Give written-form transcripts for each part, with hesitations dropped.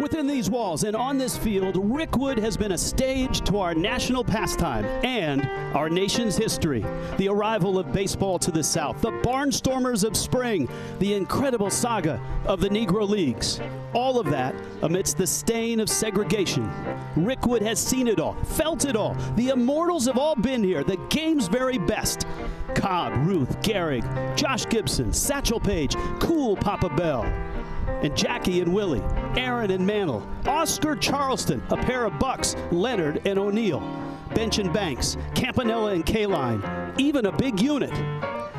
Within these walls and on this field, Rickwood has been a stage to our national pastime and our nation's history. The arrival of baseball to the South, the barnstormers of spring, the incredible saga of the Negro Leagues. All of that amidst the stain of segregation. Rickwood has seen it all, felt it all. The immortals have all been here, the game's very best. Cobb, Ruth, Gehrig, Josh Gibson, Satchel Paige, Cool Papa Bell, and Jackie and Willie, Aaron and Mantle, Oscar Charleston, a pair of Bucks, Leonard and O'Neill, Bench and Banks, Campanella and Kaline, even a big unit.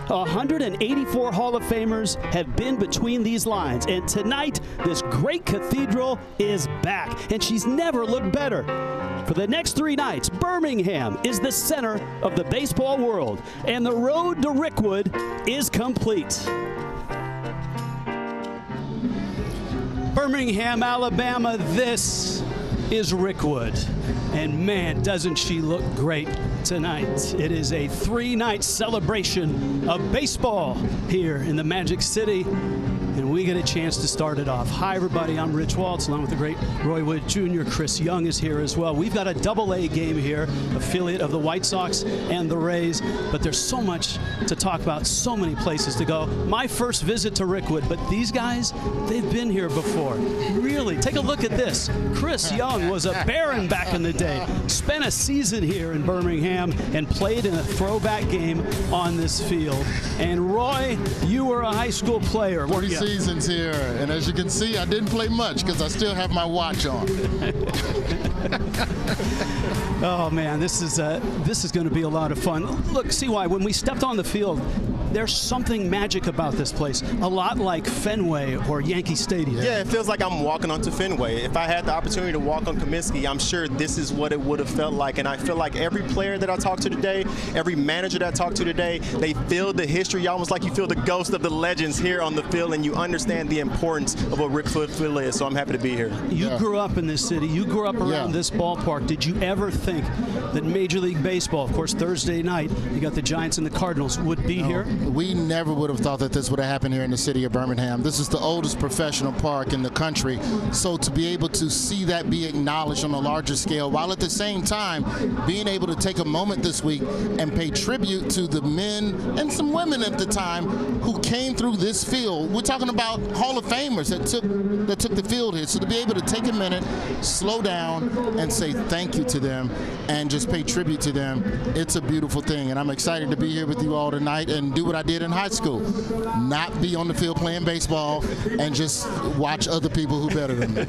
184 Hall of Famers have been between these lines, and tonight, this great cathedral is back, and she's never looked better. For the next 3 nights, Birmingham is the center of the baseball world, and the road to Rickwood is complete. Birmingham, Alabama, this is Rickwood. And man, doesn't she look great tonight. It is a 3-night celebration of baseball here in the Magic City. And we get a chance to start it off. Hi, everybody. I'm Rich Waltz, along with the great Roy Wood Jr. Chris Young is here as well. We've got a AA game here, affiliate of the White Sox and the Rays. But there's so much to talk about, so many places to go. My first visit to Rickwood, but these guys, they've been here before. Really, take a look at this. Chris Young was a Baron back in the day, spent a season here in Birmingham and played in a throwback game on this field. And Roy, you were a high school player, weren't you? Seasons here, and as you can see, I didn't play much because I still have my watch on. Oh man, this is going to be a lot of fun. Look, see why when we stepped on the field, there's something magic about this place. A lot like Fenway or Yankee Stadium. Yeah, it feels like I'm walking onto Fenway. If I had the opportunity to walk on Comiskey, I'm sure this is what it would have felt like. And I feel like every player that I talked to today, every manager that I talked to today, they feel the history, almost like you feel the ghost of the legends here on the field, and you understand the importance of what Rickwood Field is. So I'm happy to be here. You grew up in this city. You grew up around this ballpark. Did you ever think that Major League Baseball, of course, Thursday night, you got the Giants and the Cardinals, would be here? We never would have thought that this would have happened here in the city of Birmingham. This is the oldest professional park in the country. So to be able to see that be acknowledged on a larger scale, while at the same time being able to take a moment this week and pay tribute to the men and some women at the time who came through this field. We're talking about Hall of Famers that took the field here. So to be able to take a minute, slow down, and say thank you to them and just pay tribute to them, it's a beautiful thing. And I'm excited to be here with you all tonight and do what I did in high school. Not be on the field playing baseball and just watch other people who better than me.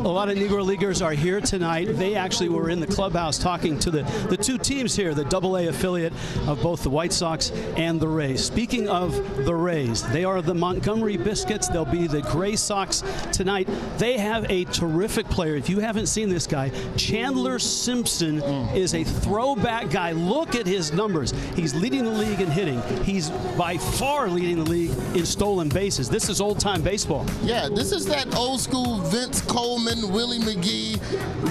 A lot of Negro Leaguers are here tonight. They actually were in the clubhouse talking to the 2 teams here, the AA affiliate of both the White Sox and the Rays. Speaking of the Rays, they are the Montgomery Biscuits. They'll be the Gray Sox tonight. They have a terrific player. If you haven't seen this guy, Chandler Simpson is a throwback guy. Look at his numbers. He's leading the league in hitting. He's by far leading the league in stolen bases. This is old-time baseball. Yeah, this is that old-school Vince Coleman, Willie McGee,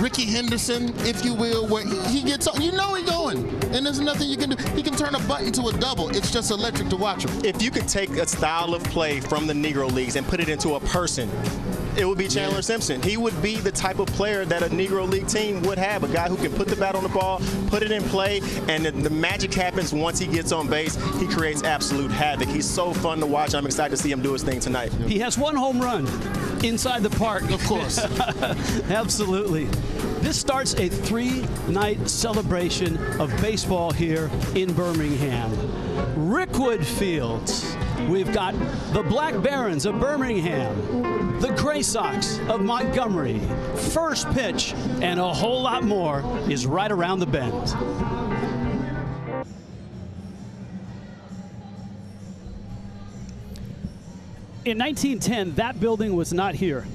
Ricky Henderson, if you will, where he gets on. You know he's going, and there's nothing you can do. He can turn a button to a double. It's just electric to watch him. If you could take a style of play from the Negro Leagues and put it into a person, it would be Chandler Simpson. He would be the type of player that a Negro League team would have, a guy who can put the bat on the ball, put it in play, and the magic happens once he gets on base. He creates absolute havoc. He's so fun to watch. I'm excited to see him do his thing tonight. He has 1 home run inside the park. Of course. Absolutely. This starts a 3-night celebration of baseball here in Birmingham. Rickwood Field. We've got the Black Barons of Birmingham, the Gray Sox of Montgomery. First pitch and a whole lot more is right around the bend. In 1910, that building was not here.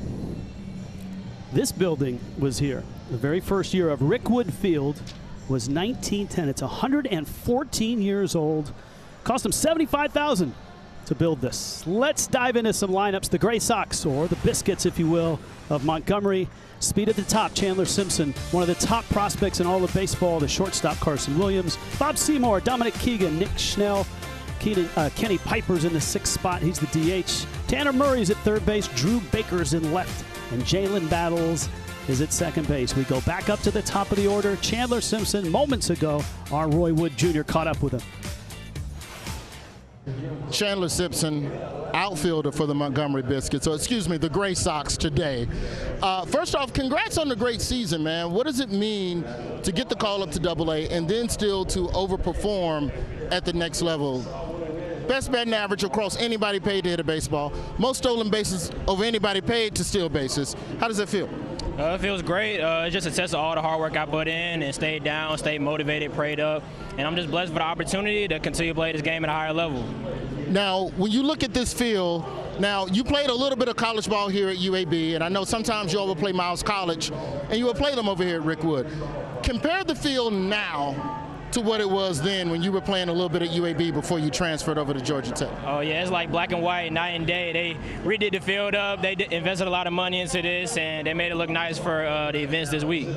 This building was here. The very first year of Rickwood Field was 1910. It's 114 years old. Cost them $75,000 to build this. Let's dive into some lineups. The Gray Sox, or the Biscuits, if you will, of Montgomery. Speed at the top, Chandler Simpson, one of the top prospects in all of baseball. The shortstop, Carson Williams. Bob Seymour, Dominic Keegan, Nick Schnell. Kenny Piper's in the 6th spot. He's the DH. Tanner Murray's at third base. Drew Baker's in left. and Jalen Battles is at second base. We go back up to the top of the order. Chandler Simpson, moments ago, our Roy Wood Jr. caught up with him. Chandler Simpson, outfielder for the Montgomery Biscuits, or excuse me, the Gray Sox today. First off, congrats on the great season, man. What does it mean to get the call up to Double-A and then still to overperform at the next level? Best batting average across anybody paid to hit a baseball. Most stolen bases over anybody paid to steal bases. How does that feel? It feels great. It's just a test of all the hard work I put in and stayed down, stayed motivated, prayed up. And I'm just blessed for the opportunity to continue to play this game at a higher level. Now, when you look at this field, now you played a little bit of college ball here at UAB, and I know sometimes you overplay Miles College, and you will play them over here at Rickwood. Compare the field now to what it was then when you were playing a little bit at UAB before you transferred over to Georgia Tech. Oh yeah, it's like black and white, night and day. They redid the field up. They invested a lot of money into this, and they made it look nice for the events this week.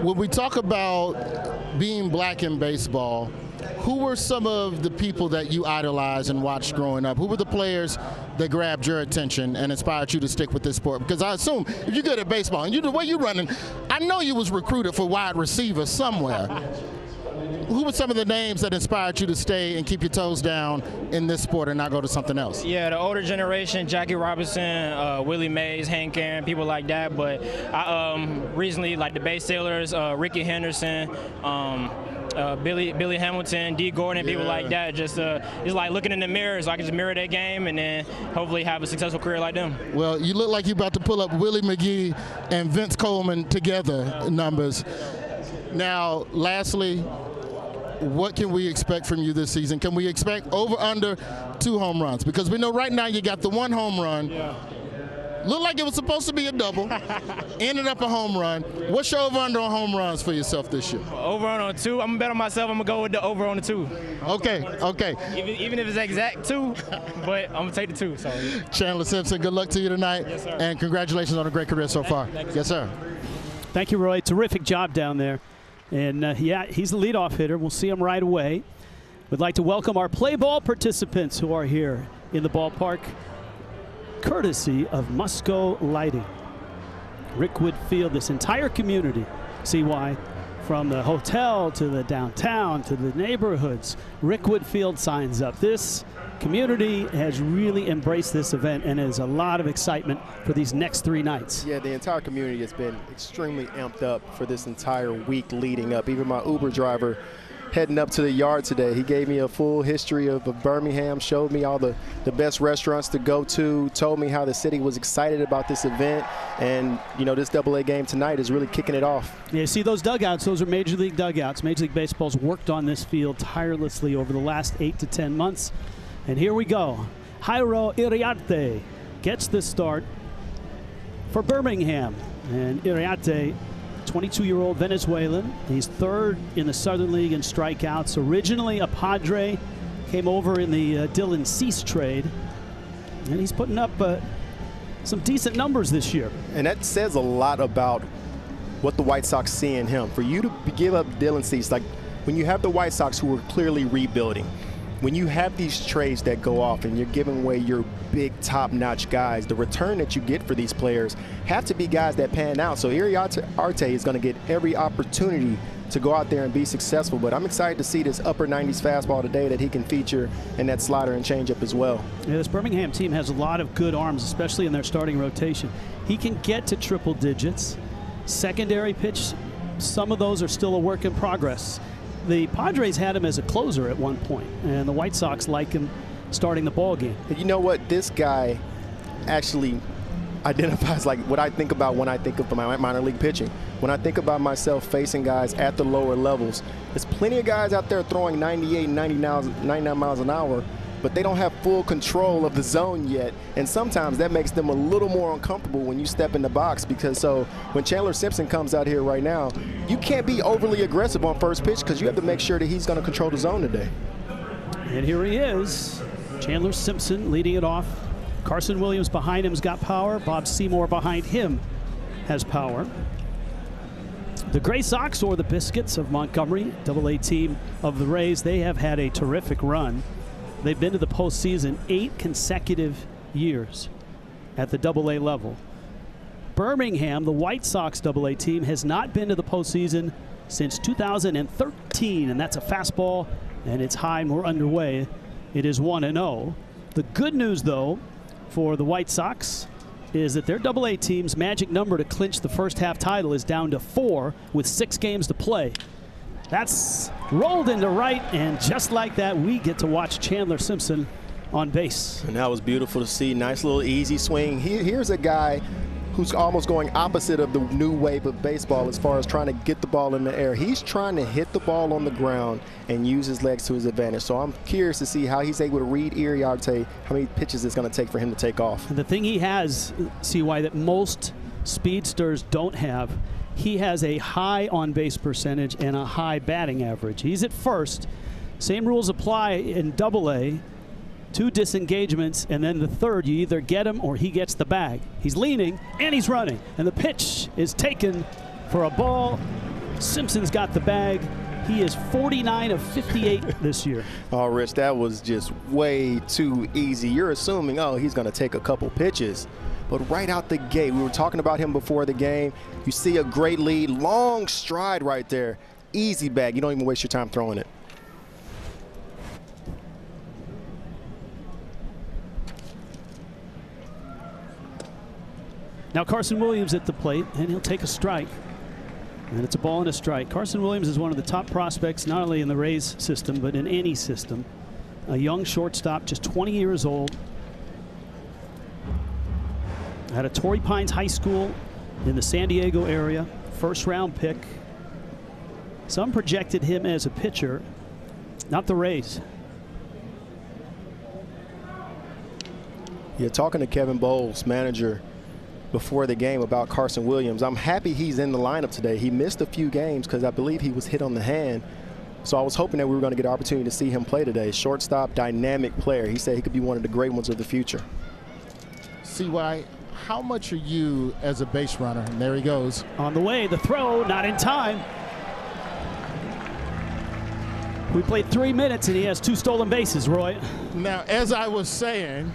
When we talk about being black in baseball, who were some of the people that you idolized and watched growing up? Who were the players that grabbed your attention and inspired you to stick with this sport? Because I assume if you're good at baseball and you the way you're running, I know you was recruited for wide receiver somewhere. Who were some of the names that inspired you to stay and keep your toes down in this sport and not go to something else? Yeah, the older generation, Jackie Robinson, Willie Mays, Hank Aaron, people like that. But I recently, like the base sailors, Ricky Henderson, Billy Hamilton, D. Gordon, people like that. Just it's like looking in the mirror, so I can just mirror their game and then hopefully have a successful career like them. Well, you look like you're about to pull up Willie McGee and Vince Coleman together numbers. Now, lastly, what can we expect from you this season? Can we expect over under 2 home runs? Because we know right now you got the 1 home run. Yeah. Looked like it was supposed to be a double. Ended up a home run. What's your over under on home runs for yourself this year? Over on 2. I'm gonna bet on myself. I'm gonna go with the over on the 2. Okay. Even if it's exact 2, but I'm gonna take the 2. So. Chandler Simpson, good luck to you tonight. Yes, sir. And congratulations on a great career so far. Thank you. Yes, sir. Thank you, Roy. Terrific job down there. And yeah, he's the leadoff hitter. We'll see him right away. We'd like to welcome our play ball participants who are here in the ballpark, courtesy of Musco Lighting. Rickwood Field, this entire community, see why, from the hotel to the downtown to the neighborhoods, Rickwood Field signs up. This community has really embraced this event, and there's a lot of excitement for these next 3 nights. Yeah, the entire community has been extremely amped up for this entire week leading up. Even my Uber driver heading up to the yard today, he gave me a full history of Birmingham, showed me all the best restaurants to go to, told me how the city was excited about this event, and you know, this Double-A game tonight is really kicking it off. Yeah, see those dugouts, those are Major League dugouts. Major League Baseball's worked on this field tirelessly over the last 8 to 10 months. And here we go. Jairo Iriarte gets the start for Birmingham. And Iriarte, 22-year-old Venezuelan. He's 3rd in the Southern League in strikeouts. Originally a Padre, came over in the Dylan Cease trade. And he's putting up some decent numbers this year. And that says a lot about what the White Sox see in him. For you to give up Dylan Cease, like when you have the White Sox who are clearly rebuilding, when you have these trades that go off and you're giving away your big top-notch guys, the return that you get for these players have to be guys that pan out. So Iriarte is going to get every opportunity to go out there and be successful. But I'm excited to see this upper 90s fastball today that he can feature in that slider and changeup as well. Yeah, this Birmingham team has a lot of good arms, especially in their starting rotation. He can get to triple digits. Secondary pitch, some of those are still a work in progress. The Padres had him as a closer at one point, and the White Sox like him starting the ball game. You know what? This guy actually identifies like what I think about when I think of my minor league pitching. When I think about myself facing guys at the lower levels, there's plenty of guys out there throwing 98, 99 miles an hour, but they don't have full control of the zone yet. And sometimes that makes them a little more uncomfortable when you step in the box, because so when Chandler Simpson comes out here right now, you can't be overly aggressive on first pitch because you have to make sure that he's going to control the zone today. And here he is, Chandler Simpson leading it off. Carson Williams behind him's got power. Bob Seymour behind him has power. The Gray Sox, or the Biscuits of Montgomery, Double-A team of the Rays, they have had a terrific run. They've been to the postseason 8 consecutive years at the Double-A level. Birmingham, the White Sox AA team, has not been to the postseason since 2013, and that's a fastball, and it's high, and we're underway. It is 1-0. The good news, though, for the White Sox is that their AA team's magic number to clinch the first half title is down to 4 with 6 games to play. That's rolled into right, and just like that, we get to watch Chandler Simpson on base. And that was beautiful to see. Nice little easy swing. Here's a guy who's almost going opposite of the new wave of baseball as far as trying to get the ball in the air. He's trying to hit the ball on the ground and use his legs to his advantage. So I'm curious to see how he's able to read Iriarte, how many pitches it's going to take for him to take off. And the thing he has, CY, that most speedsters don't have, he has a high on-base percentage and a high batting average. He's at first. Same rules apply in AA. 2 disengagements, and then the third, you either get him or he gets the bag. He's leaning, and he's running. And the pitch is taken for a ball. Simpson's got the bag. He is 49 of 58 this year. Oh, Rich, that was just way too easy. You're assuming, oh, he's going to take a couple pitches. But right out the gate, we were talking about him before the game. You see a great lead, long stride right there. Easy bag. You don't even waste your time throwing it. Now Carson Williams at the plate, and he'll take a strike. And it's a ball and a strike. Carson Williams is one of the top prospects, not only in the Rays system, but in any system. A young shortstop, just 20 years old. Out of Torrey Pines High School in the San Diego area. First-round pick. Some projected him as a pitcher, not the Rays. Yeah, talking to Kevin Bowles, manager, before the game about Carson Williams. I'm happy he's in the lineup today. He missed a few games because I believe he was hit on the hand. So I was hoping that we were going to get an opportunity to see him play today. Shortstop, dynamic player. He said he could be one of the great ones of the future. CY, how much are you as a base runner? And there he goes. On the way, the throw, not in time. We played 3 minutes and he has 2 stolen bases, Roy. Now, as I was saying,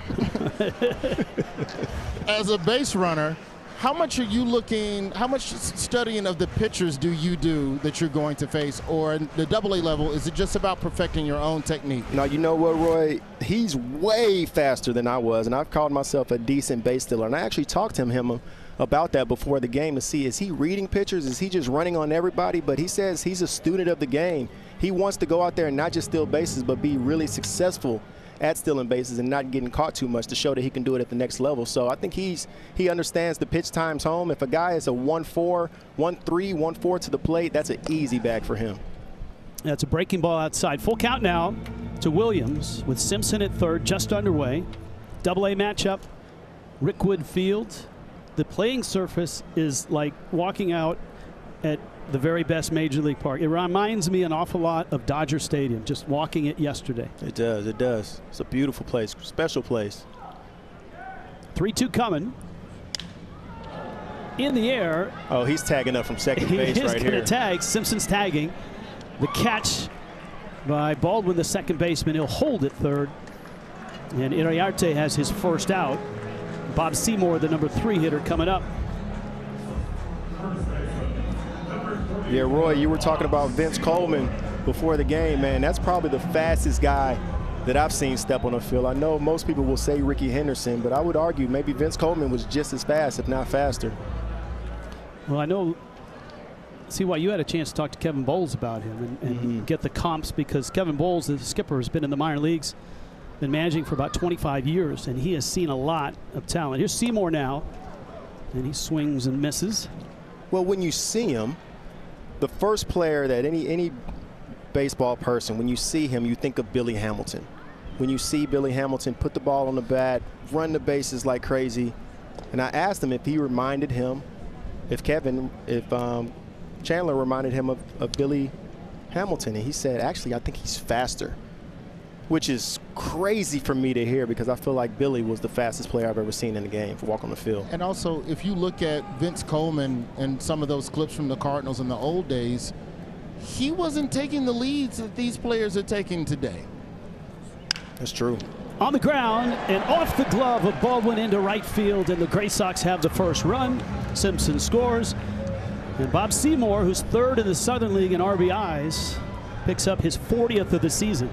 as a base runner, how much are you looking, how much studying of the pitchers do you do that you're going to face? Or at the AA level, is it just about perfecting your own technique? Now, you know what, Roy? He's way faster than I was, and I've called myself a decent base stealer. And I actually talked to him about that before the game to see, is he reading pitchers? Is he just running on everybody? But he says he's a student of the game. He wants to go out there and not just steal bases, but be really successful at stealing bases and not getting caught too much to show that he can do it at the next level. So I think he understands the pitch times home. If a guy is a 1-4, 1-3, 1-4 to the plate, that's an easy bag for him. That's a breaking ball outside. Full count now to Williams with Simpson at third, just underway. AA matchup, Rickwood Field. The playing surface is like walking out at the very best Major League park. It reminds me an awful lot of Dodger Stadium, just walking it yesterday. It does, it does. It's a beautiful place, special place. 3-2 coming. In the air. Oh, he's tagging up from second base right here. He is going to tag. Simpson's tagging. The catch by Baldwin, the second baseman. He'll hold it third. And Iriarte has his first out. Bob Seymour, the number 3 hitter, coming up. Yeah, Roy, you were talking about Vince Coleman before the game, man. That's probably the fastest guy that I've seen step on the field. I know most people will say Ricky Henderson, but I would argue maybe Vince Coleman was just as fast, if not faster. Well, I know, see why you had a chance to talk to Kevin Bowles about him and get the comps, because Kevin Bowles, the skipper, has been in the minor leagues, been managing for about 25 years, and he has seen a lot of talent. Here's Seymour now, and he swings and misses. Well, when you see him, the first player that any baseball person, when you see him, you think of Billy Hamilton. When you see Billy Hamilton put the ball on the bat, run the bases like crazy. And I asked him if he reminded him, if Chandler reminded him of Billy Hamilton. And he said, actually, I think he's faster, which is crazy for me to hear, because I feel like Billy was the fastest player I've ever seen in the game for walk on the field. And also, if you look at Vince Coleman and some of those clips from the Cardinals in the old days, he wasn't taking the leads that these players are taking today. That's true. On the ground and off the glove of Baldwin into right field, and the Gray Sox have the first run. Simpson scores, and Bob Seymour, who's third in the Southern League in RBIs, picks up his 40th of the season.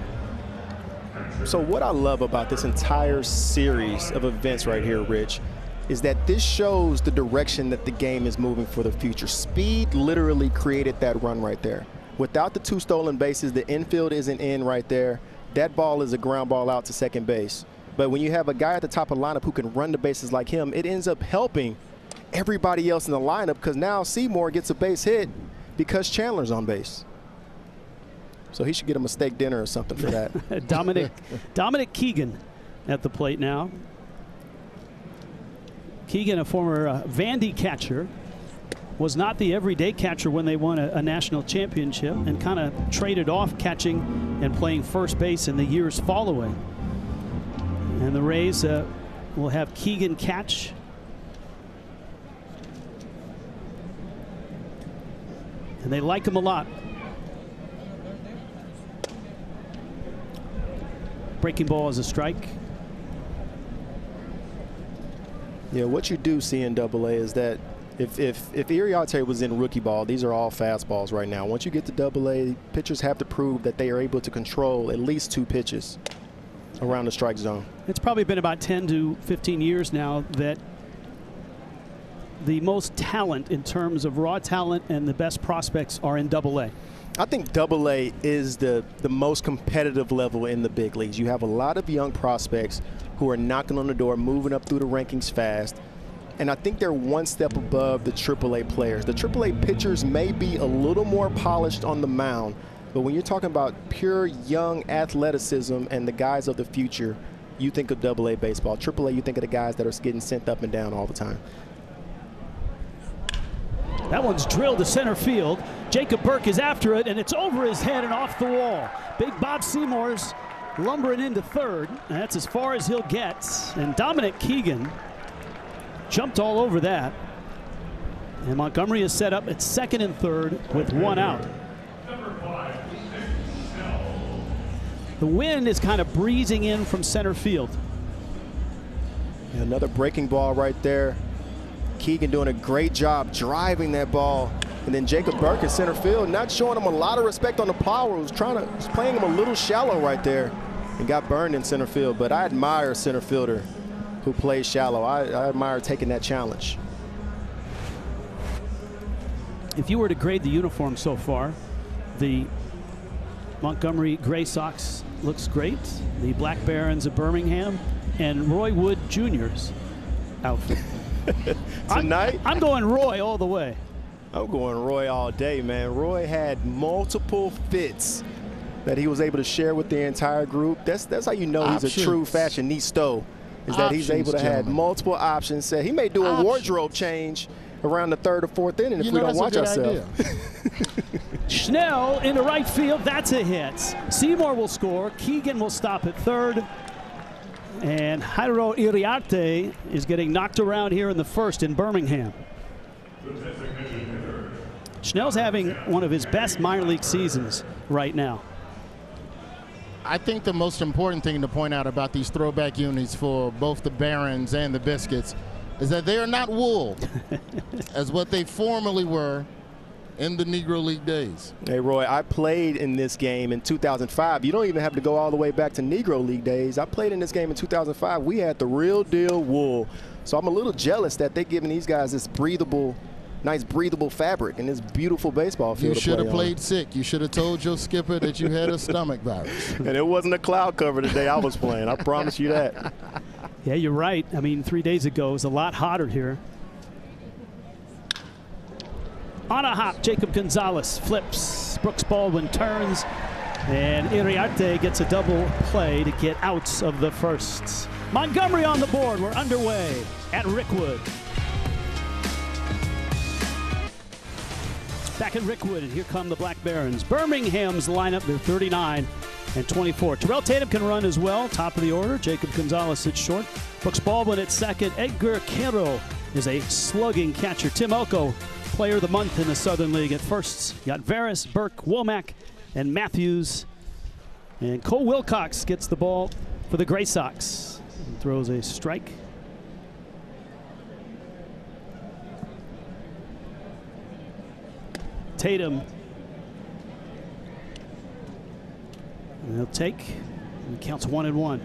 So what I love about this entire series of events right here, Rich, is that this shows the direction that the game is moving for the future. Speed literally created that run right there. Without the 2 stolen bases, the infield isn't in right there. That ball is a ground ball out to second base. But when you have a guy at the top of the lineup who can run the bases like him, it ends up helping everybody else in the lineup, because now Seymour gets a base hit because Chandler's on base. So he should get him a steak dinner or something for that. Dominic Keegan at the plate now. Keegan, a former Vandy catcher, was not the everyday catcher when they won a national championship, and kind of traded off catching and playing first base in the years following. And the Rays will have Keegan catch. And they like him a lot. Breaking ball is a strike. Yeah, what you do see in AA is that if Iriarte was in rookie ball, these are all fastballs right now. Once you get to AA, pitchers have to prove that they are able to control at least 2 pitches around the strike zone. It's probably been about 10 to 15 years now that the most talent in terms of raw talent and the best prospects are in AA. I think AA is the most competitive level in the big leagues. You have a lot of young prospects who are knocking on the door, moving up through the rankings fast. And I think they're one step above the AAA players. The AAA pitchers may be a little more polished on the mound, but when you're talking about pure young athleticism and the guys of the future, you think of AA baseball. AAA, you think of the guys that are getting sent up and down all the time. That one's drilled to center field. Jacob Burke is after it, and it's over his head and off the wall. Big Bob Seymour's lumbering into third. That's as far as he'll get. And Dominic Keegan jumped all over that. And Montgomery is set up at second and third with 1 out. The wind is kind of breezing in from center field. Yeah, another breaking ball right there. Keegan doing a great job driving that ball. And then Jacob Burke in center field, not showing him a lot of respect on the power. Was playing him a little shallow right there and got burned in center field. But I admire a center fielder who plays shallow. I admire taking that challenge. If you were to grade the uniform so far, the Montgomery Gray Sox looks great. The Black Barons of Birmingham and Roy Wood Jr.'s outfit. Tonight? I'm going Roy all the way. I'm going Roy all day, man. Roy had multiple fits that he was able to share with the entire group. That's how you know he's a true fashionista, is that he's able to have multiple options. So he may do a wardrobe change around the 3rd or 4th inning if we don't watch ourselves. Schnell into right field. That's a hit. Seymour will score. Keegan will stop at third. And Jairo Iriarte is getting knocked around here in the first in Birmingham. Schnell's having one of his best minor league seasons right now. I think the most important thing to point out about these throwback unis for both the Barons and the Biscuits is that they are not wool as what they formerly were in the Negro League days. Hey, Roy, I played in this game in 2005. You don't even have to go all the way back to Negro League days. I played in this game in 2005. We had the real deal wool. So I'm a little jealous that they're giving these guys this breathable, nice breathable fabric and this beautiful baseball field. You should have played sick. You should have told your skipper that you had a stomach virus. And it wasn't a cloud cover the day I was playing. I promise you that. Yeah, you're right. I mean, 3 days ago it was a lot hotter here. On a hop, Jacob Gonzalez flips. Brooks Baldwin turns, and Iriarte gets a double play to get out of the first. Montgomery on the board. We're underway at Rickwood. Back at Rickwood, and here come the Black Barons. Birmingham's lineup, they're 39 and 24. Terrell Tatum can run as well, top of the order. Jacob Gonzalez sits short. Brooks Baldwin at second. Edgar Quero is a slugging catcher. Tim Elko, player of the month in the Southern League at first. You got Varys, Burke, Womack, and Matthews. And Cole Wilcox gets the ball for the Gray Sox. He throws a strike. Tatum. And he'll take. And counts 1-1.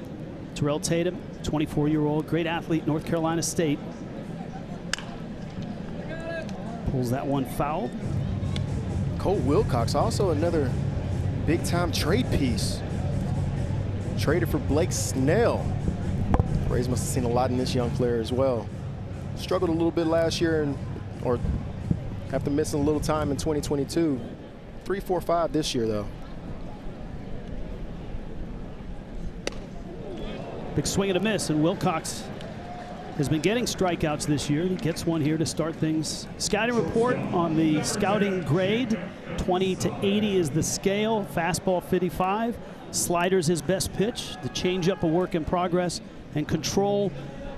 Terrell Tatum, 24-year-old, great athlete, North Carolina State. Pulls that one foul. Cole Wilcox, also another big-time trade piece. Traded for Blake Snell. Rays must have seen a lot in this young player as well. Struggled a little bit last year, or after missing a little time in 2022. 3.45 this year, though. Big swing and a miss, and Wilcox has been getting strikeouts this year. He gets one here to start things. Scouting report on the scouting grade. 20 to 80 is the scale. Fastball 55. Slider's his best pitch. The changeup a work in progress. And control.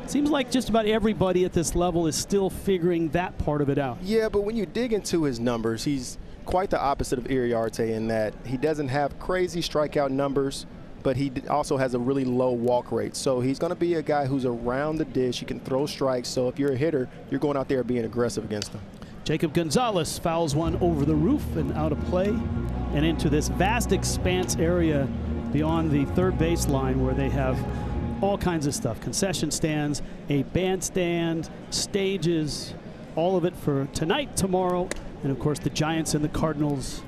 It seems like just about everybody at this level is still figuring that part of it out. Yeah, but when you dig into his numbers, he's quite the opposite of Iriarte in that he doesn't have crazy strikeout numbers, but he also has a really low walk rate. So he's going to be a guy who's around the dish. He can throw strikes. So if you're a hitter, you're going out there being aggressive against him. Jacob Gonzalez fouls one over the roof and out of play and into this vast expanse area beyond the third base line where they have all kinds of stuff. Concession stands, a bandstand, stages, all of it for tonight, tomorrow, and of course the Giants and the Cardinals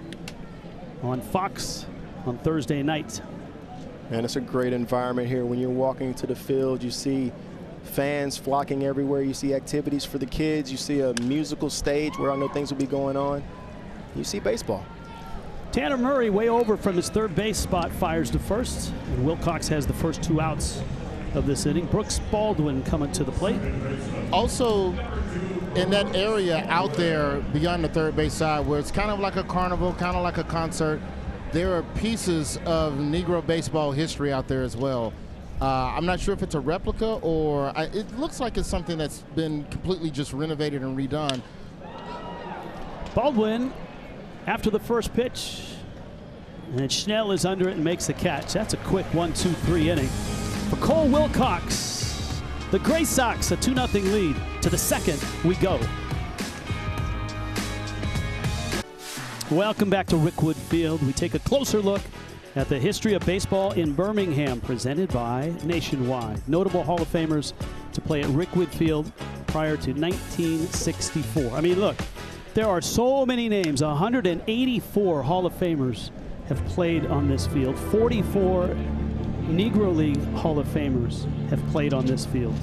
on Fox on Thursday night. Man, it's a great environment here. When you're walking to the field, you see fans flocking everywhere. You see activities for the kids. You see a musical stage where I know things will be going on. You see baseball. Tanner Murray, way over from his third base spot, fires to first. And Wilcox has the first 2 outs of this inning. Brooks Baldwin coming to the plate. Also, in that area out there beyond the third base side where it's kind of like a carnival, kind of like a concert, there are pieces of Negro baseball history out there as well. I'm not sure if it's a replica or it looks like it's something that's been completely just renovated and redone. Baldwin after the first pitch, and Schnell is under it and makes the catch. That's a quick 1-2-3 inning for Cole Wilcox. The Gray Sox a 2-0 lead. To the second we go. Welcome back to Rickwood Field. We take a closer look at the history of baseball in Birmingham, presented by Nationwide. Notable Hall of Famers to play at Rickwood Field prior to 1964. I mean, look, there are so many names. 184 Hall of Famers have played on this field. 44 Negro League Hall of Famers have played on this field.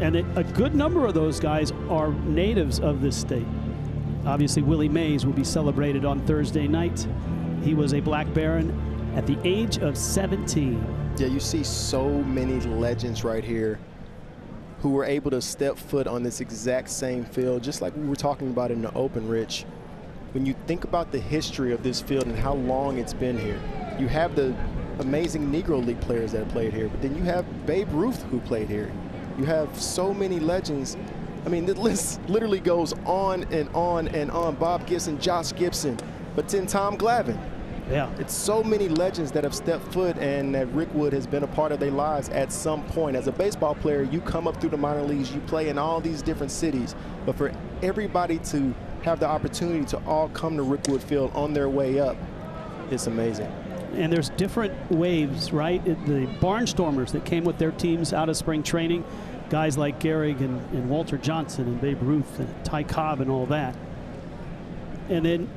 And a good number of those guys are natives of this state. Obviously, Willie Mays will be celebrated on Thursday night. He was a Black Baron at the age of 17. Yeah, you see so many legends right here who were able to step foot on this exact same field, just like we were talking about in the open, Rich. When you think about the history of this field and how long it's been here, you have the amazing Negro League players that played here, but then you have Babe Ruth who played here. You have so many legends. I mean, the list literally goes on and on and on. Bob Gibson, Josh Gibson, but then Tom Glavine. Yeah. It's so many legends that have stepped foot and that Rickwood has been a part of their lives at some point. As a baseball player, you come up through the minor leagues, you play in all these different cities, but for everybody to have the opportunity to all come to Rickwood Field on their way up, it's amazing. And there's different waves, right? The Barnstormers that came with their teams out of spring training, guys like Gehrig and Walter Johnson and Babe Ruth and Ty Cobb and all that. And then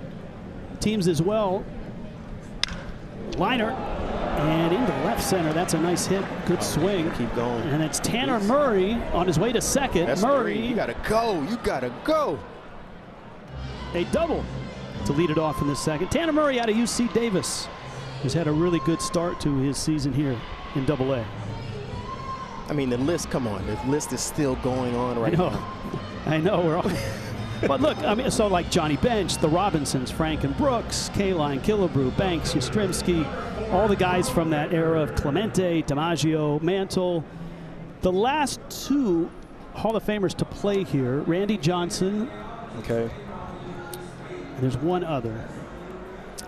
teams as well. Liner and into left center. That's a nice hit. Good swing. Keep going. And it's Tanner Murray on his way to second. That's Murray. You gotta go. You gotta go. A double to lead it off in the second. Tanner Murray out of UC Davis has had a really good start to his season here in Double-A. I mean, the list, come on, the list is still going on right now. I know. We're all. But look, I mean, so like Johnny Bench, the Robinsons, Frank and Brooks, Kaline, Killebrew, Banks, Yastrzemski, all the guys from that era of Clemente, DiMaggio, Mantle. The last 2 Hall of Famers to play here, Randy Johnson. Okay. And there's one other.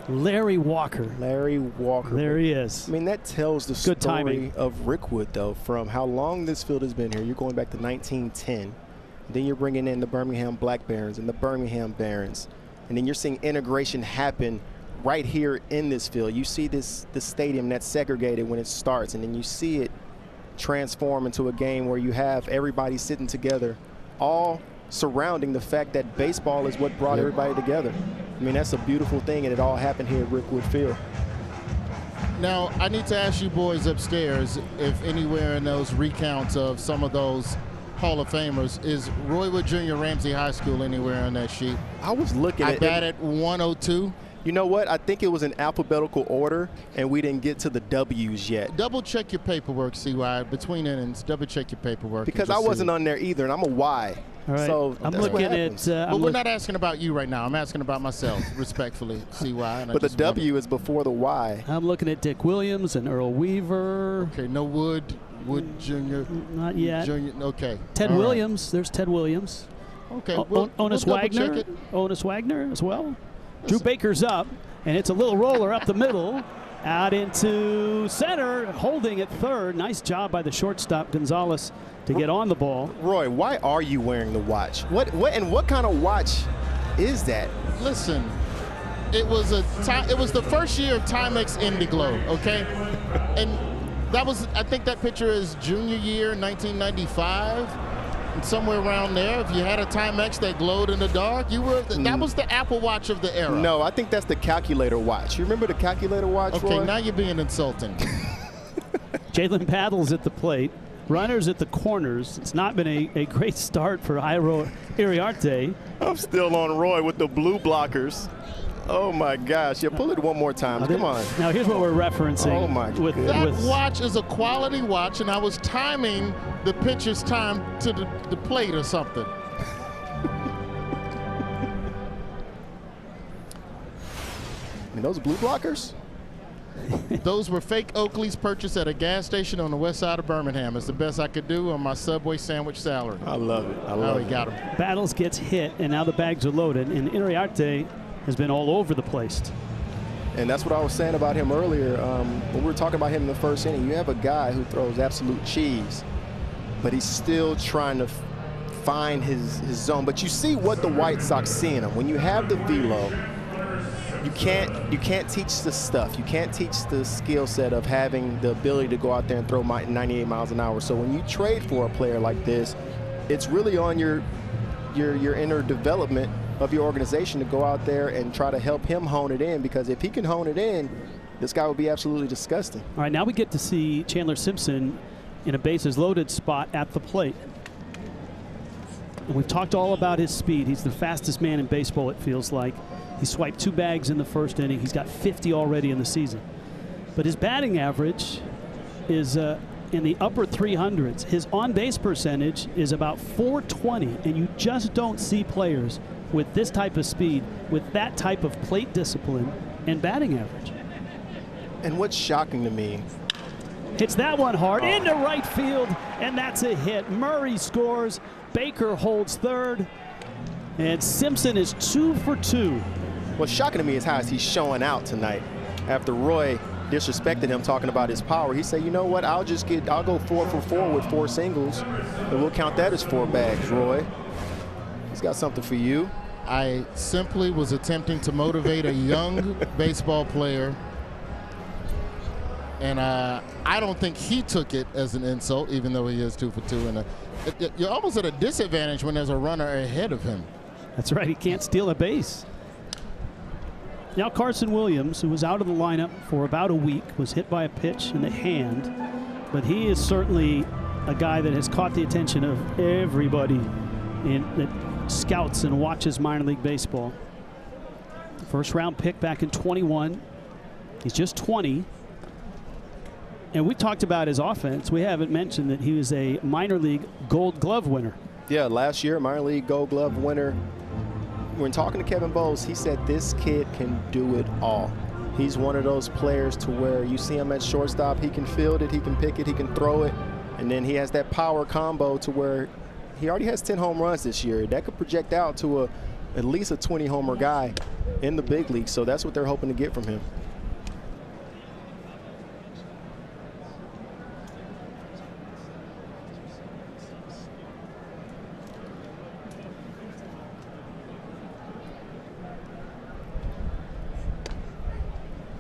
Larry Walker. Larry Walker. There he is. I mean, that tells the Good story timing. of Rickwood, though, from how long this field has been here. You're going back to 1910. Then you're bringing in the Birmingham Black Barons and the Birmingham Barons. And then you're seeing integration happen right here in this field. You see this stadium that's segregated when it starts, and then you see it transform into a game where you have everybody sitting together, all surrounding the fact that baseball is what brought everybody together. I mean, that's a beautiful thing, and it all happened here at Rickwood Field. Now, I need to ask you boys upstairs if anywhere in those recounts of some of those Hall of Famers, is Roywood Junior Ramsey High School anywhere on that sheet? I was looking at it. I batted 102. You know what? I think it was in alphabetical order, and we didn't get to the W's yet. Double check your paperwork, CY. Between innings, double check your paperwork. Because I wasn't on there either, and I'm a Y. All right. So I'm looking at. Well, we're not asking about you right now. I'm asking about myself, respectfully, CY. And but the W is before the Y. I'm looking at Dick Williams and Earl Weaver. Okay, no Wood Jr. Not yet. Junior, okay. Ted All Williams. Right. There's Ted Williams. Okay. Onus Wagner. Onus Wagner as well. Drew Baker's up, and it's a little roller up the middle, out into center, holding at third. Nice job by the shortstop Gonzalez to get on the ball. Roy, why are you wearing the watch? What kind of watch is that? Listen, it was the first year of Timex Indiglo, okay? And that was, I think that picture is junior year, 1995. And somewhere around there, if you had a Timex that glowed in the dark, that was the Apple Watch of the era. No, I think that's the calculator watch. You remember the calculator watch, Okay, Roy? now you're being insulting. Jalen Paddles at the plate. Runners at the corners. It's not been a great start for Iro Iriarte. I'm still on Roy with the blue blockers. Oh, my gosh. Yeah, pull it one more time. Come on. Now, here's what we're referencing. Oh, my goodness. That watch is a quality watch, and I was timing the pitcher's time to the plate or something. And those blue blockers? Those were fake Oakleys purchased at a gas station on the west side of Birmingham. It's the best I could do on my Subway sandwich salary. I love it. I love it. Got him. Battles gets hit, and now the bags are loaded, and Iriarte has been all over the place. And that's what I was saying about him earlier. When we were talking about him in the first inning, you have a guy who throws absolute cheese, but he's still trying to find his zone. But you see what the White Sox see in him. When you have the velo, you can't teach the stuff. You can't teach the skill set of having the ability to go out there and throw 98 miles an hour. So when you trade for a player like this, it's really on your inner development of your organization to go out there and try to help him hone it in, because if he can hone it in, this guy would be absolutely disgusting. All right, now we get to see Chandler Simpson in a bases loaded spot at the plate. And we've talked all about his speed. He's the fastest man in baseball, it feels like. He swiped 2 bags in the first inning. He's got 50 already in the season. But his batting average is in the upper 300s. His on-base percentage is about .420, and you just don't see players with this type of speed, with that type of plate discipline and batting average. And what's shocking to me, hits that one hard into right field, and that's a hit. Murray scores. Baker holds third, and Simpson is 2 for 2. what's shocking to me is how he's showing out tonight. After Roy disrespected him talking about his power, he said, you know what, I'll go 4 for 4 with 4 singles, and we'll count that as 4 bags, Roy. He's got something for you. I simply was attempting to motivate a young baseball player, and I don't think he took it as an insult, even though he is 2 for 2. And you're almost at a disadvantage when there's a runner ahead of him. That's right. He can't steal a base. Now Carson Williams, who was out of the lineup for about a week, was hit by a pitch in the hand, but he is certainly a guy that has caught the attention of everybody that scouts and watches minor league baseball. First round pick back in 21. He's just 20. And we talked about his offense. We haven't mentioned that he was a minor league Gold Glove winner. Yeah, last year, minor league Gold Glove winner. When talking to Kevin Bowles, he said this kid can do it all. He's one of those players to where you see him at shortstop, he can field it, he can pick it, he can throw it, and then he has that power combo to where he already has 10 home runs this year. That could project out to at least a 20-homer guy in the big league. So that's what they're hoping to get from him.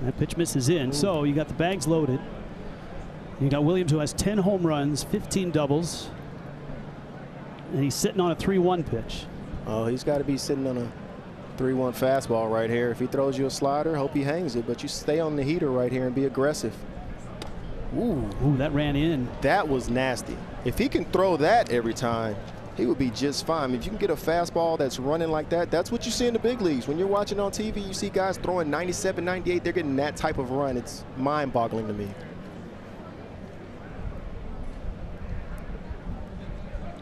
That pitch misses in. So you got the bags loaded. You got Williams, who has 10 home runs, 15 doubles, and he's sitting on a 3-1 pitch. Oh, he's got to be sitting on a 3-1 fastball right here. If he throws you a slider, hope he hangs it, but you stay on the heater right here and be aggressive. Ooh, that ran in. That was nasty. If he can throw that every time, he would be just fine. If you can get a fastball that's running like that, that's what you see in the big leagues. When you're watching on TV, you see guys throwing 97, 98. They're getting that type of run. It's mind-boggling to me.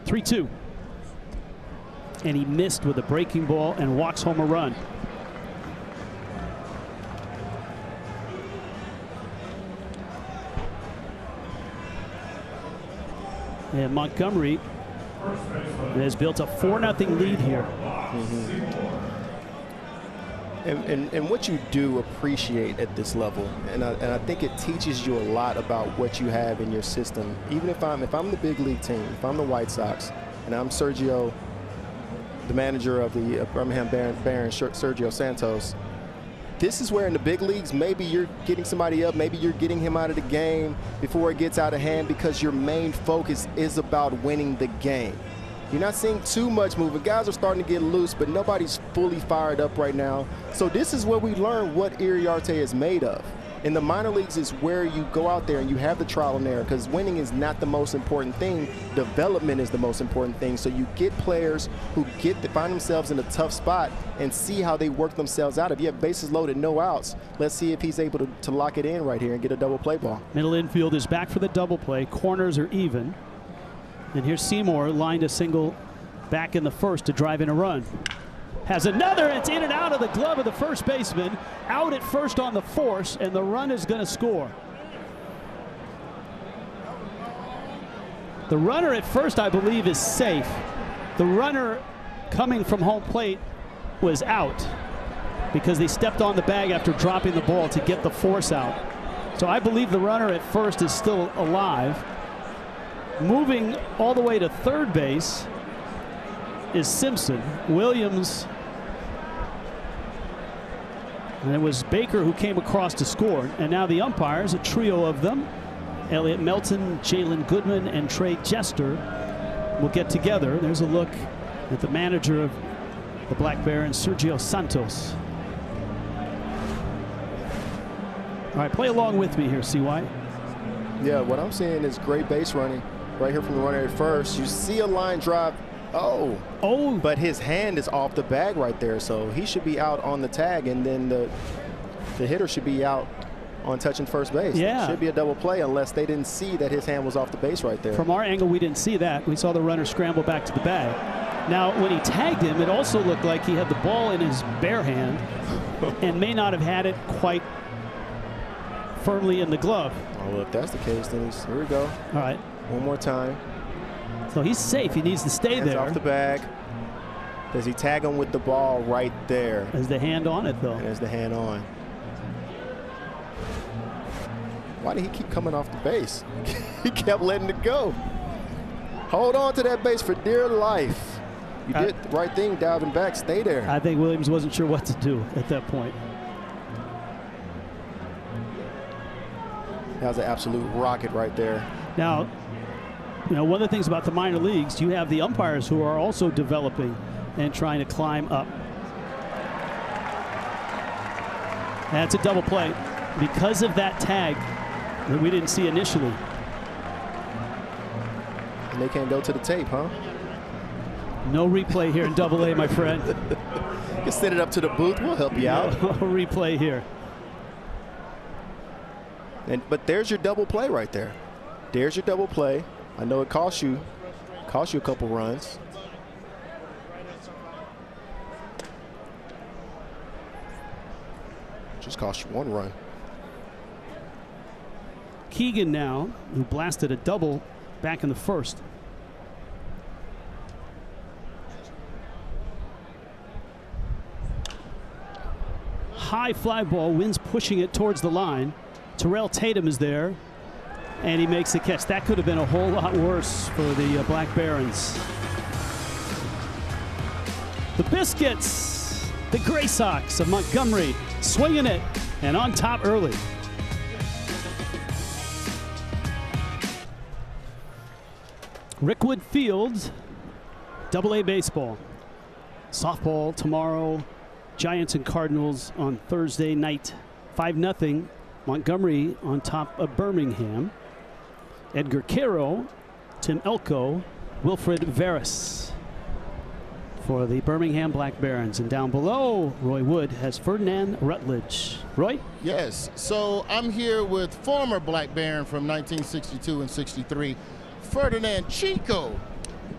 3-2. And he missed with a breaking ball and walks home a run. And Montgomery has built a 4-0 lead here. And what you do appreciate at this level, and I think it teaches you a lot about what you have in your system. Even if I'm the big league team, if I'm the White Sox, and I'm Sergio, the manager of the Birmingham Barons, Sergio Santos, this is where in the big leagues, maybe you're getting somebody up, maybe you're getting him out of the game before it gets out of hand because your main focus is about winning the game. You're not seeing too much movement. Guys are starting to get loose, but nobody's fully fired up right now. So this is where we learn what Iriarte is made of. In the minor leagues is where you go out there and you have the trial and error, because winning is not the most important thing. Development is the most important thing. So you get players who find themselves in a tough spot and see how they work themselves out. If you have bases loaded, no outs, let's see if he's able to lock it in right here and get a double play ball. Middle infield is back for the double play. Corners are even. And here's Seymour, lined a single back in the first to drive in a run. Has another, it's in and out of the glove of the first baseman, out at first on the force, and the run is going to score. The runner at first, I believe, is safe. The runner coming from home plate was out because they stepped on the bag after dropping the ball to get the force out. So I believe the runner at first is still alive. Moving all the way to third base is Simpson. Williams, and it was Baker who came across to score. And now the umpires, a trio of them, Elliot Melton, Jalen Goodman, and Trey Jester, will get together. There's a look at the manager of the Black Barons, Sergio Santos. All right, play along with me here, CY. Yeah, what I'm seeing is great base running right here from the runner at first. You see a line drive. Oh, but his hand is off the bag right there, so he should be out on the tag, and then the hitter should be out on touching first base. Yeah. It should be a double play unless they didn't see that his hand was off the base right there. From our angle, we didn't see that. We saw the runner scramble back to the bag. Now, when he tagged him, it also looked like he had the ball in his bare hand and may not have had it quite firmly in the glove. Oh, well, if that's the case, then here we go. All right. One more time. So he's safe. He needs to stay Hands there. off the bag. Does he tag him with the ball right there? Is the hand on it, though? There's the hand on. Why did he keep coming off the base? He kept letting it go. Hold on to that base for dear life. You did the right thing, diving back. Stay there. I think Williams wasn't sure what to do at that point. That was an absolute rocket right there. Now, you know, one of the things about the minor leagues, you have the umpires who are also developing and trying to climb up. That's a double play because of that tag that we didn't see initially. And they can't go to the tape, huh? No replay here in Double-A, my friend. You can send it up to the booth. We'll help you out. No replay here. But there's your double play right there. There's your double play. I know it cost you a couple runs. Just cost you one run. Keegan now, who blasted a double back in the first. high fly ball. Wind's pushing it towards the line. Terrell Tatum is there, and he makes the catch. That could have been a whole lot worse for the Black Barons. The Biscuits, the Gray Sox of Montgomery, swinging it and on top early. Rickwood Field, AA baseball. Softball tomorrow. Giants and Cardinals on Thursday night. 5-0. Montgomery on top of Birmingham. Edgar Caro, Tim Elko, Wilfred Veras for the Birmingham Black Barons. And down below, Roy Wood has Ferdinand Rutledge. Roy? Yes, so I'm here with former Black Baron from 1962 and 63, Ferdinand Chico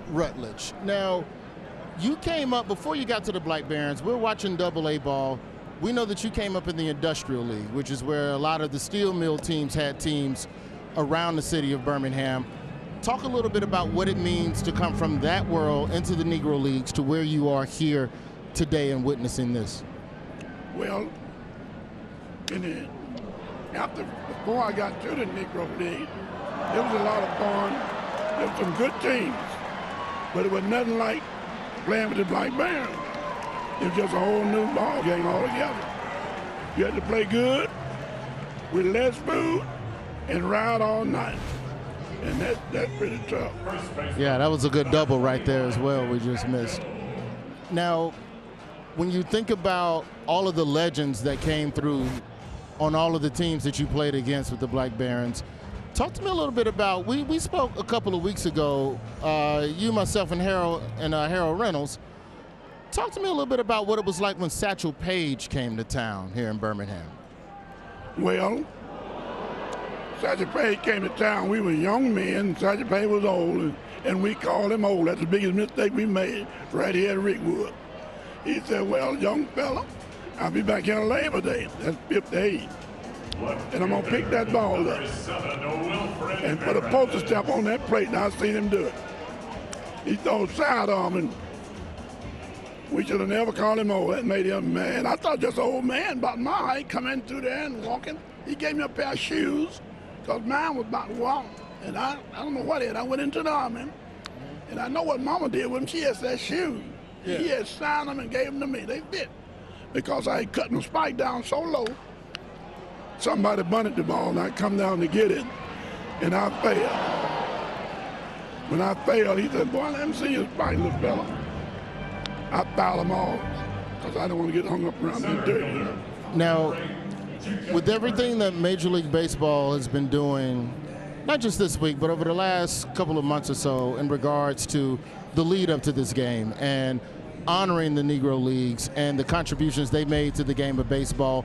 Rutledge. Now, you came up, before you got to the Black Barons, we're watching AA ball. We know that you came up in the Industrial League, which is where a lot of the steel mill teams had teams around the city of Birmingham. Talk a little bit about what it means to come from that world into the Negro Leagues to where you are here today and witnessing this. Well, before I got to the Negro League, it was a lot of fun. There were some good teams, but it was nothing like playing with the Black Barons. It was just a whole new ball game altogether. You had to play good with less food and ride all night. And that's pretty tough. Yeah, that was a good double right there as well we just missed. Now, when you think about all of the legends that came through on all of the teams that you played against with the Black Barons, talk to me a little bit about, we spoke a couple of weeks ago, you, myself, and Harold Reynolds. Talk to me a little bit about what it was like when Satchel Paige came to town here in Birmingham. Well, Satchel Paige came to town. We were young men. Satchel Paige was old, and we called him old. That's the biggest mistake we made right here at Rickwood. He said, well, young fella, I'll be back here on Labor Day. That's 58. And I'm going to pick that ball up and put a postal stamp on that plate, and I seen him do it. He threw sidearm, and we should have never called him old. That made him mad. I thought just an old man about my height coming through there and walking. He gave me a pair of shoes, because mine was about to walk. And I don't know what it is. I went into the army, and I know what Mama did with him. She had that shoe. Yeah. He had signed them and gave them to me. They fit. Because I had cut the spike down so low, somebody bunted the ball, and I come down to get it, and I failed. When I failed, he said, boy, let me see your spike, little fella. I fouled them all, because I don't want to get hung up around the dirt. Now, with everything that Major League Baseball has been doing, not just this week, but over the last couple of months or so in regards to the lead up to this game and honoring the Negro Leagues and the contributions they made to the game of baseball,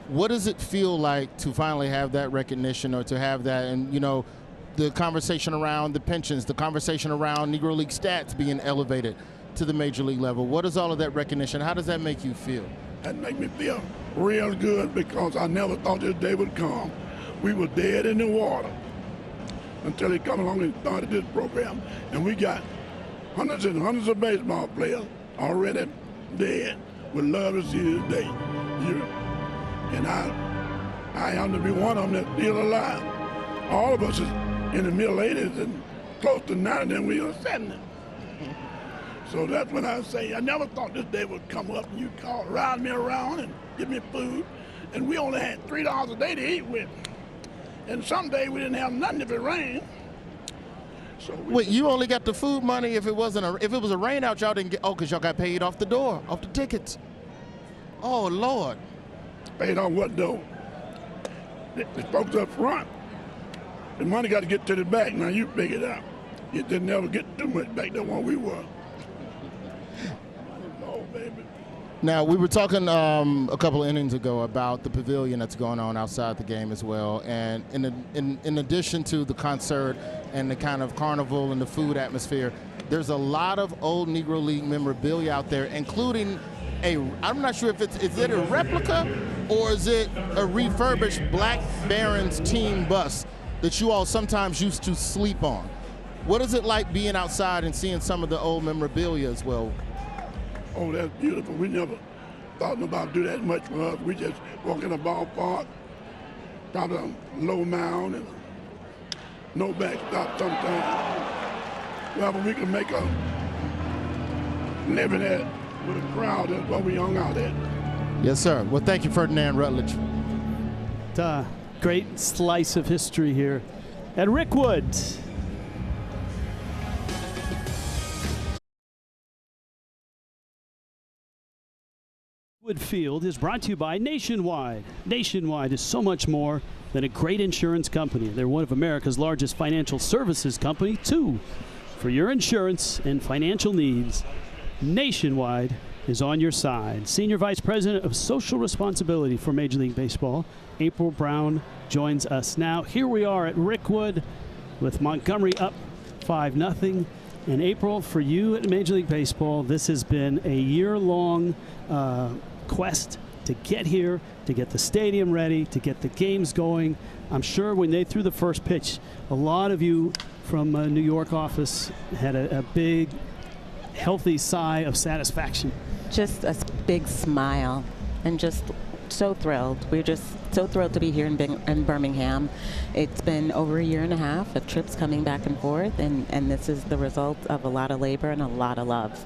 what does it feel like to finally have that recognition, or to have that, and you know, the conversation around the pensions, the conversation around Negro League stats being elevated to the Major League level? What is all of that recognition? How does that make you feel? That make me feel real good, because I never thought this day would come. We were dead in the water until he come along and started this program, and we got hundreds and hundreds of baseball players already dead. Would love to see this day. And I happen to be one of them that's still alive. All of us is in the middle 80s and close to 90, and we are 70. So that's when I say, I never thought this day would come up and you'd ride me around and give me food. And we only had $3 a day to eat with. And some days we didn't have nothing if it rained. So wait, you only got the food money if it was a rain out, y'all didn't get, because y'all got paid off the door, off the tickets. Oh, Lord. Paid off what though? The folks up front. The money got to get to the back. Now you figure it out. It didn't ever get too much back than what we were. Oh, baby. Now, we were talking a couple of innings ago about the pavilion that's going on outside the game as well. And in addition to the concert and the kind of carnival and the food atmosphere, there's a lot of old Negro League memorabilia out there, including I'm not sure if is it a replica or is it a refurbished Black Barons team bus that you all sometimes used to sleep on. What is it like being outside and seeing some of the old memorabilia as well? Oh, that's beautiful. We never thought nobody do that much for us. We just walk in the ballpark, top of a low mound, and no backstop sometimes. Well, but we can make a living at with a crowd. That's what we hung out at. Yes, sir. Well, thank you, Ferdinand Rutledge. Great slice of history here at Rickwood. Rickwood Field is brought to you by Nationwide. Nationwide is so much more than a great insurance company. They're one of America's largest financial services company, too. For your insurance and financial needs, Nationwide is on your side. Senior Vice President of Social Responsibility for Major League Baseball, April Brown, joins us now. Here we are at Rickwood with Montgomery up 5-0. And April, for you at Major League Baseball, this has been a year-long quest to get here, to get the stadium ready, to get the games going. I'm sure when they threw the first pitch, a lot of you from New York office had a big, healthy sigh of satisfaction. Just a big smile and just so thrilled. We're just so thrilled to be here in Birmingham. It's been over a year and a half of trips coming back and forth, and this is the result of a lot of labor and a lot of love.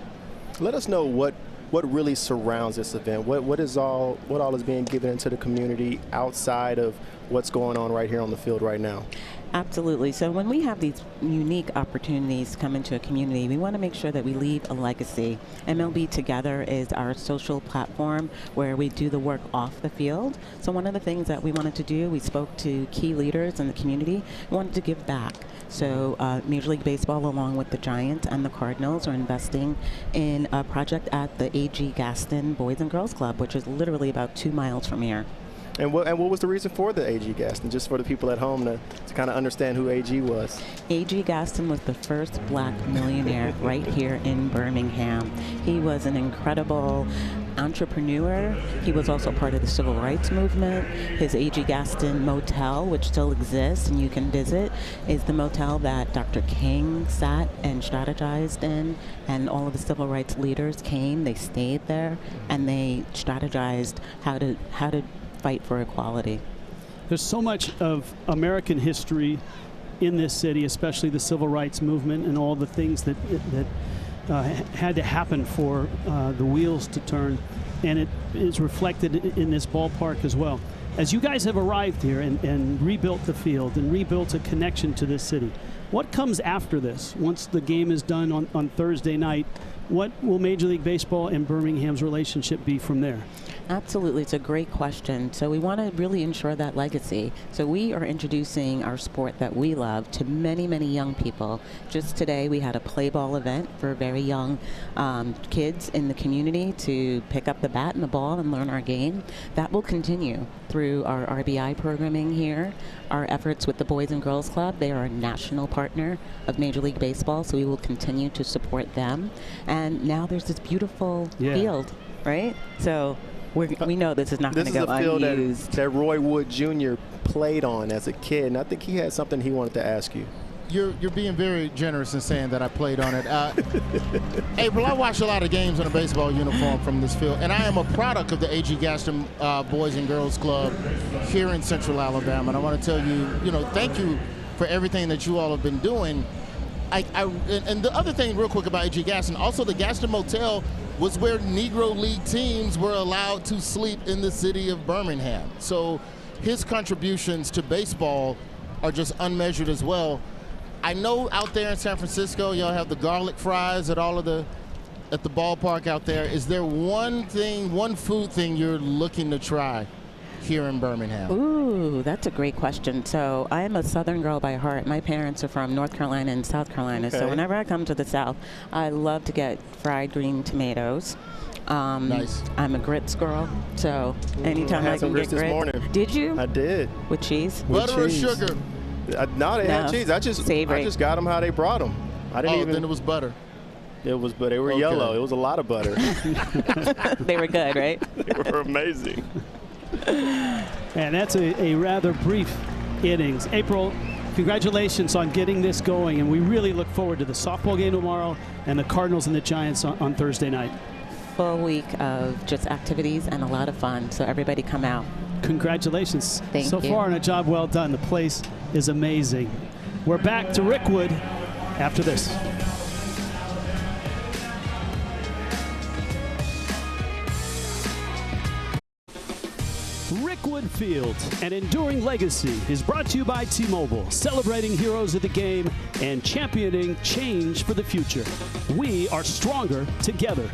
Let us know what really surrounds this event. What all is being given into the community outside of what's going on right here on the field right now? Absolutely. So when we have these unique opportunities come into a community, we want to make sure that we leave a legacy. MLB Together is our social platform where we do the work off the field. So one of the things that we wanted to do, we spoke to key leaders in the community, we wanted to give back. So Major League Baseball, along with the Giants and the Cardinals, are investing in a project at the A.G. Gaston Boys and Girls Club, which is literally about 2 miles from here. And what was the reason for the A.G. Gaston, just for the people at home to kind of understand who A.G. was? A.G. Gaston was the first black millionaire right here in Birmingham. He was an incredible entrepreneur. He was also part of the civil rights movement. His A.G. Gaston Motel, which still exists and you can visit, is the motel that Dr. King sat and strategized in, and all of the civil rights leaders came, they stayed there, and they strategized how to fight for equality. There's so much of American history in this city, especially the civil rights movement and all the things that had to happen for the wheels to turn, and it is reflected in this ballpark as well. As you guys have arrived here and rebuilt the field and rebuilt a connection to this city, what comes after this? Once the game is done on Thursday night, what will Major League Baseball and Birmingham's relationship be from there? Absolutely. It's a great question. So we want to really ensure that legacy. So we are introducing our sport that we love to many, many young people. Just today we had a play ball event for very young kids in the community to pick up the bat and the ball and learn our game. That will continue through our RBI programming here, our efforts with the Boys and Girls Club. They are a national partner of Major League Baseball, so we will continue to support them. And now there's this beautiful field, right? So we know this is not going to go unused. This is a field that Roy Wood Jr. played on as a kid, and I think he had something he wanted to ask you. You're being very generous in saying that I played on it. April, I watched a lot of games in a baseball uniform from this field, and I am a product of the A.G. Gaston Boys and Girls Club here in Central Alabama. And I want to tell you, thank you for everything that you all have been doing. And the other thing real quick about A.G. Gaston, also the Gaston Motel was where Negro League teams were allowed to sleep in the city of Birmingham. So his contributions to baseball are just unmeasured as well. I know out there in San Francisco, y'all have the garlic fries at the ballpark out there. Is there one food thing you're looking to try here in Birmingham? Ooh, that's a great question. So I am a Southern girl by heart. My parents are from North Carolina and South Carolina. Okay. So whenever I come to the South, I love to get fried green tomatoes. Nice. I'm a grits girl, so anytime I can get grits. This morning. Did you? I did. With cheese? Butter or sugar? No, they had cheese. I just got them how they brought them. I didn't even. Then it was butter. But they were yellow. It was a lot of butter. They were good, right? They were amazing. And that's a rather brief innings. April, congratulations on getting this going, and we really look forward to the softball game tomorrow and the Cardinals and the Giants on Thursday night. full week of just activities and a lot of fun. So everybody come out. Congratulations. Thank so you. far, and a job well done. The place is amazing. We're back to Rickwood after this. Rickwood Field, an enduring legacy, is brought to you by T-Mobile, celebrating heroes of the game and championing change for the future. We are stronger together.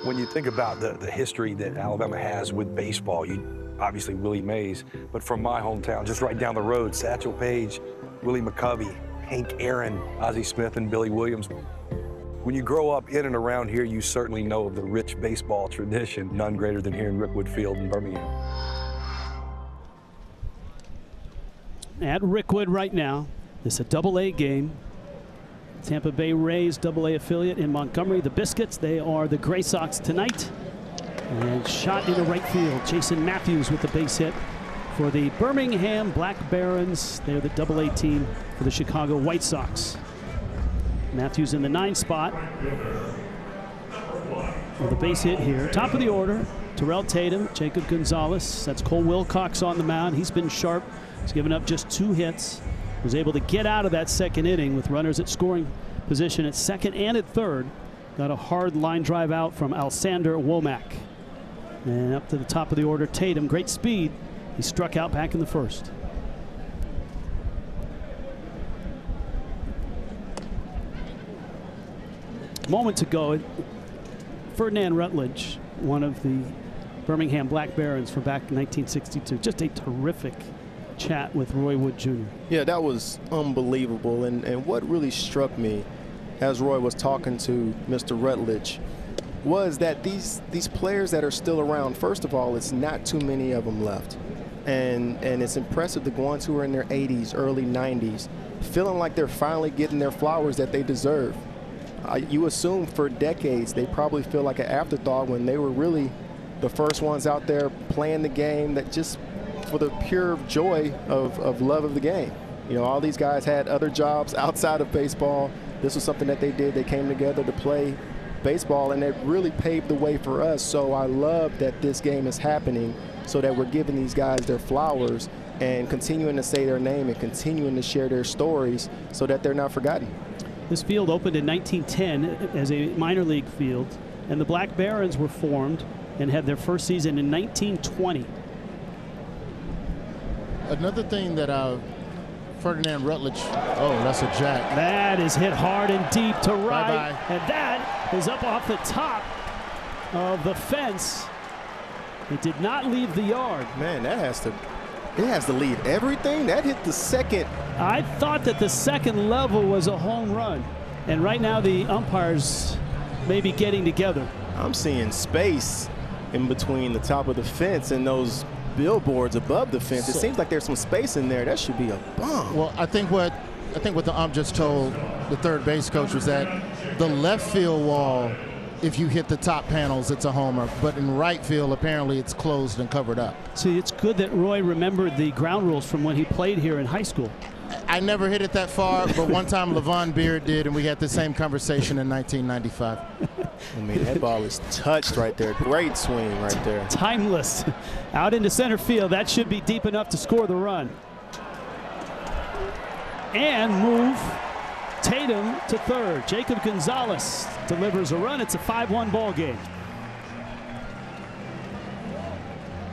When you think about the history that Alabama has with baseball, obviously Willie Mays, but from my hometown, just right down the road, Satchel Paige, Willie McCovey, Hank Aaron, Ozzie Smith, and Billy Williams. When you grow up in and around here, you certainly know of the rich baseball tradition, none greater than here in Rickwood Field in Birmingham. At Rickwood right now, it's a AA game. Tampa Bay Rays AA affiliate in Montgomery. The Biscuits, they are the Gray Sox tonight. And shot into right field. Jason Matthews with the base hit for the Birmingham Black Barons. They're the AA team for the Chicago White Sox. Matthews in the 9 spot with a base hit here. Top of the order, Terrell Tatum, Jacob Gonzalez. That's Cole Wilcox on the mound. He's been sharp. He's given up just 2 hits. Was able to get out of that second inning with runners at scoring position at second and at third. Got a hard line drive out from Alsander Womack. And up to the top of the order, Tatum, great speed. He struck out back in the first. Moments ago, Ferdinand Rutledge, one of the Birmingham Black Barons from back in 1962. Just a terrific chat with Roy Wood Jr. Yeah, that was unbelievable. And what really struck me as Roy was talking to Mr. Rutledge was that these players that are still around, first of all, it's not too many of them left. And it's impressive, the ones who are in their 80s, early 90s, feeling like they're finally getting their flowers that they deserve. You assume for decades they probably feel like an afterthought when they were really the first ones out there playing the game, that just for the pure joy of love of the game. You know, all these guys had other jobs outside of baseball. This was something that they did. They came together to play baseball, and it really paved the way for us. So I love that this game is happening so that we're giving these guys their flowers and continuing to say their name and continuing to share their stories so that they're not forgotten. This field opened in 1910 as a minor league field, and the Black Barons were formed and had their first season in 1920. Another thing that Ferdinand Rutledge, oh, that's a jack. That is hit hard and deep to right. Bye-bye. And that is up off the top of the fence. It did not leave the yard. Man, it has to leave everything. That hit the second. I thought that the second level was a home run. And right now the umpires may be getting together. I'm seeing space in between the top of the fence and those billboards above the fence. It seems like there's some space in there. That should be a bomb. Well, I think what the ump just told the third base coach was that the left field wall, if you hit the top panels, it's a homer. But in right field, apparently it's closed and covered up. See, it's good that Roy remembered the ground rules from when he played here in high school. I never hit it that far, but one time Levon Beard did, and we had the same conversation in 1995. I mean, that ball is touched right there. Great swing right there. Timeless. Out into center field. That should be deep enough to score the run. And move Tatum to third. Jacob Gonzalez delivers a run. It's a 5-1 ball game.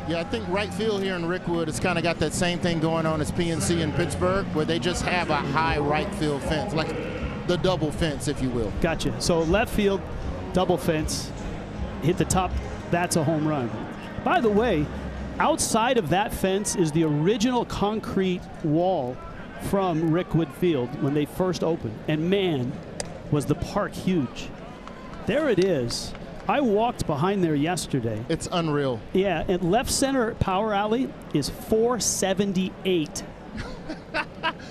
Yeah, I think right field here in Rickwood has kind of got that same thing going on as PNC in Pittsburgh, where they just have a high right field fence, like the double fence, if you will. Gotcha. So left field, double fence, hit the top, that's a home run. By the way, outside of that fence is the original concrete wall from Rickwood Field when they first opened. And man, was the park huge. There it is. I walked behind there yesterday. It's unreal. Yeah, and left center power alley is 478.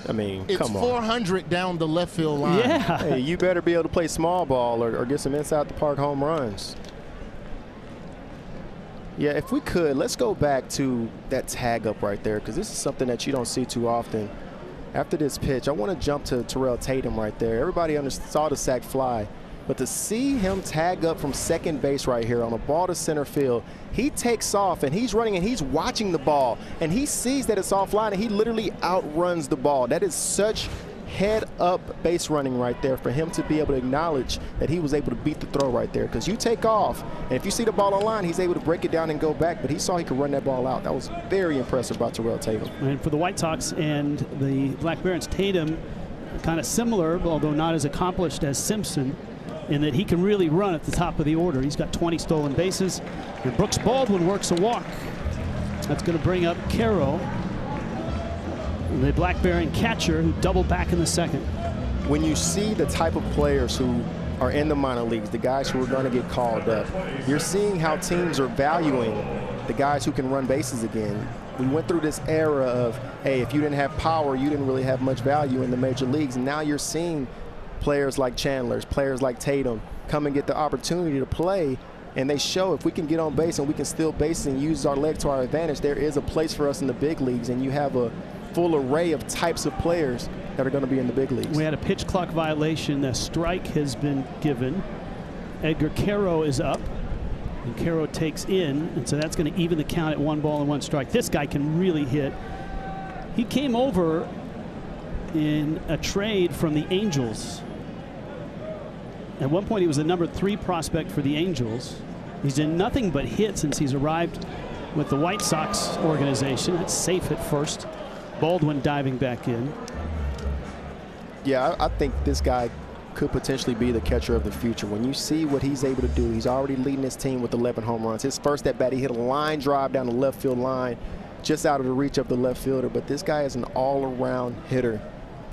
I mean, it's come on. 400 down the left field line. Yeah. Hey, you better be able to play small ball or get some inside the park home runs. Yeah, if we could, let's go back to that tag up right there, because this is something that you don't see too often. After this pitch, I want to jump to Terrell Tatum right there. Everybody saw the sac fly. But to see him tag up from second base right here on a ball to center field, he takes off and he's running and he's watching the ball and he sees that it's offline and he literally outruns the ball. That is such head-up base running right there for him to be able to acknowledge that he was able to beat the throw right there. Because you take off, and if you see the ball on line, he's able to break it down and go back, but he saw he could run that ball out. That was very impressive by Terrell Tatum. And for the White Sox and the Black Barons, Tatum kind of similar, although not as accomplished as Simpson, in that he can really run at the top of the order. He's got 20 stolen bases, and Brooks Baldwin works a walk. That's going to bring up Caro, the Black Baron catcher, who doubled back in the second. When you see the type of players who are in the minor leagues, the guys who are going to get called up, you're seeing how teams are valuing the guys who can run bases again. We went through this era of, hey, if you didn't have power, you didn't really have much value in the major leagues. And now you're seeing players like Chandler, players like Tatum come and get the opportunity to play. And they show if we can get on base and we can steal bases and use our leg to our advantage, there is a place for us in the big leagues. And you have a full array of types of players that are going to be in the big leagues. We had a pitch clock violation. A strike has been given. Edgar Caro is up, and Caro takes in, and so that's going to even the count at 1 ball and 1 strike. This guy can really hit. He came over in a trade from the Angels. At one point, he was the number 3 prospect for the Angels. He's done nothing but hit since he's arrived with the White Sox organization. That's safe at first. Baldwin diving back in. Yeah, I think this guy could potentially be the catcher of the future. When you see what he's able to do, he's already leading his team with 11 home runs. His first at bat, he hit a line drive down the left field line, just out of the reach of the left fielder. But this guy is an all-around hitter,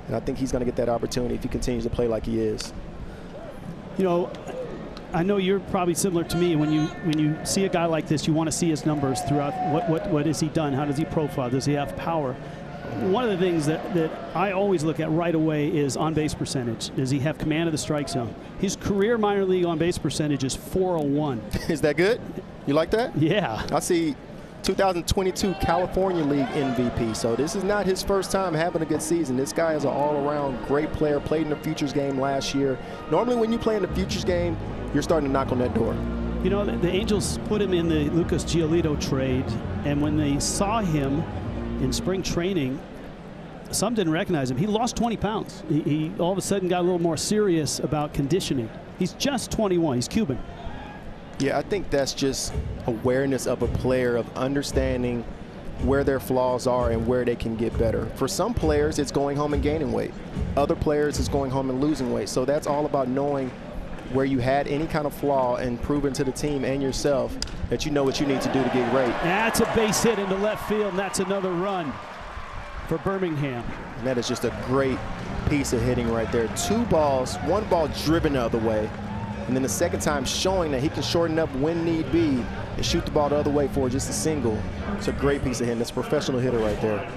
and I think he's going to get that opportunity if he continues to play like he is. You know, I know you're probably similar to me. When you see a guy like this, you want to see his numbers throughout. What has he done? How does he profile? Does he have power? One of the things that I always look at right away is on-base percentage. Does he have command of the strike zone? His career minor league on-base percentage is .401. Is that good? You like that? Yeah. I see 2022 California League MVP. So this is not his first time having a good season. This guy is an all-around great player, played in the Futures game last year. Normally when you play in the Futures game, you're starting to knock on that door. You know, the Angels put him in the Lucas Giolito trade, and when they saw him in spring training, some didn't recognize him. He lost 20 pounds. He all of a sudden got a little more serious about conditioning. He's just 21. He's Cuban. Yeah, I think that's just awareness of a player, of understanding where their flaws are and where they can get better. For some players, it's going home and gaining weight. Other players, it's going home and losing weight. So that's all about knowing where you had any kind of flaw and proving to the team and yourself that you know what you need to do to get right. That's a base hit into left field, and that's another run for Birmingham. And that is just a great piece of hitting right there. 2 balls, 1 ball driven the other way, and then the second time showing that he can shorten up when need be and shoot the ball the other way for just a single. It's a great piece of hitting. That's a professional hitter right there.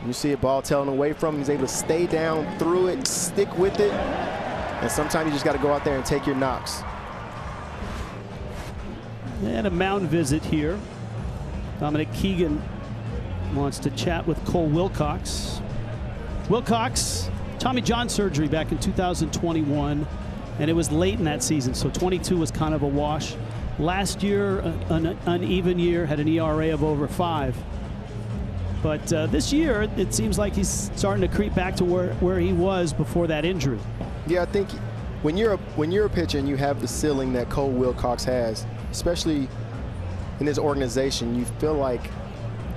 You see a ball telling away from him. He's able to stay down through it, stick with it, and sometimes you just got to go out there and take your knocks. And a mound visit here. Dominic Keegan wants to chat with Cole Wilcox. Wilcox, Tommy John surgery back in 2021, and it was late in that season, so 22 was kind of a wash. Last year, an uneven year, had an ERA of over 5. But this year, it seems like he's starting to creep back to where he was before that injury. Yeah, I think when you're a pitcher and you have the ceiling that Cole Wilcox has, especially in this organization, you feel like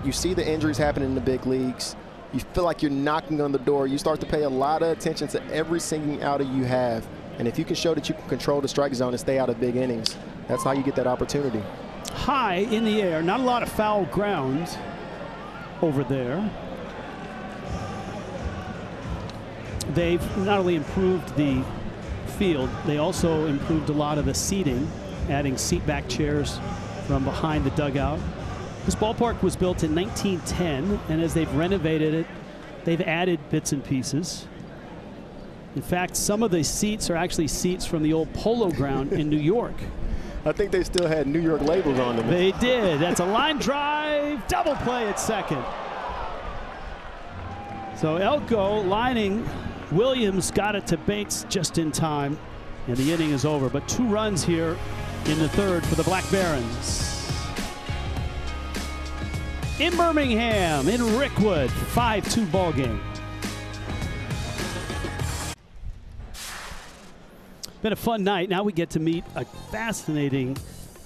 you see the injuries happen in the big leagues. You feel like you're knocking on the door. You start to pay a lot of attention to every single outer you have. And if you can show that you can control the strike zone and stay out of big innings, that's how you get that opportunity. High in the air, not a lot of foul ground over there. They've not only improved the field, they also improved a lot of the seating, adding seat back chairs from behind the dugout. This ballpark was built in 1910, and as they've renovated it, they've added bits and pieces. In fact, some of the seats are actually seats from the old Polo Ground in New York. I think they still had New York labels on them. They did. That's a line drive, double play at second. So Elko lining Williams got it to Bates just in time, and the inning is over. But 2 runs here in the 3rd for the Black Barons. In Birmingham, in Rickwood, 5-2 ball game. Been a fun night. Now we get to meet a fascinating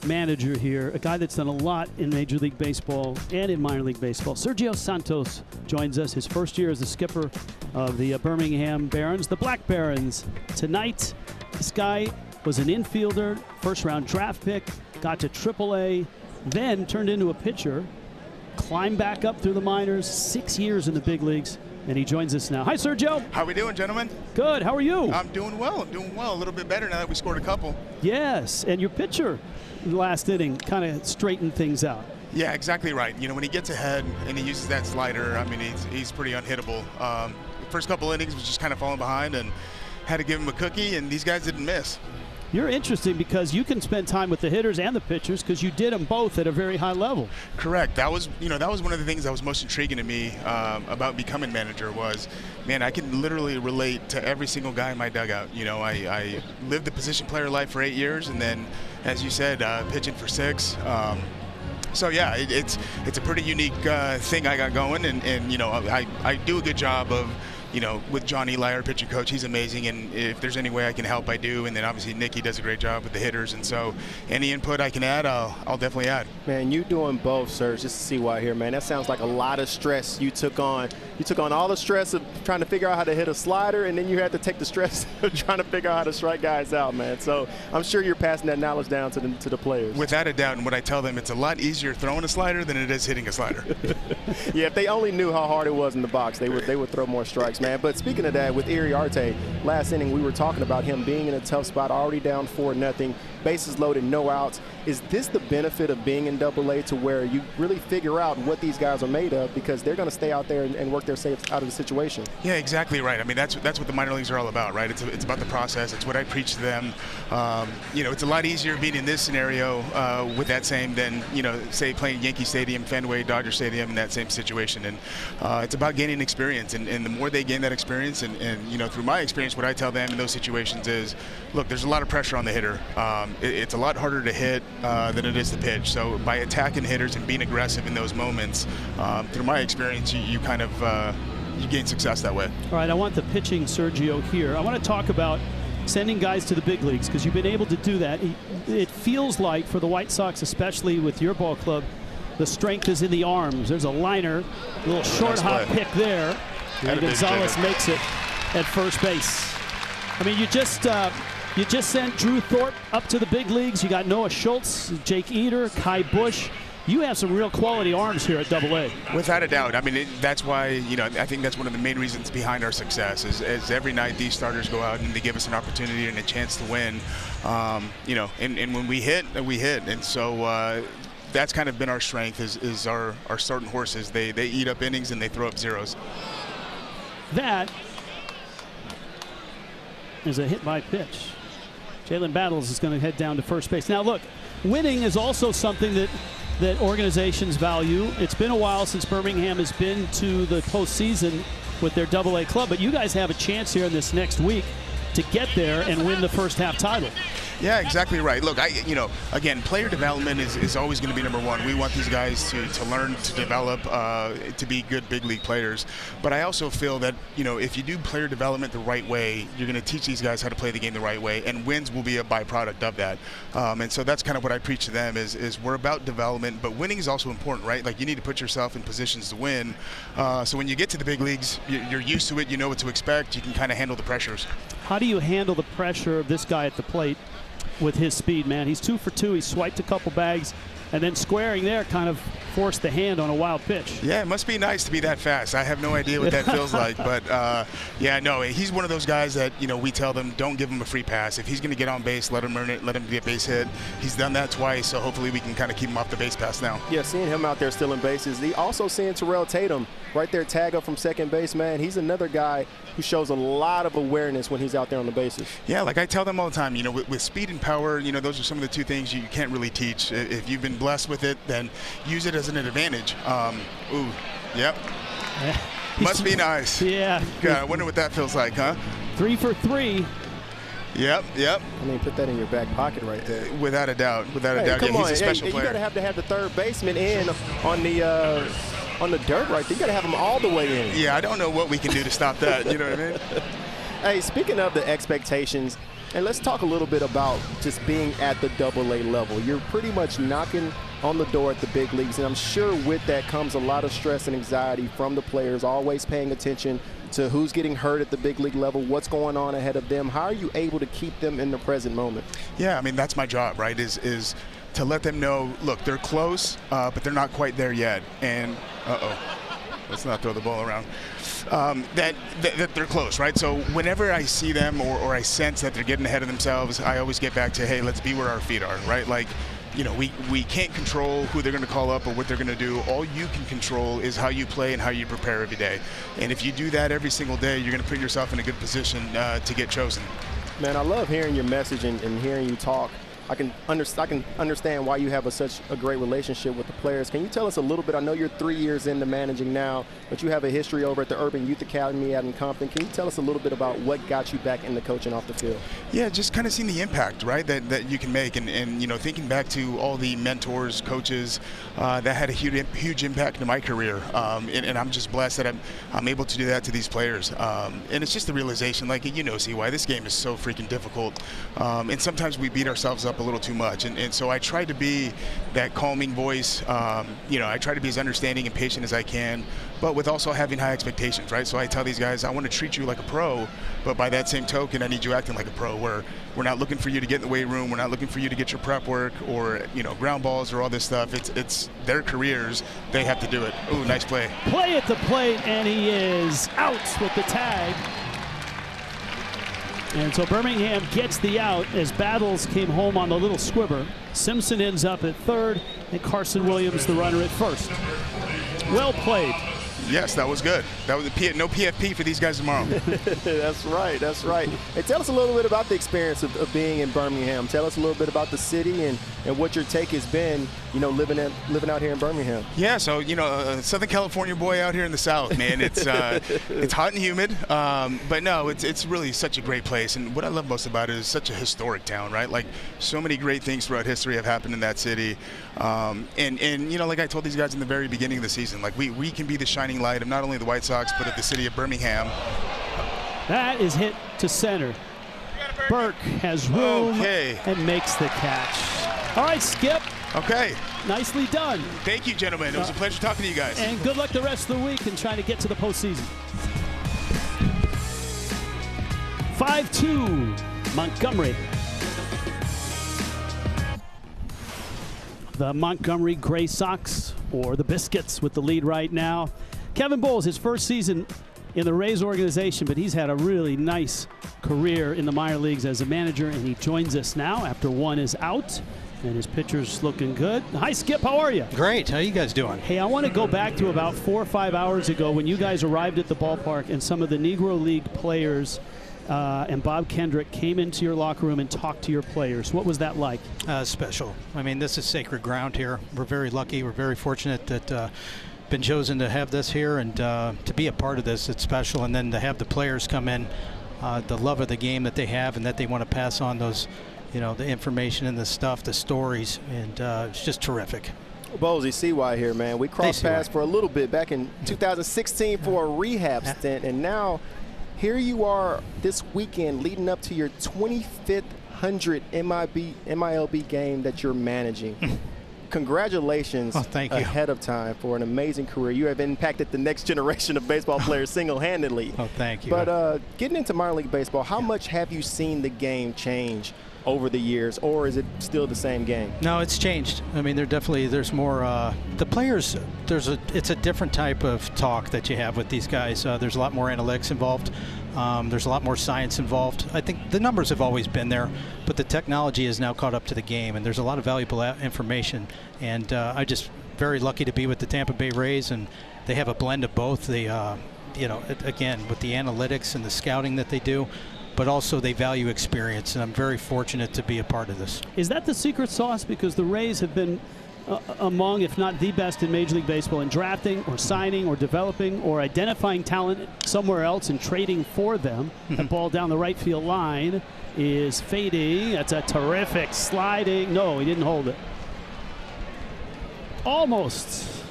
manager here, a guy that's done a lot in Major League Baseball and in minor league baseball. Sergio Santos joins us, his first year as the skipper of the Birmingham Barons, the Black Barons. Tonight, this guy was an infielder, first-round draft pick, got to AAA, then turned into a pitcher, climbed back up through the minors, 6 years in the big leagues, and he joins us now. Hi, Sergio. How we doing, gentlemen? Good. How are you? I'm doing well. A little bit better now that we scored a couple. Yes, and your pitcher last inning kind of straightened things out. Yeah, exactly right. You know, when he gets ahead and he uses that slider, I mean, he's pretty unhittable. The first couple innings was just kind of falling behind and had to give him a cookie, and these guys didn't miss. You're interesting because you can spend time with the hitters and the pitchers because you did them both at a very high level. Correct. That was one of the things that was most intriguing to me about becoming manager was, man, I can literally relate to every single guy in my dugout. You know, I lived the position player life for 8 years, and then, as you said, pitching for 6. So yeah, it's a pretty unique thing I got going, and you know, I do a good job of, you know, with John Eli, our pitching coach, he's amazing, and if there's any way I can help, I do. And then obviously Nicky does a great job with the hitters, and so any input I can add, I'll definitely add. Man, you doing both, Serge, just to see why here, man. That sounds like a lot of stress you took on. You took on all the stress of trying to figure out how to hit a slider, and then you had to take the stress of trying to figure out how to strike guys out, man. So I'm sure you're passing that knowledge down to the players. Without a doubt, and what I tell them, it's a lot easier throwing a slider than it is hitting a slider. Yeah, if they only knew how hard it was in the box, they would throw more strikes, man. But speaking of that, with Iriarte, last inning we were talking about him being in a tough spot, already down 4-0, bases loaded, no outs. Is this the benefit of being in AA to where you really figure out what these guys are made of because they're going to stay out there and work their saves out of the situation? Yeah, exactly right. I mean, that's what the minor leagues are all about, right? It's about the process. It's what I preach to them. You know, it's a lot easier being in this scenario with that same than, you know, say playing Yankee Stadium, Fenway, Dodger Stadium in that same situation. And it's about gaining experience. And the more they gain that experience, and you know, through my experience, what I tell them in those situations is, look, there's a lot of pressure on the hitter. It's a lot harder to hit than it is to pitch. So by attacking hitters and being aggressive in those moments, through my experience, you kind of you gain success that way. All right, I want the pitching Sergio here. I want to talk about sending guys to the big leagues because you've been able to do that. It feels like for the White Sox, especially with your ball club, the strength is in the arms. There's a liner, a little short hop pick there, and Gonzalez makes it at first base. I mean, you just sent Drew Thorpe up to the big leagues. You got Noah Schultz, Jake Eder, Kai Bush. You have some real quality arms here at AA. Without a doubt. I mean, that's why, you know, I think that's one of the main reasons behind our success is every night these starters go out and they give us an opportunity and a chance to win. You know, and when we hit, we hit. And so that's kind of been our strength is our starting horses. They eat up innings and they throw up zeros. That is a hit by pitch. Jalen Battles is going to head down to first base. Now, look, winning is also something that organizations value. It's been a while since Birmingham has been to the postseason with their AA club, but you guys have a chance here in this next week to get there and win the first half title. Yeah, exactly right. Look, you know, again, player development is always going to be number one. We want these guys to learn, to develop, to be good big league players. But I also feel that, you know, if you do player development the right way, you're going to teach these guys how to play the game the right way, and wins will be a byproduct of that. And so that's kind of what I preach to them is we're about development, but winning is also important, right? Like, you need to put yourself in positions to win. So when you get to the big leagues, you're used to it. You know what to expect. You can kind of handle the pressures. How do you handle the pressure of this guy at the plate with his speed, man? He's 2 for 2. He swiped a couple bags, and then squaring there kind of forced the hand on a wild pitch. Yeah, it must be nice to be that fast. I have no idea what that feels like, but yeah, no, he's one of those guys that, you know, we tell them don't give him a free pass. If he's going to get on base, let him earn it, let him get base hit. He's done that twice, so hopefully we can kind of keep him off the base pass now. Yeah, seeing him out there stealing bases. Also seeing Terrell Tatum right there tag up from second base, man. He's another guy who shows a lot of awareness when he's out there on the bases. Yeah, like I tell them all the time, you know, with speed and power, you know, those are some of the two things you can't really teach. If you've been blessed with it, then use it as an advantage. Ooh, yep. Must be nice. Yeah. God, I wonder what that feels like, huh? 3 for 3. Yep. I mean, put that in your back pocket right there. Without a doubt. Without a doubt. Come Yeah, on. he's a special player. You got to have the third baseman in on the dirt right there. You got to have him all the way in. Yeah, I don't know what we can do to stop that. You know what I mean? Hey, speaking of the expectations, and let's talk a little bit about just being at the AA level. You're pretty much knocking on the door at the big leagues, and I'm sure with that comes a lot of stress and anxiety from the players, always paying attention to who's getting hurt at the big league level, what's going on ahead of them. How are you able to keep them in the present moment? Yeah, I mean, that's my job, right, is to let them know, look, they're close, but they're not quite there yet. And, let's not throw the ball around. That they're close, right? So whenever I see them or I sense that they're getting ahead of themselves, I always get back to, hey, let's be where our feet are, right? Like, you know, we can't control who they're going to call up or what they're going to do. All you can control is how you play and how you prepare every day. And if you do that every single day, you're going to put yourself in a good position to get chosen. Man, I love hearing your message and hearing you talk. I can understand why you have such a great relationship with the players. Can you tell us a little bit? I know you're 3 years into managing now, but you have a history over at the Urban Youth Academy out in Compton. Can you tell us a little bit about what got you back into coaching off the field? Yeah, just kind of seeing the impact, right, that you can make. And you know, thinking back to all the mentors, coaches that had a huge impact in my career. And I'm just blessed that I'm able to do that to these players. And it's just the realization, like, you know, see why this game is so freaking difficult. And sometimes we beat ourselves up a little too much, and so I try to be that calming voice. You know, I try to be as understanding and patient as I can, but with also having high expectations, right? So I tell these guys, I want to treat you like a pro, but by that same token, I need you acting like a pro, where we're not looking for you to get in the weight room, we're not looking for you to get your prep work or, you know, ground balls or all this stuff. It's their careers, they have to do it. Ooh, nice play. Play at the plate, and he is out with the tag. And so Birmingham gets the out as Battles came home on the little squibber. Simpson ends up at third, and Carson Williams, the runner, at first. Well played. Yes, that was good. That was no PFP for these guys tomorrow. That's right. That's right. Hey, tell us a little bit about the experience of being in Birmingham. Tell us a little bit about the city and what your take has been, you know, living out here in Birmingham. Yeah, so, you know, a Southern California boy out here in the South, man. It's it's hot and humid, but no, it's really such a great place. And what I love most about it is such a historic town, right? Like, so many great things throughout history have happened in that city. And you know, like I told these guys in the very beginning of the season, like we can be the shining light of not only the White Sox, but of the city of Birmingham. That is hit to center. Burke has room and makes the catch. All right, Skip. Okay. Nicely done. Thank you, gentlemen. It was a pleasure talking to you guys. And good luck the rest of the week in trying to get to the postseason. 5-2, Montgomery. The Montgomery Gray Sox, or the Biscuits, with the lead right now. Kevin Bowles, his first season in the Rays organization, but he's had a really nice career in the minor leagues as a manager, and he joins us now after one is out, and his pitcher's looking good. Hi, Skip. How are you? Great. How you guys doing? Hey, I want to go back to about 4 or 5 hours ago when you guys arrived at the ballpark and some of the Negro League players and Bob Kendrick came into your locker room and talked to your players. What was that like? Special. I mean, this is sacred ground here. We're very lucky. We're very fortunate that been chosen to have this here and to be a part of this. It's special. And then to have the players come in, the love of the game that they have and that they want to pass on those, you know, the information and the stuff, the stories, and it's just terrific. Bowlesy, CY here, man. We crossed paths for a little bit back in 2016 for a rehab stint, and now here you are this weekend leading up to your 25th MILB game that you're managing. Congratulations ahead of time for an amazing career. You have impacted the next generation of baseball players single-handedly. Oh, thank you. But getting into minor league baseball, how much have you seen the game change over the years, or is it still the same game? No, it's changed. I mean, there's more, the players, it's a different type of talk that you have with these guys. There's a lot more analytics involved. There's a lot more science involved. I think the numbers have always been there, but the technology is now caught up to the game, and there's a lot of valuable information. And I'm just very lucky to be with the Tampa Bay Rays, and they have a blend of both. They, you know, again, with the analytics and the scouting that they do, but also they value experience, and I'm very fortunate to be a part of this. Is that the secret sauce? Because the Rays have been among, if not the best in Major League Baseball in drafting or signing or developing or identifying talent somewhere else and trading for them. That ball down the right field line is fading. That's a terrific sliding. No, he didn't hold it. Almost.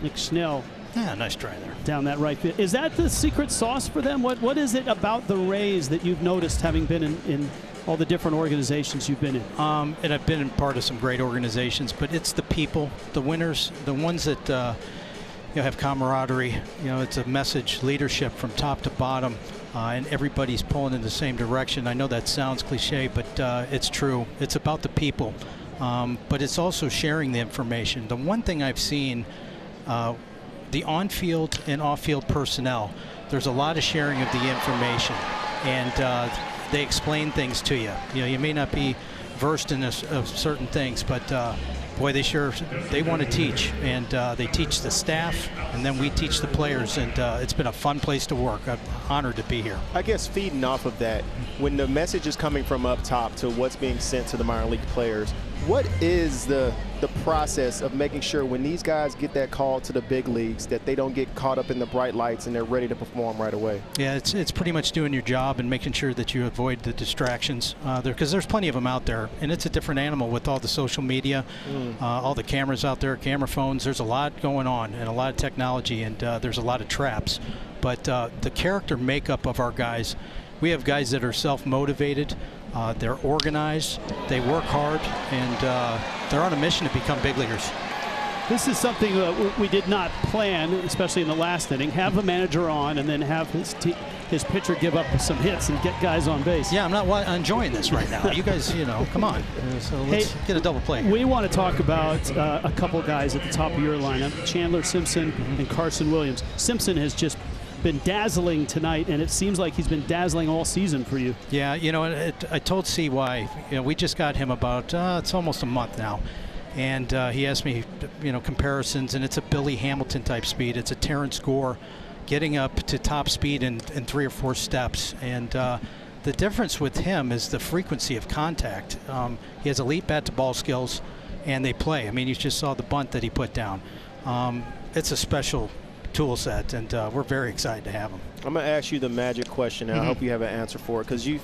Nick Schnell. Yeah, nice try there. Down that right field. Is that the secret sauce for them? What is it about the Rays that you've noticed, having been in all the different organizations you've been in? And I've been in part of some great organizations, but it's the people, the winners, the ones that have camaraderie. It's a message, leadership from top to bottom, and everybody's pulling in the same direction. I know that sounds cliche, but it's true. It's about the people, but it's also sharing the information. The one thing I've seen, the on-field and off-field personnel, there's a lot of sharing of the information, and they explain things to you. You may not be versed in certain things, but boy, they want to teach, and they teach the staff, and then we teach the players, and it's been a fun place to work. I'm honored to be here. I guess feeding off of that, when the message is coming from up top to what's being sent to the minor league players, what is the process of making sure when these guys get that call to the big leagues that they don't get caught up in the bright lights and they're ready to perform right away? Yeah, it's pretty much doing your job and making sure that you avoid the distractions because there's plenty of them out there, and it's a different animal with all the social media, all the cameras out there, camera phones. There's a lot going on and a lot of technology, and there's a lot of traps. But the character makeup of our guys, we have guys that are self-motivated. They're organized, they work hard, and they're on a mission to become big leaguers. This is something we did not plan, especially in the last inning. Have a manager on and then have his pitcher give up some hits and get guys on base. Yeah, I'm not enjoying this right now. You guys, come on. So let's get a double play. We want to talk about a couple guys at the top of your lineup, Chandler Simpson and Carson Williams. Simpson has just been dazzling tonight, and it seems like he's been dazzling all season for you. Yeah, I told CY, we just got him about, it's almost a month now, and he asked me, comparisons, and it's a Billy Hamilton type speed. It's a Terrence Gore getting up to top speed in 3 or 4 steps, and the difference with him is the frequency of contact. He has elite bat-to-ball skills, and they play. I mean, you just saw the bunt that he put down. It's a special tool set, and we're very excited to have him. I'm going to ask you the magic question, and I hope you have an answer for it, because you've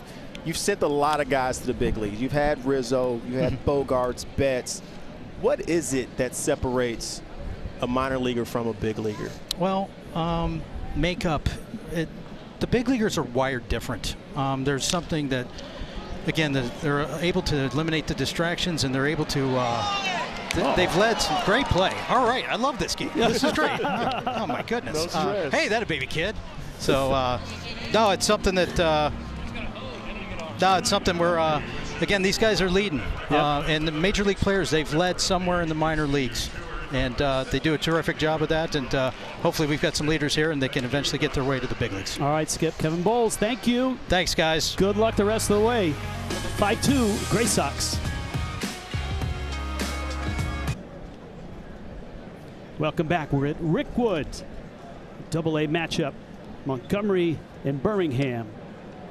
sent a lot of guys to the big leagues. You've had Rizzo, you had Bogarts, Betts. What is it that separates a minor leaguer from a big leaguer? Well, makeup. The big leaguers are wired different. There's something that, again, they're able to eliminate the distractions, and they're able to they've led some great play. All right, I love this game. This is great. Oh my goodness. Hey, that a baby kid. So no, it's something that it's something where again, these guys are leading. And the major league players, they've led somewhere in the minor leagues, and they do a terrific job of that. And hopefully we've got some leaders here, and they can eventually get their way to the big leagues. All right, Skip. Kevin Bowles, thank you. Thanks, guys. Good luck the rest of the way. 5-2, Gray Sox. Welcome back. We're at Rickwood, AA matchup, Montgomery and Birmingham.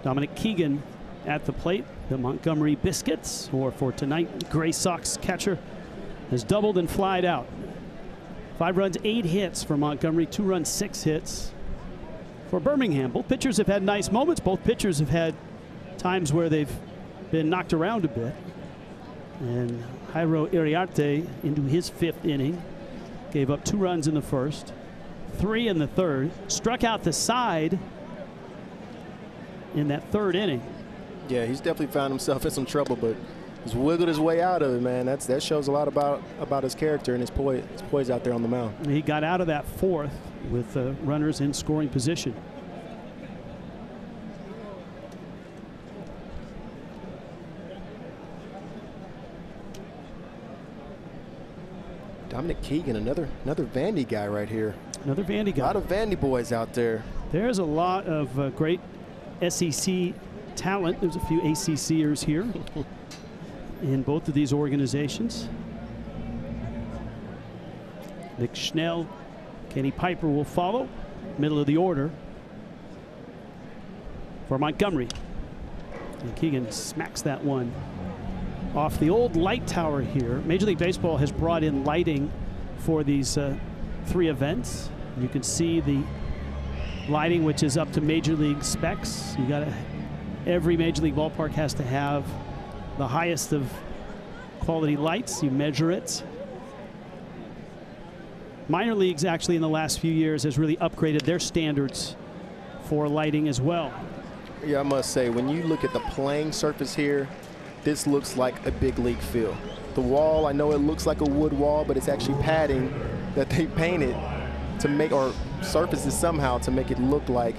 Dominic Keegan at the plate. The Montgomery Biscuits, or for tonight, Gray Sox catcher, has doubled and flied out. 5 runs, 8 hits for Montgomery, 2 runs, 6 hits for Birmingham. Both pitchers have had nice moments. Both pitchers have had times where they've been knocked around a bit. And Jairo Iriarte into his 5th inning. Gave up 2 runs in the first, 3 in the third, struck out the side in that 3rd inning. Yeah, he's definitely found himself in some trouble, but he's wiggled his way out of it, man. That shows a lot about his character and his poise out there on the mound. He got out of that 4th with runners in scoring position. Dominic Keegan, another Vandy guy right here. Another Vandy guy. A lot of Vandy boys out there. There's a lot of great SEC talent. There's a few ACCers here in both of these organizations. Nick Schnell, Kenny Piper will follow. Middle of the order for Montgomery. And Keegan smacks that one off the old light tower here. Major League Baseball has brought in lighting for these 3 events. You can see the lighting, which is up to Major League specs. Every Major League ballpark has to have the highest of quality lights. You measure it. Minor leagues actually in the last few years has really upgraded their standards for lighting as well. Yeah, I must say, when you look at the playing surface here, this looks like a big league field. The wall, I know it looks like a wood wall, but it's actually padding that they painted to make, or surfaces somehow to make it look like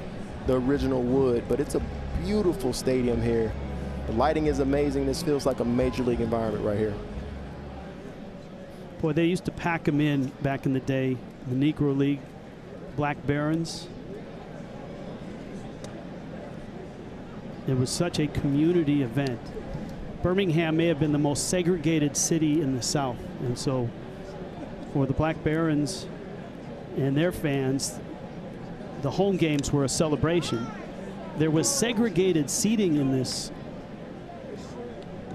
the original wood. But it's a beautiful stadium here. The lighting is amazing. This feels like a major league environment right here. Boy, they used to pack them in back in the day, the Negro League Black Barons. It was such a community event. Birmingham may have been the most segregated city in the South, and so for the Black Barons and their fans, the home games were a celebration. There was segregated seating in this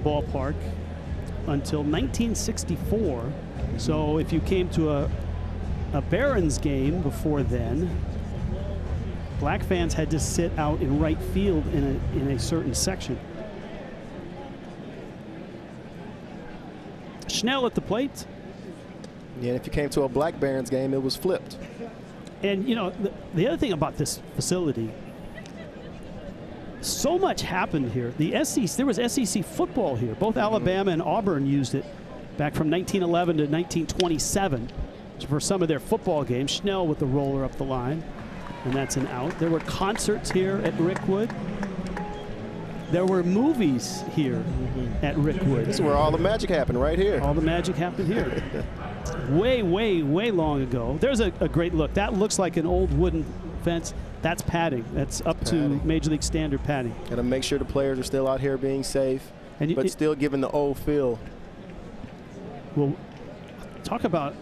ballpark until 1964. So if you came to a Barons game before then, black fans had to sit out in right field in a certain section. Schnell at the plate. Yeah, if you came to a Black Barons game, it was flipped. And, you know, the other thing about this facility, so much happened here. The SEC, there was SEC football here. Both Alabama and Auburn used it back from 1911 to 1927 for some of their football games. Schnell with the roller up the line, and that's an out. There were concerts here at Rickwood. There were movies here at Rickwood. This is where all the magic happened, right here. All the magic happened here. Way, way, way long ago. There's a great look. That looks like an old wooden fence. That's padding. That's up to Major League standard padding. Got to make sure the players are still out here being safe, but still giving the old feel. Well, talk about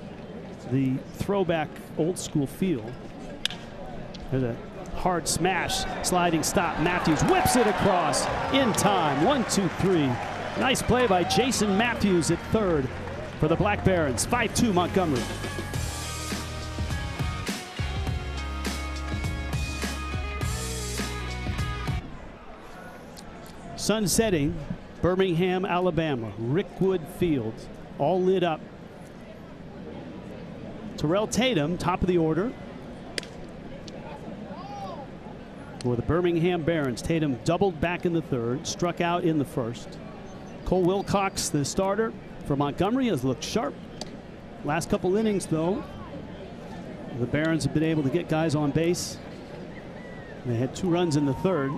the throwback old school feel. There's a hard smash, sliding stop. Matthews whips it across in time. 1-2-3. Nice play by Jason Matthews at third for the Black Barons. 5-2 Montgomery. Sun setting, Birmingham, Alabama, Rickwood Field, all lit up. Terrell Tatum, top of the order for the Birmingham Barons. Tatum doubled back in the third, struck out in the first. Cole Wilcox, the starter for Montgomery, has looked sharp. Last couple innings, though, the Barons have been able to get guys on base. They had 2 runs in the third.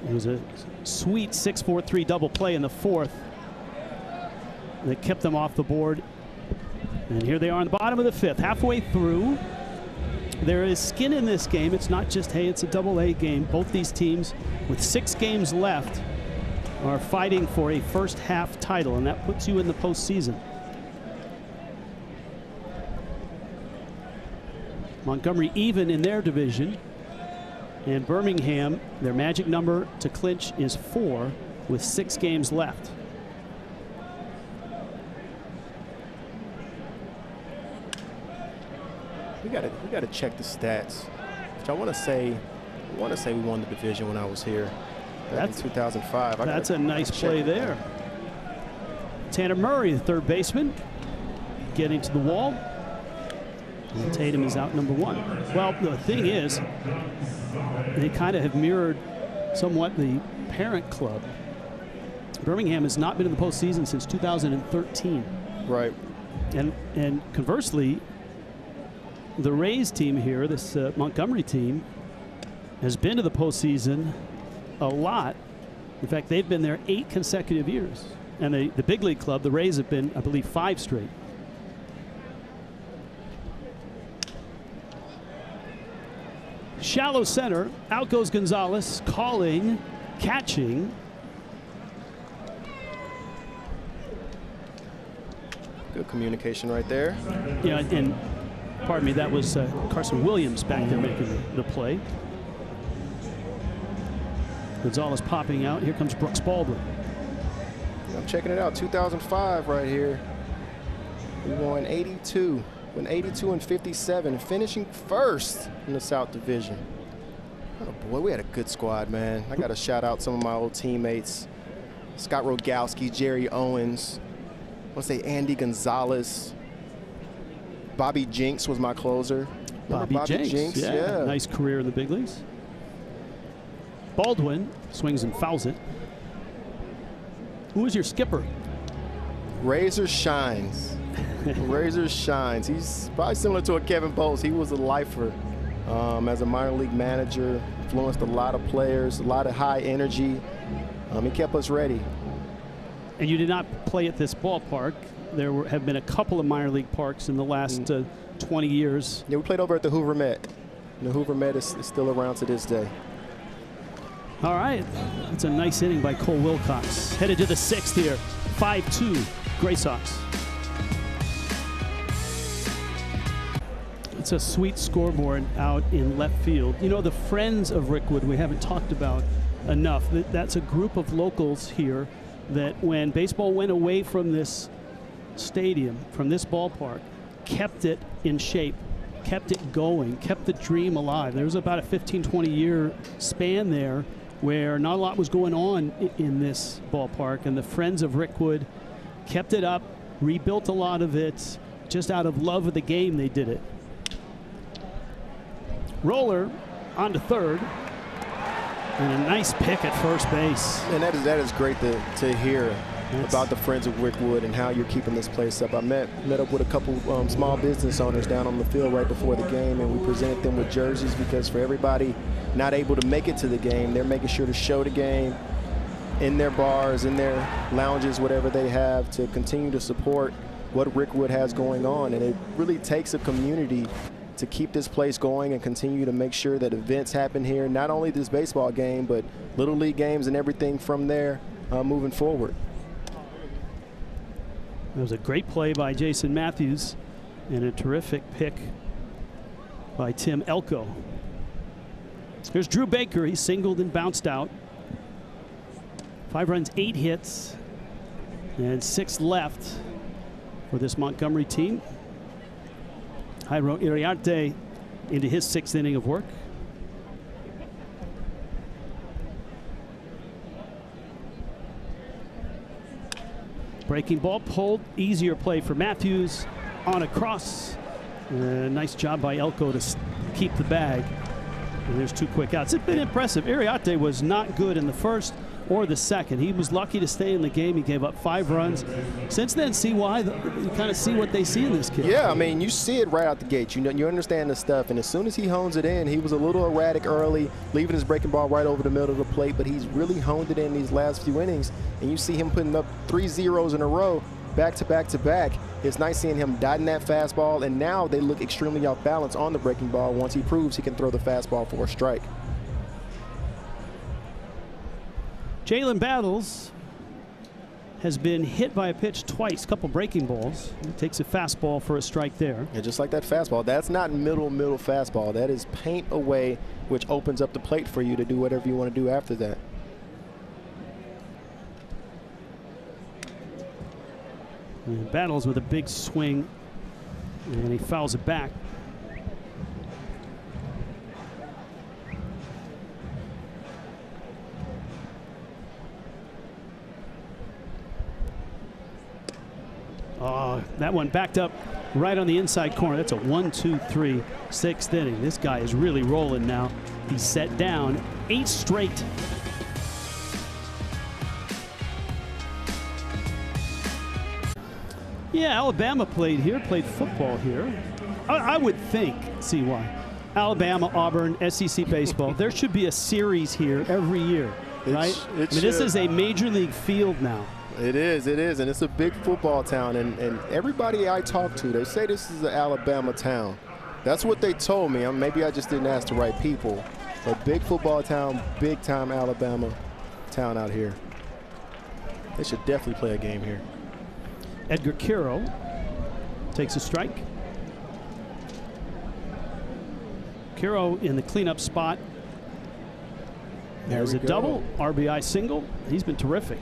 It was a sweet 6-4-3 double play in the fourth that kept them off the board. And here they are on the bottom of the fifth, halfway through. There is skin in this game. It's not just, hey, it's a double-A game. Both these teams, with 6 games left, are fighting for a first half title, and that puts you in the postseason. Montgomery even in their division. And Birmingham, their magic number to clinch is 4 with 6 games left. We gotta check the stats. Which I want to say we won the division when I was here. That's in 2005. That's a nice play there. Tanner Murray, the third baseman, getting to the wall. And Tatum is out number 1. Well, the thing is, they kind of have mirrored somewhat the parent club. Birmingham has not been in the postseason since 2013. Right. And conversely, the Rays team here, this Montgomery team, has been to the postseason a lot. In fact, they've been there 8 consecutive years. And the big league club, the Rays, have been, I believe, 5 straight. Shallow center, out goes Gonzalez, calling, catching. Good communication right there. Yeah, and pardon me, that was Carson Williams back there making the play. Gonzalez popping out. Here comes Brooks Baldwin. I'm checking it out. 2005 right here. We won 82. Went 82 and 57, finishing first in the South Division. Oh boy, we had a good squad, man. I got to shout out some of my old teammates. Scott Rogowski, Jerry Owens. I want to say Andy Gonzalez. Bobby Jinks was my closer. Bobby Jinks, yeah. Nice career in the big leagues. Baldwin swings and fouls it. Who was your skipper? Razor Shines. Razor Shines. He's probably similar to a Kevin Bowles. He was a lifer as a minor league manager. Influenced a lot of players, a lot of high energy. He kept us ready. And you did not play at this ballpark. There have been a couple of minor league parks in the last 20 years. Yeah, we played over at the Hoover Met. And the Hoover Met is still around to this day. All right. That's a nice inning by Cole Wilcox. Headed to the 6th here. 5-2 Gray Sox. It's a sweet scoreboard out in left field. You know, the Friends of Rickwood we haven't talked about enough. That's a group of locals here that when baseball went away from this stadium, from this ballpark, kept it in shape, kept it going, kept the dream alive. There was about a 15-20 year span there where not a lot was going on in this ballpark, and the Friends of Rickwood kept it up, rebuilt a lot of it. Just out of love of the game, they did it. Roller on to third, and a nice pick at first base. And that is great to hear about the Friends of Rickwood and how you're keeping this place up. I met up with a couple small business owners down on the field right before the game, and we presented them with jerseys because for everybody not able to make it to the game, they're making sure to show the game in their bars, in their lounges, whatever they have, to continue to support what Rickwood has going on. And it really takes a community to keep this place going and continue to make sure that events happen here, not only this baseball game, but Little League games and everything from there moving forward. That was a great play by Jason Matthews and a terrific pick by Tim Elko. Here's Drew Baker. He singled and bounced out. 5 runs, 8 hits, and 6 left for this Montgomery team. Jairo Iriarte into his 6th inning of work. Breaking ball pulled, easier play for Matthews on a cross. Nice job by Elko to keep the bag. And there's 2 quick outs. It's been impressive. Iriarte was not good in the first or the second. He was lucky to stay in the game. He gave up 5 runs. Since then, see why? You kind of see what they see in this kid. Yeah, I mean, you see it right out the gate. You understand the stuff. And as soon as he hones it in, he was a little erratic early, leaving his breaking ball right over the middle of the plate. But he's really honed it in these last few innings. And you see him putting up 3 zeros in a row, back to back to back. It's nice seeing him dotting that fastball. And now they look extremely off balance on the breaking ball once he proves he can throw the fastball for a strike. Jalen Battles has been hit by a pitch twice, a couple breaking balls. He takes a fastball for a strike there. Yeah, just like that fastball. That's not middle fastball. That is paint away, which opens up the plate for you to do whatever you want to do after that. And Battles with a big swing, and he fouls it back. Oh, that one backed up right on the inside corner. That's a 1-2-3 6th inning. This guy is really rolling now. He's set down 8 straight. Yeah, Alabama played here, played football here. I would think, see why. Alabama, Auburn, SEC baseball. There should be a series here every year, right? I mean, this is a major league field now. It is, and it's a big football town, and everybody I talk to, they say this is an Alabama town. That's what they told me. Maybe I just didn't ask the right people. But big football town, big time Alabama town out here. They should definitely play a game here. Edgar Quiro takes a strike. Quiro in the cleanup spot. There's a double, RBI single. He's been terrific.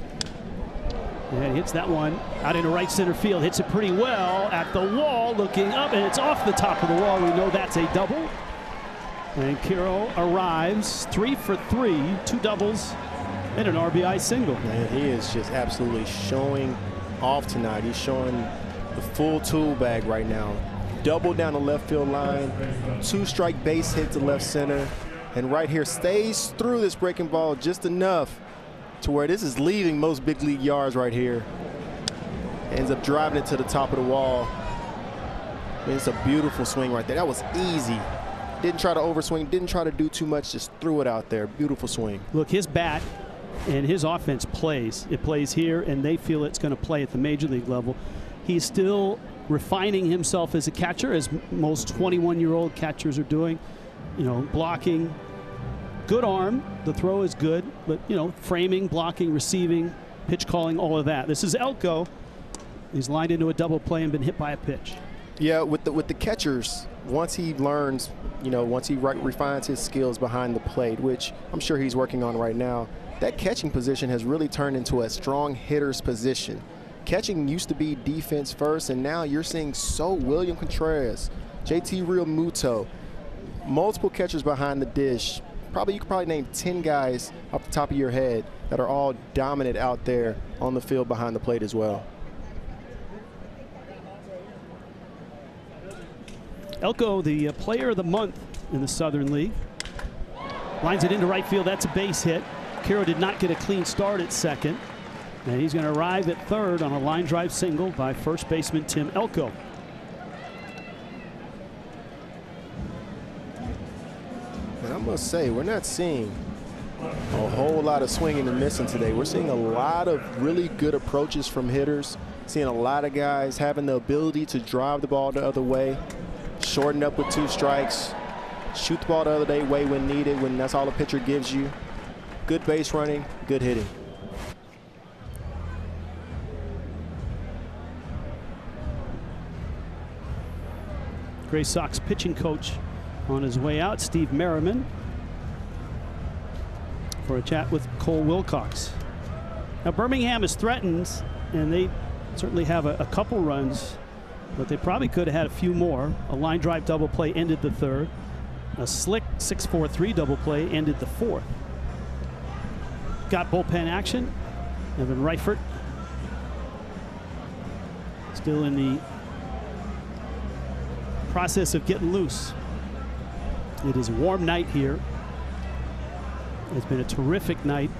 Yeah, he hits that one out into right center field. Hits it pretty well at the wall, looking up, and it's off the top of the wall. We know that's a double. And Carroll arrives 3 for 3, 2 doubles, and an RBI single. Man, he is just absolutely showing off tonight. He's showing the full tool bag right now. Double down the left field line, 2-strike base hit to left center, and right here stays through this breaking ball just enough to where this is leaving most big league yards right here. Ends up driving it to the top of the wall. I mean, it's a beautiful swing right there. That was easy. Didn't try to overswing, didn't try to do too much, just threw it out there. Beautiful swing. Look, his bat and his offense plays. It plays here, and they feel it's going to play at the major league level. He's still refining himself as a catcher, as most 21-year-old catchers are doing. You know, blocking, good arm. The throw is good, but, you know, framing, blocking, receiving, pitch calling, all of that. This is Elko. He's lined into a double play and been hit by a pitch. Yeah, with the catchers, once he learns, you know, once he refines his skills behind the plate, which I'm sure he's working on right now, that catching position has really turned into a strong hitter's position. Catching used to be defense first, and now you're seeing William Contreras, JT Realmuto, multiple catchers behind the dish. You could probably name 10 guys off the top of your head that are all dominant out there on the field behind the plate as well. Elko, the player of the month in the Southern League. Lines it into right field. That's a base hit. Carroll did not get a clean start at second. And he's going to arrive at third on a line drive single by first baseman Tim Elko. And I must say, we're not seeing a whole lot of swinging and missing today. We're seeing a lot of really good approaches from hitters. Seeing a lot of guys having the ability to drive the ball the other way, shorten up with 2 strikes, shoot the ball the other way when needed, when that's all the pitcher gives you. Good base running, good hitting. Gray Sox pitching coach on his way out, Steve Merriman, for a chat with Cole Wilcox. Now Birmingham is threatened, and they certainly have a couple runs, but they probably could have had a few more. A line drive double play ended the third. A slick 6-4-3 double play ended the fourth. Got bullpen action. Evan Reifert still in the process of getting loose. It is a warm night here. It's been a terrific night.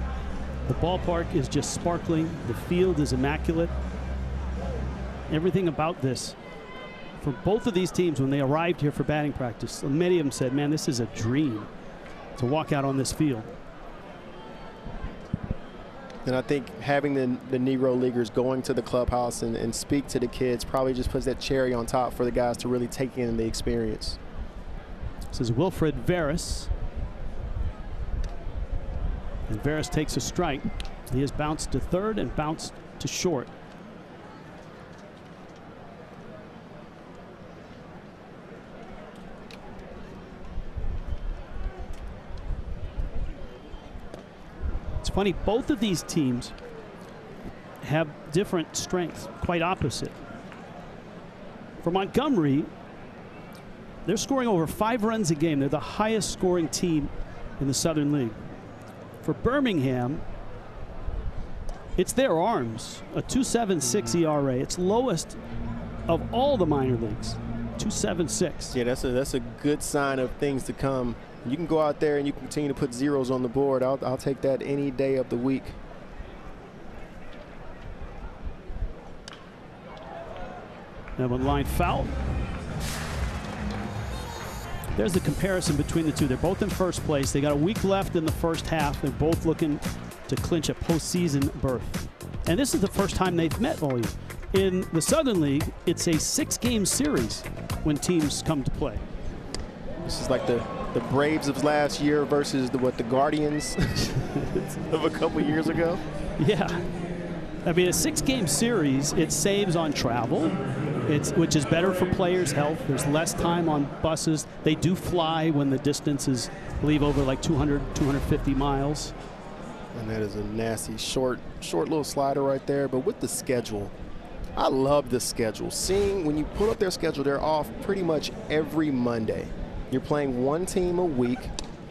The ballpark is just sparkling. The field is immaculate. Everything about this, for both of these teams, when they arrived here for batting practice, many of them said, man, this is a dream to walk out on this field. And I think having the Negro Leaguers going to the clubhouse and speak to the kids probably just puts that cherry on top for the guys to really take in the experience. This is Wilfred Veras. And Veras takes a strike. He has bounced to third and bounced to short. It's funny, both of these teams have different strengths, quite opposite. For Montgomery, they're scoring over 5 runs a game. They're the highest scoring team in the Southern League. For Birmingham, it's their arms, a 2.76 ERA. It's lowest of all the minor leagues, 2.76. Yeah, that's a good sign of things to come. You can go out there and you can continue to put zeros on the board. I'll take that any day of the week. That one line foul. There's the comparison between the two. They're both in first place. They got a week left in the first half. They're both looking to clinch a postseason berth. And this is the first time they've met all year. In the Southern League, it's a 6-game series when teams come to play. This is like the Braves of last year versus the Guardians of a couple years ago. Yeah. I mean, a 6-game series, it saves on travel, which is better for players' health. There's less time on buses. They do fly when the distances leave over like 200, 250 miles. And that is a nasty, short little slider right there. But with the schedule, I love the schedule. Seeing when you pull up their schedule, they're off pretty much every Monday. You're playing one team a week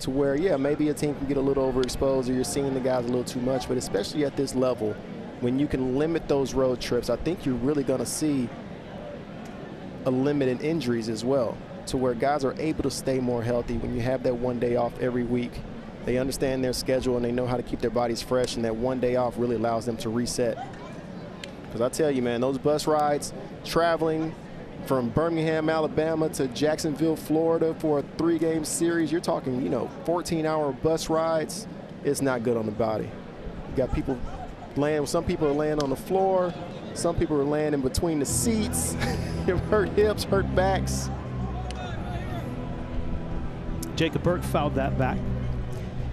to where, yeah, maybe a team can get a little overexposed or you're seeing the guys a little too much. But especially at this level, when you can limit those road trips, I think you're really going to see a limit in injuries as well, to where guys are able to stay more healthy when you have that one day off every week. They understand their schedule and they know how to keep their bodies fresh, and that one day off really allows them to reset. Because I tell you, man, those bus rides, traveling from Birmingham, Alabama to Jacksonville, Florida for a 3-game series, you're talking, 14-hour bus rides. It's not good on the body. You got people laying, some people are laying on the floor, some people are laying in between the seats. Hurt hips, hurt backs. Jacob Burke fouled that back.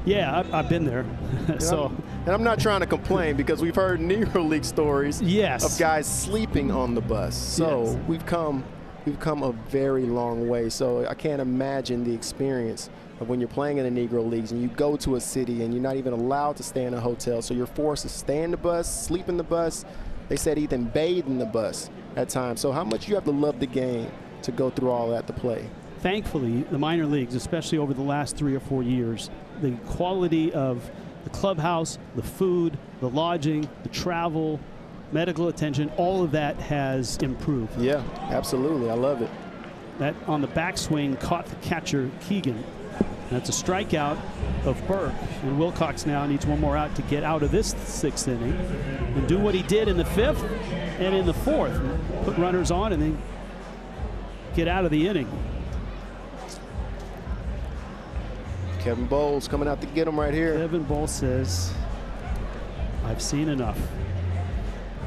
Yeah, I've been there. And I'm not trying to complain because we've heard Negro League stories of guys sleeping on the bus. So we've come a very long way. So I can't imagine the experience of when you're playing in the Negro Leagues and you go to a city and you're not even allowed to stay in a hotel. So you're forced to stay in the bus, sleep in the bus. They said even bathe in the bus at times. So how much you have to love the game to go through all that to play. Thankfully, the minor leagues, especially over the last 3 or 4 years, the quality of the clubhouse, the food, the lodging, the travel, medical attention, all of that has improved. Yeah, absolutely. I love it. That on the backswing caught the catcher, Keegan. That's a strikeout of Burke. And Wilcox now needs one more out to get out of this 6th inning and do what he did in the 5th and in the 4th. Put runners on and then get out of the inning. Kevin Bowles coming out to get him right here. Kevin Bowles says, I've seen enough.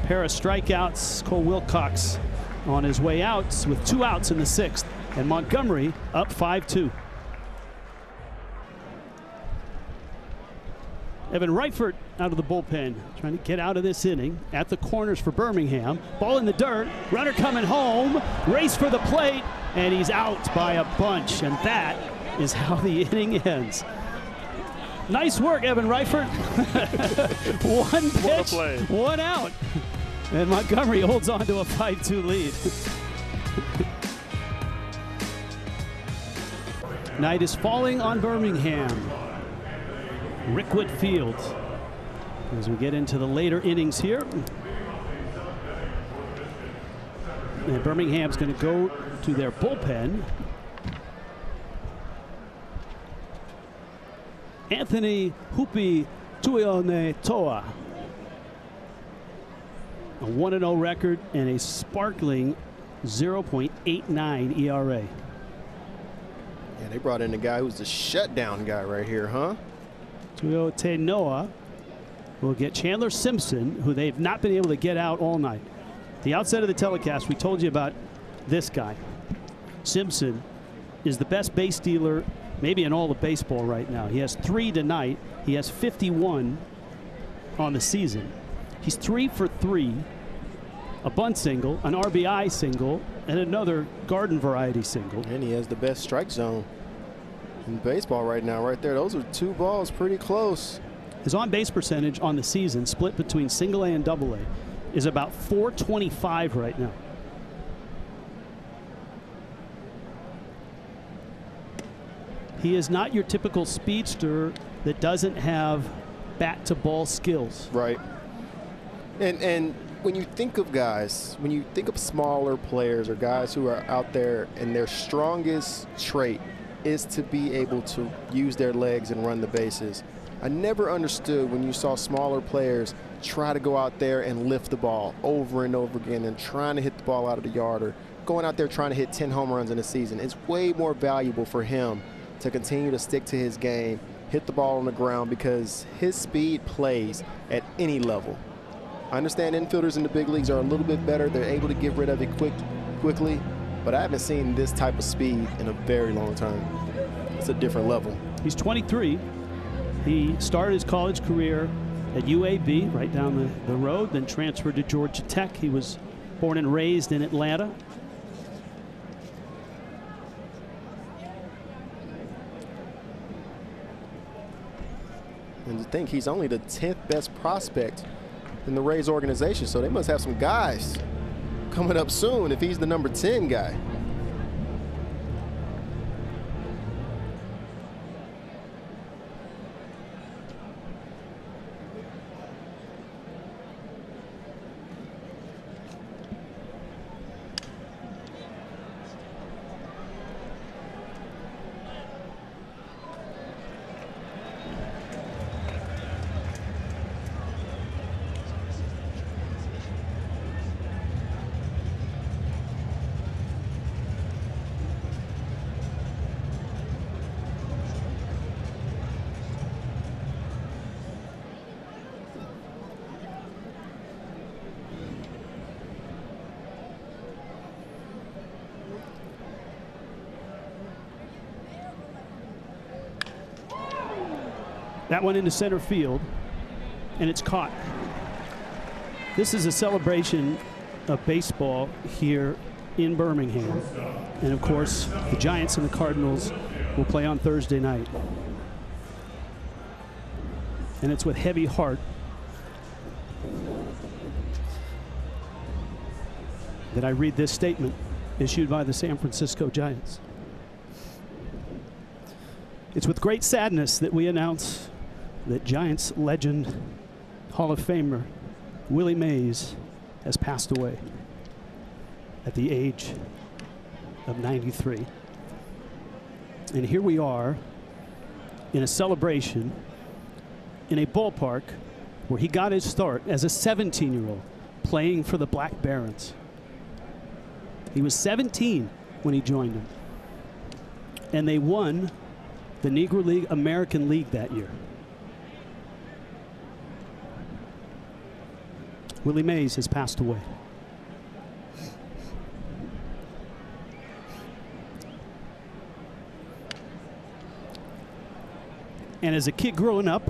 Pair of strikeouts. Cole Wilcox on his way out with 2 outs in the 6th. And Montgomery up 5-2. Evan Reifert out of the bullpen, trying to get out of this inning. At the corners for Birmingham. Ball in the dirt. Runner coming home. Race for the plate. And he's out by a bunch. And that is how the inning ends. Nice work, Evan Reifert. One pitch, 1 out. And Montgomery holds on to a 5-2 lead. Night is falling on Birmingham. Rickwood Field. As we get into the later innings here. And Birmingham's going to go to their bullpen. Anthony Hupi Tuione Toa. A 1-0 record and a sparkling 0.89 ERA. Yeah, they brought in a guy who's the shutdown guy right here, huh? Tuione Noah will get Chandler Simpson, who they've not been able to get out all night. The outset of the telecast, we told you about this guy. Simpson is the best base stealer maybe in all of baseball right now. He has 3 tonight. He has 51 on the season. He's 3 for 3, a bunt single, an RBI single, and another garden variety single. And he has the best strike zone in baseball right now, right there. Those are 2 balls pretty close. His on-base percentage on the season, split between single A and double A, is about .425 right now. He is not your typical speedster that doesn't have bat-to-ball skills. Right. And when you think of guys, when you think of smaller players or guys who are out there and their strongest trait is to be able to use their legs and run the bases. I never understood when you saw smaller players try to go out there and lift the ball over and over again and trying to hit the ball out of the yard or going out there trying to hit 10 home runs in a season. It's way more valuable for him to continue to stick to his game, hit the ball on the ground, because his speed plays at any level. I understand infielders in the big leagues are a little bit better. They're able to get rid of it quickly, but I haven't seen this type of speed in a very long time. It's a different level. He's 23. He started his college career at UAB, right down the road, then transferred to Georgia Tech. He was born and raised in Atlanta. And think he's only the 10th best prospect in the Rays organization. So they must have some guys coming up soon if he's the number 10 guy. That one into center field, and it's caught. This is a celebration of baseball here in Birmingham. And of course, the Giants and the Cardinals will play on Thursday night. And it's with heavy heart that I read this statement issued by the San Francisco Giants. It's with great sadness that we announce that Giants legend, Hall of Famer, Willie Mays has passed away at the age of 93. And here we are in a celebration in a ballpark where he got his start as a 17-year-old playing for the Black Barons. He was 17 when he joined them. And they won the Negro League American League that year. Willie Mays has passed away. And as a kid growing up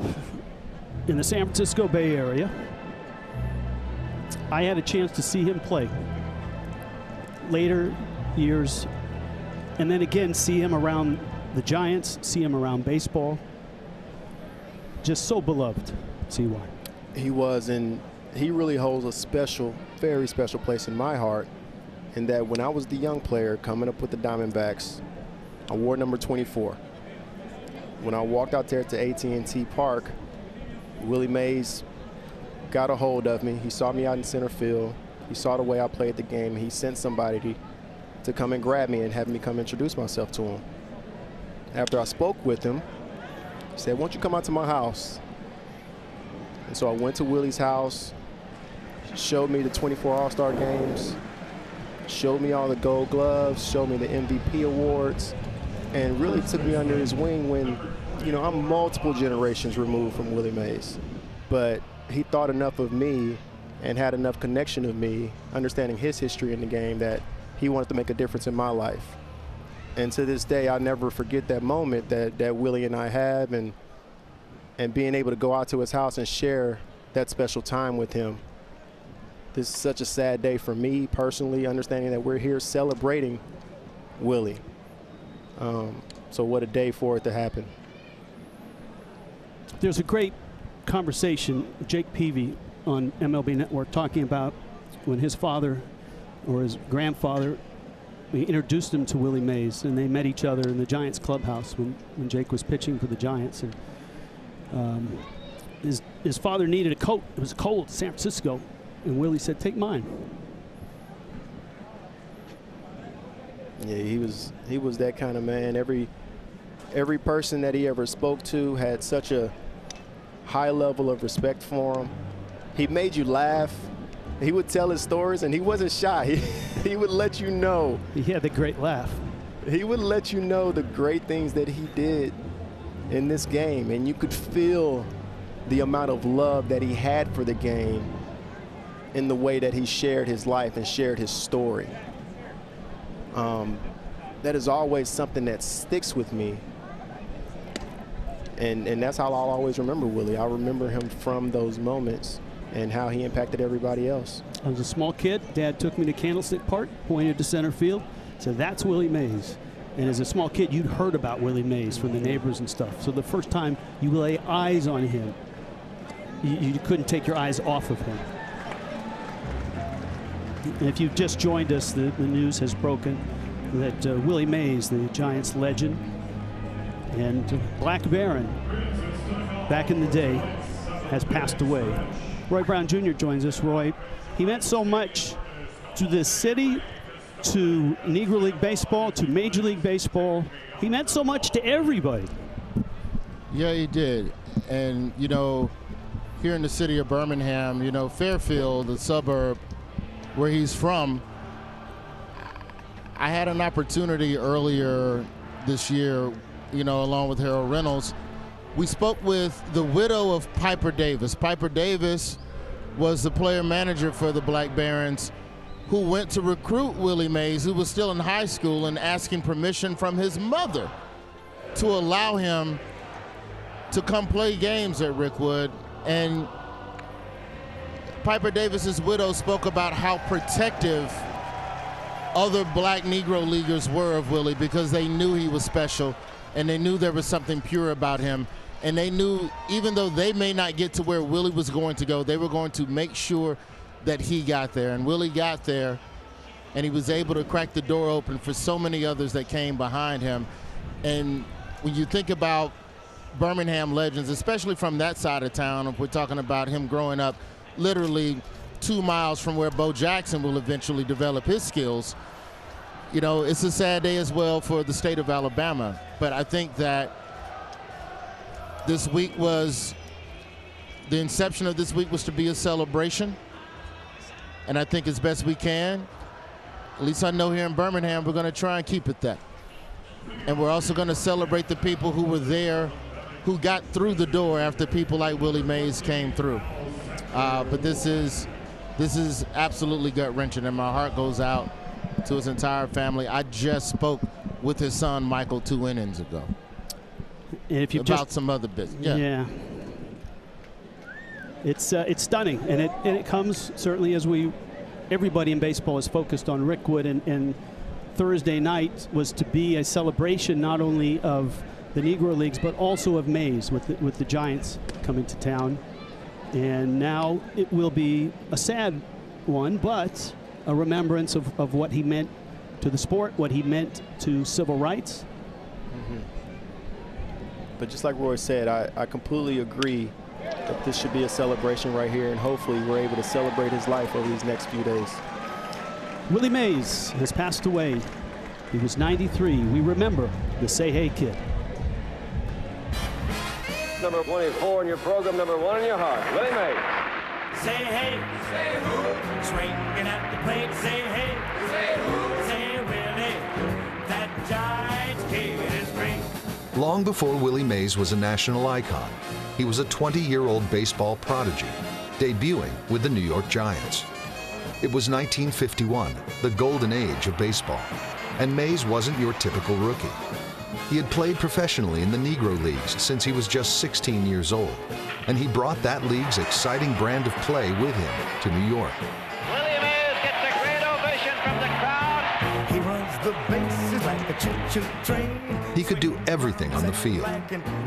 in the San Francisco Bay Area, I had a chance to see him play. Later years, and then again see him around the Giants, see him around baseball. Just so beloved, CY. He was, and he really holds a special, very special place in my heart, in that when I was the young player coming up with the Diamondbacks, I wore number 24. When I walked out there to AT&T Park, Willie Mays got a hold of me. He saw me out in center field. He saw the way I played the game. He sent somebody to come and grab me and have me come introduce myself to him. After I spoke with him, he said, "Why don't you come out to my house?" And so I went to Willie's house, showed me the 24 All-Star games, showed me all the gold gloves, showed me the MVP awards, and really took me under his wing when, you know, I'm multiple generations removed from Willie Mays. But he thought enough of me and had enough connection of me, understanding his history in the game, that he wanted to make a difference in my life. And to this day, I'll never forget that moment that Willie and I have, and being able to go out to his house and share that special time with him. This is such a sad day for me personally, understanding that we're here celebrating Willie. So what a day for it to happen. There's a great conversation, Jake Peavy on MLB Network, talking about when his father or his grandfather, he introduced him to Willie Mays, and they met each other in the Giants clubhouse when Jake was pitching for the Giants. And his father needed a coat. It was cold in San Francisco, and Willie said, "Take mine." Yeah, he was that kind of man. Every person that he ever spoke to had such a high level of respect for him. He made you laugh. He would tell his stories, and he wasn't shy. He would let you know. He had the great laugh. He would let you know the great things that he did in this game, and you could feel the amount of love that he had for the game in the way that he shared his life and shared his story. That is always something that sticks with me, and that's how I'll always remember Willie. I'll remember him from those moments and how he impacted everybody else. I was a small kid. Dad took me to Candlestick Park, pointed to center field, said, "That's Willie Mays." And as a small kid, you'd heard about Willie Mays from the neighbors and stuff. So the first time you lay eyes on him, you couldn't take your eyes off of him. And if you've just joined us, the news has broken that Willie Mays, the Giants legend and Black Baron back in the day, has passed away. Roy Brown Jr. joins us. Roy, he meant so much to this city, to Negro League Baseball, to Major League Baseball. He meant so much to everybody. Yeah, he did. And, you know, here in the city of Birmingham, you know, Fairfield, the suburb where he's from, I had an opportunity earlier this year, you know, along with Harold Reynolds. We spoke with the widow of Piper Davis. Piper Davis was the player manager for the Black Barons, who went to recruit Willie Mays, who was still in high school, and asking permission from his mother to allow him to come play games at Rickwood. And Piper Davis's widow spoke about how protective other black Negro Leaguers were of Willie, because they knew he was special and they knew there was something pure about him. And they knew even though they may not get to where Willie was going to go, they were going to make sure that he got there. And Willie got there, and he was able to crack the door open for so many others that came behind him. And when you think about Birmingham legends, especially from that side of town, if we're talking about him growing up literally 2 miles from where Bo Jackson will eventually develop his skills, you know, it's a sad day as well for the state of Alabama. But I think that this week was, the inception of this week was to be a celebration. And I think as best we can, at least I know here in Birmingham, we're going to try and keep it that. And we're also going to celebrate the people who were there, who got through the door after people like Willie Mays came through. But this is absolutely gut-wrenching, and my heart goes out to his entire family. I just spoke with his son Michael 2 innings ago. And if you about some other business. Yeah. It's stunning, and it comes certainly as everybody in baseball is focused on Rickwood, and Thursday night was to be a celebration not only of the Negro Leagues but also of Mays with the Giants coming to town. And now it will be a sad one, but a remembrance of what he meant to the sport, what he meant to civil rights. Mm-hmm. But just like Roy said, I completely agree that this should be a celebration right here, and hopefully we're able to celebrate his life over these next few days. Willie Mays has passed away. He was 93. We remember the Say Hey Kid. Number 24 in your program, number 1 in your heart, Willie Mays. Say hey, say who, swinging at the plate, say hey, say who, say Willie, that Giants kid is great. Long before Willie Mays was a national icon, he was a 20-year-old baseball prodigy, debuting with the New York Giants. It was 1951, the golden age of baseball, and Mays wasn't your typical rookie. He had played professionally in the Negro Leagues since he was just 16 years old, and he brought that league's exciting brand of play with him to New York. Willie Mays gets a great ovation from the crowd. He runs the bases like a choo-choo train. He could do everything on the field: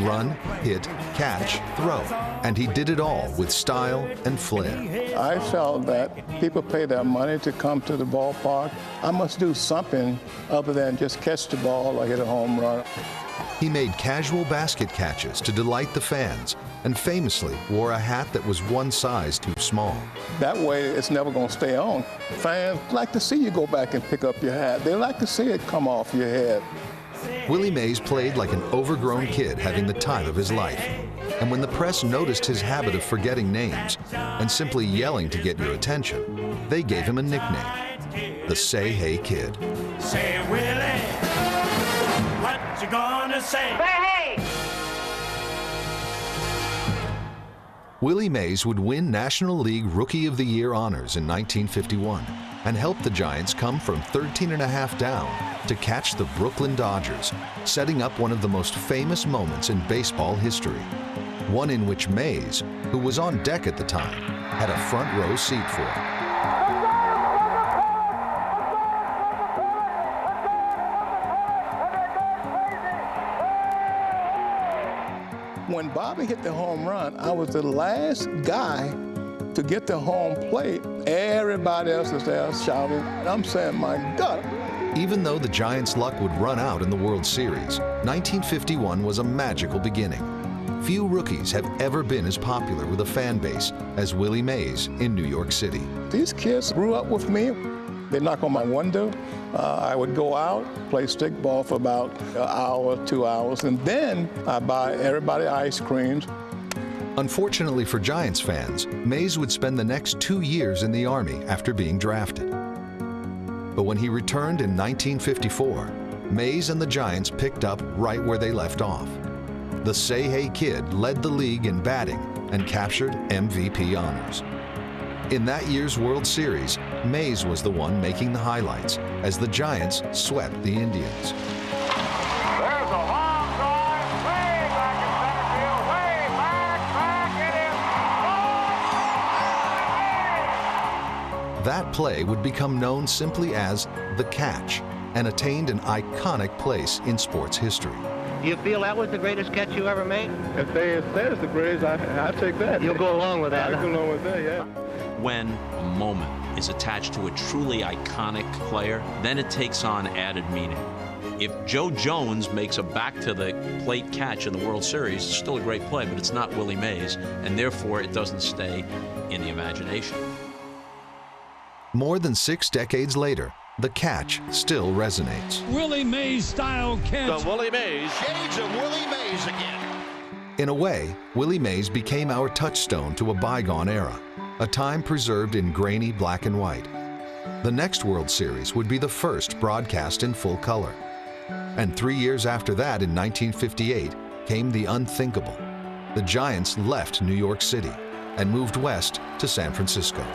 run, hit, catch, throw, and he did it all with style and flair. I felt that people pay their money to come to the ballpark. I must do something other than just catch the ball or hit a home run. He made casual basket catches to delight the fans, and famously wore a hat that was one size too small. That way, it's never going to stay on. Fans like to see you go back and pick up your hat. They like to see it come off your head. Willie Mays played like an overgrown kid having the time of his life. And when the press noticed his habit of forgetting names and simply yelling to get your attention, they gave him a nickname: the Say Hey Kid. Say Willie, what you gonna say? Hey! Willie Mays would win National League Rookie of the Year honors in 1951 and helped the Giants come from 13.5 down to catch the Brooklyn Dodgers, setting up one of the most famous moments in baseball history. One in which Mays, who was on deck at the time, had a front row seat for. When Bobby hit the home run, I was the last guy to get to home plate. Everybody else is there shouting. I'm saying, my God. Even though the Giants' luck would run out in the World Series, 1951 was a magical beginning. Few rookies have ever been as popular with a fan base as Willie Mays in New York City. These kids grew up with me. They knock on my window. I would go out, play stickball for about an hour, 2 hours, and then I buy everybody ice creams. Unfortunately for Giants fans, Mays would spend the next 2 years in the Army after being drafted. But when he returned in 1954, Mays and the Giants picked up right where they left off. The Say Hey Kid led the league in batting and captured MVP honors. In that year's World Series, Mays was the one making the highlights as the Giants swept the Indians. There's a long drive, way back in center field, way back, it is. That play would become known simply as the catch and attained an iconic place in sports history. Do you feel that was the greatest catch you ever made? If they say it's the greatest, I take that. You'll go along with that? I'll go along with that, yeah. When a moment is attached to a truly iconic player, then it takes on added meaning. If Joe Jones makes a back-to-the-plate catch in the World Series, it's still a great play, but it's not Willie Mays, and therefore it doesn't stay in the imagination. More than 6 decades later, the catch still resonates. Willie Mays style catch. The Willie Mays, shades of Willie Mays again. In a way, Willie Mays became our touchstone to a bygone era, a time preserved in grainy black and white. The next World Series would be the first broadcast in full color. And 3 years after that, in 1958, came the unthinkable. The Giants left New York City and moved west to San Francisco.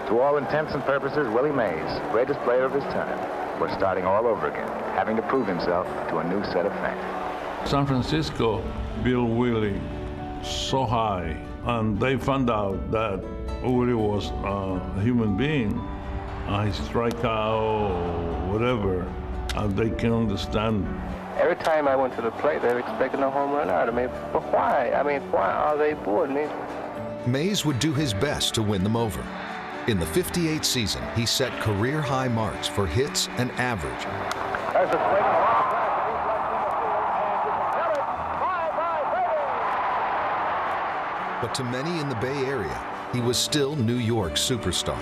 To all intents and purposes, Willie Mays, greatest player of his time, was starting all over again, having to prove himself to a new set of fans. San Francisco built Willie so high, and they found out that Willie was a human being. He strike out or whatever, and they can understand. Every time I went to the plate, they were expecting a home run out of me. But why? I mean, why are they bored me? Mays would do his best to win them over. In the '58 season, he set career-high marks for hits and average. But to many in the Bay Area, he was still New York's superstar.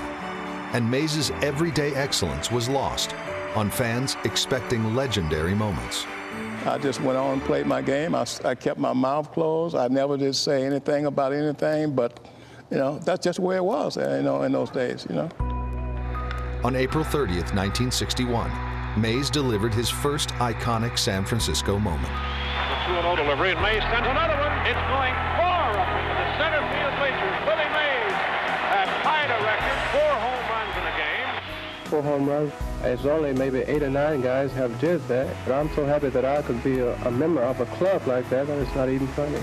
And Mays' everyday excellence was lost on fans expecting legendary moments. I just went on and played my game. I kept my mouth closed. I never did say anything about anything, but you know, that's just where it was, you know, in those days, you know. On April 30th, 1961, Mays delivered his first iconic San Francisco moment. The 2-0 delivery, and Mays sends another one. It's going far up into the center field bleachers. Willie Mays has tied a record, 4 home runs in a game. 4 home runs. It's only maybe 8 or 9 guys have did that. But I'm so happy that I could be a member of a club like that it's not even funny.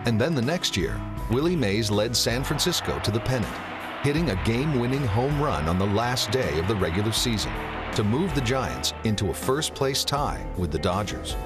And then the next year, Willie Mays led San Francisco to the pennant, hitting a game-winning home run on the last day of the regular season to move the Giants into a first-place tie with the Dodgers.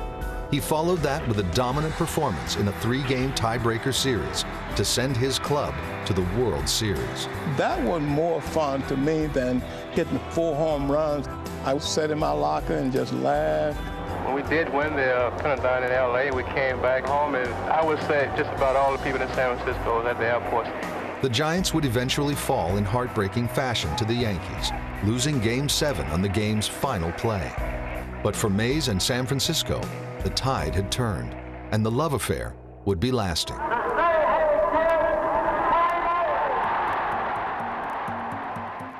He followed that with a dominant performance in a 3-game tiebreaker series to send his club to the World Series. That was more fun to me than hitting 4 home runs. I would sit in my locker and just laugh. When we did win the pennant down in L.A., we came back home, and I would say just about all the people in San Francisco was at the airport. The Giants would eventually fall in heartbreaking fashion to the Yankees, losing Game 7 on the game's final play. But for Mays and San Francisco, the tide had turned, and the love affair would be lasting.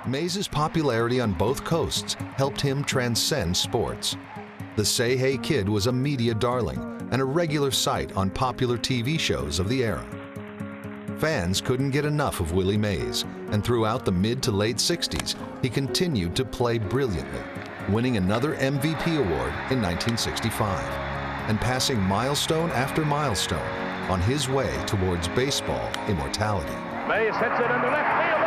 Mays' popularity on both coasts helped him transcend sports. The Say Hey Kid was a media darling and a regular sight on popular TV shows of the era. Fans couldn't get enough of Willie Mays, and throughout the mid to late 60s, he continued to play brilliantly, winning another MVP award in 1965, and passing milestone after milestone on his way towards baseball immortality. Mays hits it into left field.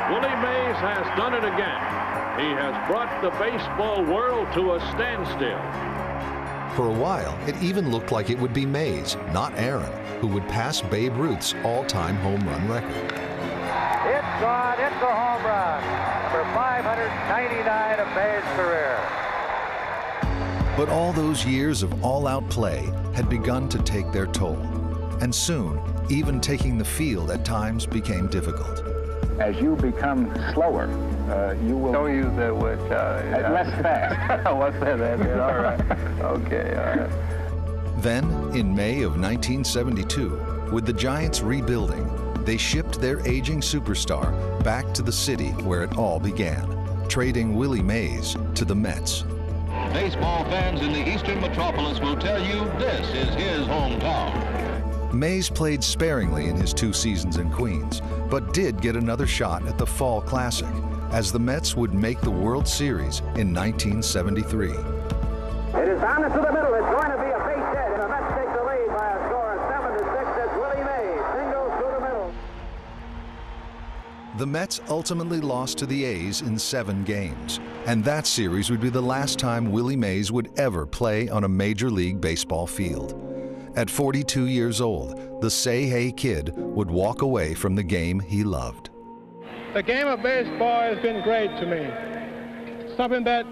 Willie Mays has done it again. He has brought the baseball world to a standstill. For a while, it even looked like it would be Mays, not Aaron, who would pass Babe Ruth's all-time home run record. It's gone. It's a home run for 599 of Mays' career. But all those years of all-out play had begun to take their toll. And soon, even taking the field at times became difficult. As you become slower, you will... Don't use that word, Charlie. Less fast. What's that? All right. Okay, all right. Then, in May of 1972, with the Giants rebuilding, they shipped their aging superstar back to the city where it all began, trading Willie Mays to the Mets. Baseball fans in the eastern metropolis will tell you this is his hometown. Mays played sparingly in his 2 seasons in Queens, but did get another shot at the Fall Classic, as the Mets would make the World Series in 1973. It is down into the middle. It's going to be a base hit, and the Mets take the lead by a score of 7-6. That's Willie Mays. Singles through the middle. The Mets ultimately lost to the A's in 7 games, and that series would be the last time Willie Mays would ever play on a Major League Baseball field. At 42 years old, the Say Hey Kid would walk away from the game he loved. The game of baseball has been great to me. Something that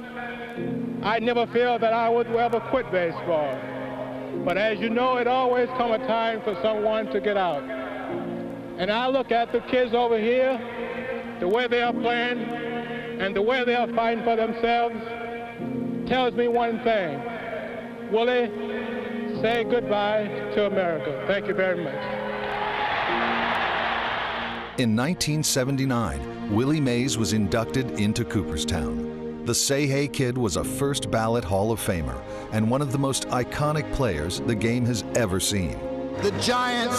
I never feel that I would ever quit baseball. But as you know, it always comes a time for someone to get out. And I look at the kids over here, the way they are playing, and the way they are fighting for themselves, tells me one thing. Willie, say goodbye to America. Thank you very much. In 1979, Willie Mays was inducted into Cooperstown. The Say Hey Kid was a first ballot Hall of Famer and one of the most iconic players the game has ever seen. The Giants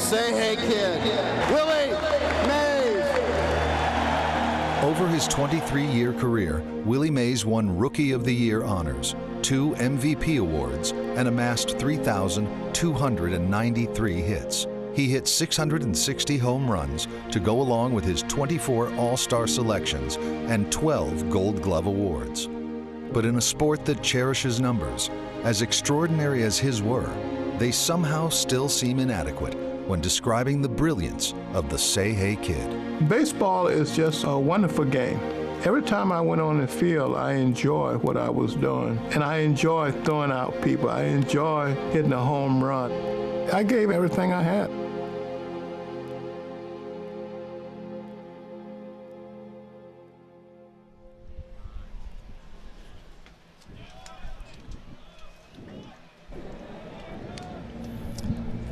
Say Hey Kid, Willie Mays. Over his 23-year career, Willie Mays won Rookie of the Year honors, 2 MVP awards, and amassed 3,293 hits. He hit 660 home runs to go along with his 24 All-Star selections and 12 Gold Glove awards. But in a sport that cherishes numbers, as extraordinary as his were, they somehow still seem inadequate when describing the brilliance of the Say Hey Kid. Baseball is just a wonderful game. Every time I went on the field, I enjoyed what I was doing. And I enjoyed throwing out people. I enjoyed hitting a home run. I gave everything I had.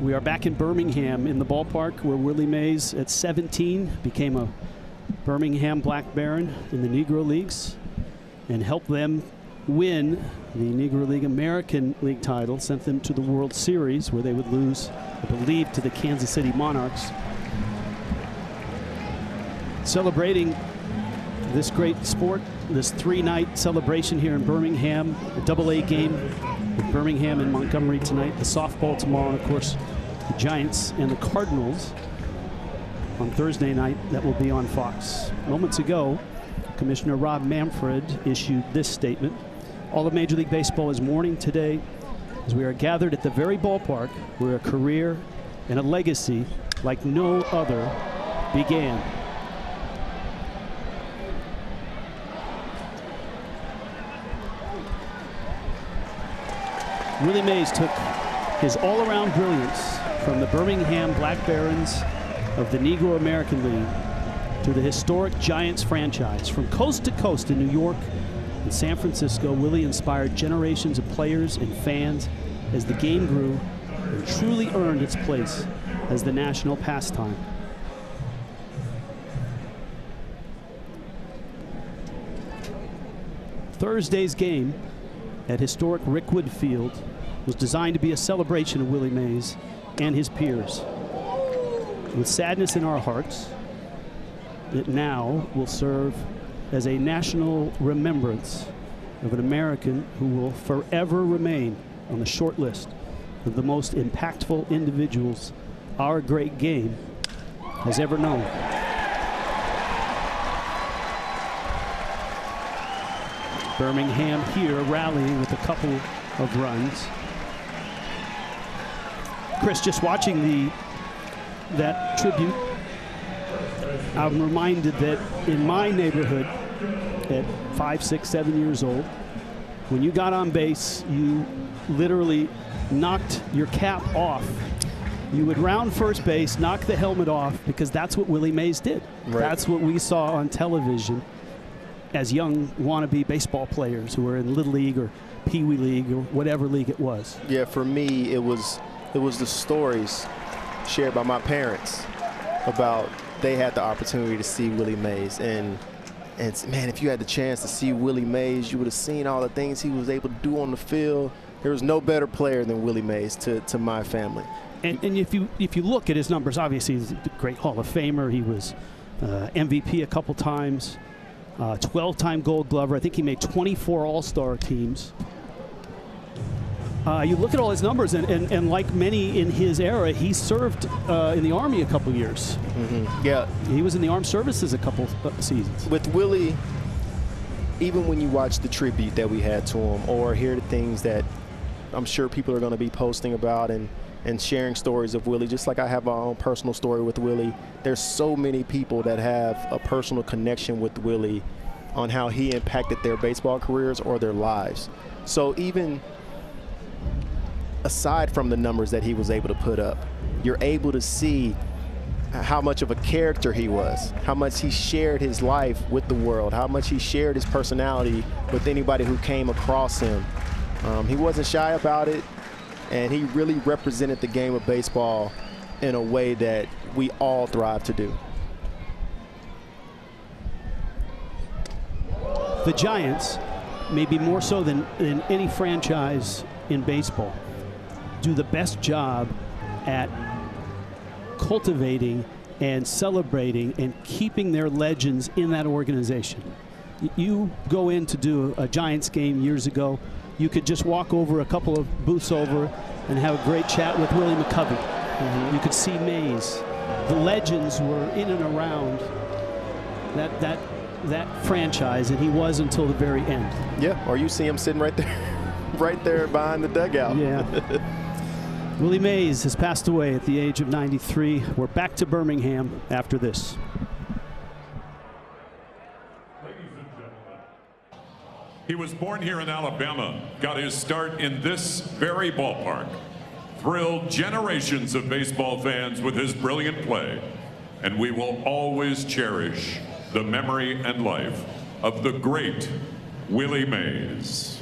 We are back in Birmingham in the ballpark where Willie Mays at 17 became a Birmingham Black Baron in the Negro Leagues and helped them win the Negro League American League title, sent them to the World Series where they would lose, I believe, to the Kansas City Monarchs. Celebrating this great sport, this 3-night celebration here in Birmingham, a AA game with Birmingham and Montgomery tonight, the softball tomorrow, and of course the Giants and the Cardinals on Thursday night. That will be on Fox. Moments ago, Commissioner Rob Manfred issued this statement. All of Major League Baseball is mourning today as we are gathered at the very ballpark where a career and a legacy like no other began. Willie Mays took his all-around brilliance from the Birmingham Black Barons of the Negro American League to the historic Giants franchise. From coast to coast in New York and San Francisco, Willie inspired generations of players and fans as the game grew and truly earned its place as the national pastime. Thursday's game at historic Rickwood Field was designed to be a celebration of Willie Mays and his peers. With sadness in our hearts, it now will serve as a national remembrance of an American who will forever remain on the short list of the most impactful individuals our great game has ever known. Birmingham here rallying with a couple of runs. Chris, just watching that tribute, I'm reminded that in my neighborhood at 5, 6, 7 years old, when you got on base, you literally knocked your cap off. You would round first base, knock the helmet off, because that's what Willie Mays did. Right. That's what we saw on television as young wannabe baseball players who were in Little League or Pee Wee League or whatever league it was. Yeah, for me, it was the stories shared by my parents about they had the opportunity to see Willie Mays. And man, if you had the chance to see Willie Mays, you would have seen all the things he was able to do on the field. There was no better player than Willie Mays to my family. And if you look at his numbers, obviously he's a great Hall of Famer. He was MVP a couple times, 12-time Gold Glover. I think he made 24 All-Star teams. You look at all his numbers, and like many in his era, he served in the Army a couple years. Mm-hmm. Yeah. He was in the armed services a couple seasons. With Willie, even when you watch the tribute that we had to him or hear the things that I'm sure people are going to be posting about and sharing stories of Willie, just like I have my own personal story with Willie, there's so many people that have a personal connection with Willie on how he impacted their baseball careers or their lives. So even aside from the numbers that he was able to put up, you're able to see how much of a character he was, how much he shared his life with the world, how much he shared his personality with anybody who came across him. He wasn't shy about it, and he really represented the game of baseball in a way that we all thrive to do. The Giants, maybe more so than any franchise in baseball, do the best job at cultivating and celebrating and keeping their legends in that organization. You go in to do a Giants game years ago, you could just walk over a couple of booths over and have a great chat with Willie McCovey. Mm-hmm. You could see Mays. The legends were in and around that franchise, and he was until the very end. Yeah, or you see him sitting right there behind the dugout. Yeah. Willie Mays has passed away at the age of 93. We're back to Birmingham after this. He was born here in Alabama, got his start in this very ballpark, thrilled generations of baseball fans with his brilliant play, and we will always cherish the memory and life of the great Willie Mays.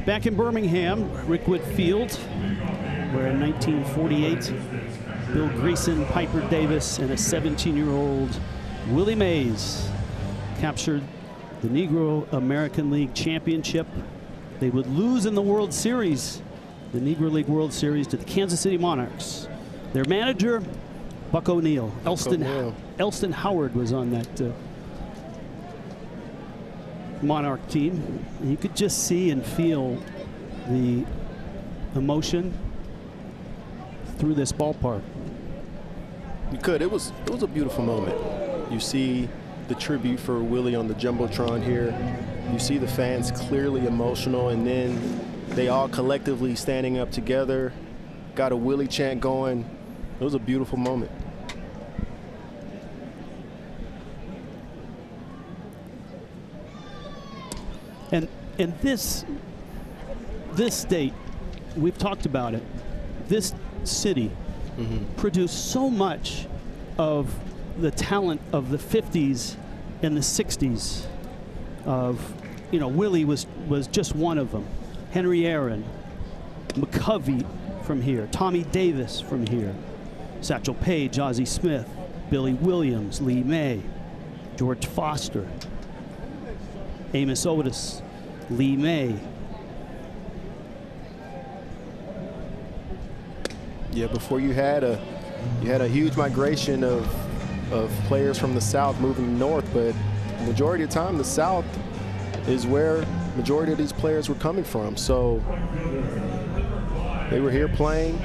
Back in Birmingham, Rickwood Field, where in 1948, Bill Greason, Piper Davis, and a 17-year-old Willie Mays captured the Negro American League Championship. They would lose in the World Series, the Negro League World Series, to the Kansas City Monarchs. Their manager, Buck O'Neill. Elston Howard was on that Monarch team. And you could just see and feel the emotion through this ballpark. You could. It was a beautiful moment. You see the tribute for Willie on the Jumbotron here. You see the fans clearly emotional, and then they all collectively standing up together, got a Willie chant going. It was a beautiful moment. And this state, we've talked about it, this city produced so much of the talent of the 50s and the 60s of, Willie was just one of them. Henry Aaron, McCovey from here, Tommy Davis from here, Satchel Paige, Ozzie Smith, Billy Williams, Lee May, George Foster. Amos Otis, Lee May. Yeah, before you had a huge migration of players from the South moving north, but the majority of the time the South is where majority of these players were coming from. So they were here playing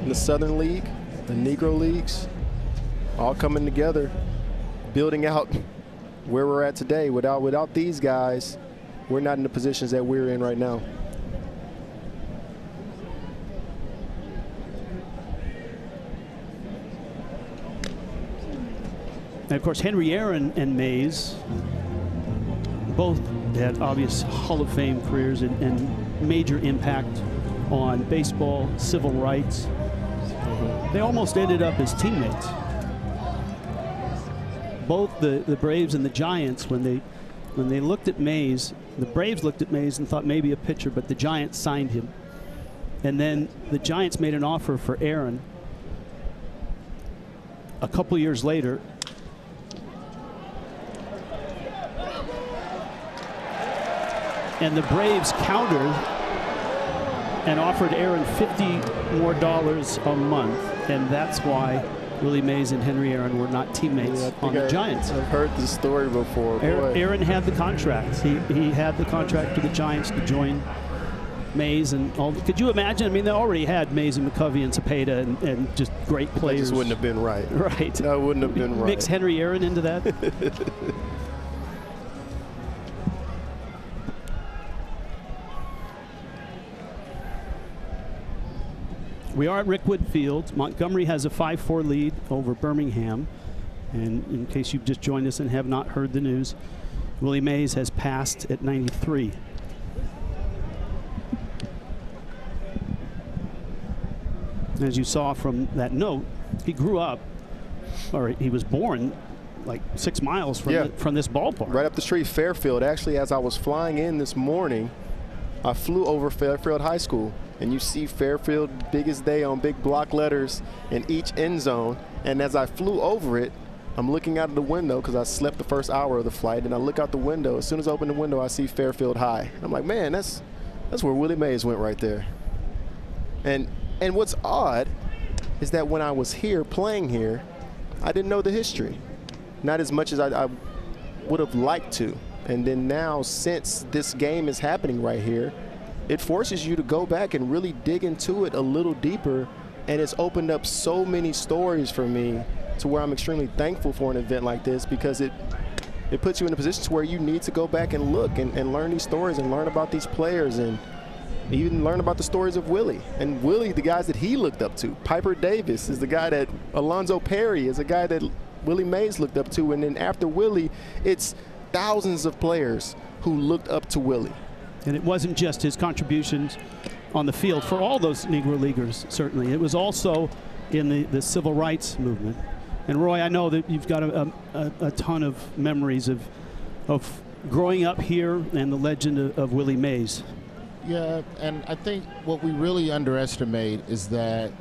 in the Southern League, the Negro Leagues, all coming together, building out where we're at today. Without these guys, we're not in the positions that we're in right now. And of course, Henry Aaron and Mays both had obvious Hall of Fame careers and major impact on baseball, civil rights. They almost ended up as teammates. Both the Braves and the Giants, when they looked at Mays, the Braves looked at Mays and thought maybe a pitcher, but the Giants signed him. And then the Giants made an offer for Aaron a couple years later. And the Braves countered and offered Aaron $50 more a month, and that's why Willie Mays and Henry Aaron were not teammates on the Giants. I've heard this story before. Aaron had the contract. He had the contract with the Giants to join Mays and all. Could you imagine? I mean, they already had Mays and McCovey and Cepeda and just great players. That just wouldn't have been right. Right. That wouldn't have been right. Mix Henry Aaron into that. We are at Rickwood Field. Montgomery has a 5-4 lead over Birmingham. And in case you've just joined us and have not heard the news, Willie Mays has passed at 93. As you saw from that note, he grew up, or he was born like 6 miles from this ballpark. Right up the street, Fairfield. Actually, as I was flying in this morning, I flew over Fairfield High School. And you see Fairfield, biggest day on big block letters in each end zone. And as I flew over it, I'm looking out of the window because I slept the first hour of the flight. And I look out the window. As soon as I open the window, I see Fairfield High. I'm like, man, that's where Willie Mays went right there. And what's odd is that when I was here, playing here, I didn't know the history. Not as much as I would have liked to. And then now, since this game is happening right here, it forces you to go back and really dig into it a little deeper, and it's opened up so many stories for me to where I'm extremely thankful for an event like this, because it puts you in a position to where you need to go back and look and learn these stories and learn about these players and even learn about the stories of Willie. And Willie, the guys that he looked up to. Piper Davis is the guy that Alonzo Perry is a guy that Willie Mays looked up to. And then after Willie, it's thousands of players who looked up to Willie. And it wasn't just his contributions on the field for all those Negro Leaguers, certainly. It was also in the civil rights movement. And Roy, I know that you've got a ton of memories of growing up here and the legend of Willie Mays. Yeah, and I think what we really underestimate is that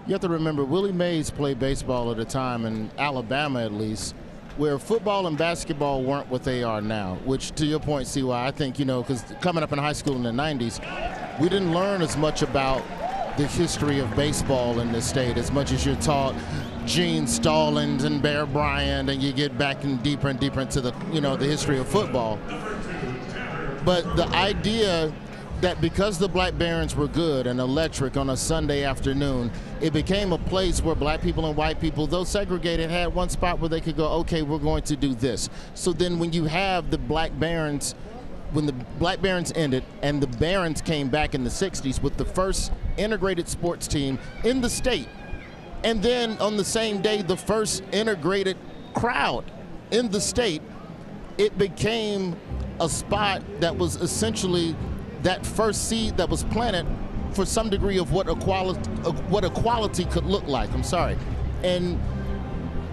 you have to remember Willie Mays played baseball at a time, in Alabama at least, where football and basketball weren't what they are now, which to your point, CY, I think, because coming up in high school in the 90s, we didn't learn as much about the history of baseball in this state as much as you're taught Gene Stallings and Bear Bryant, and you get back and deeper into the, the history of football. But the idea that because the Black Barons were good and electric on a Sunday afternoon, it became a place where black people and white people, though segregated, had one spot where they could go, okay, we're going to do this. So then when you have the Black Barons, when the Black Barons ended and the Barons came back in the 60s with the first integrated sports team in the state, and then on the same day, the first integrated crowd in the state, it became a spot that was essentially that first seed that was planted for some degree of what equality could look like. And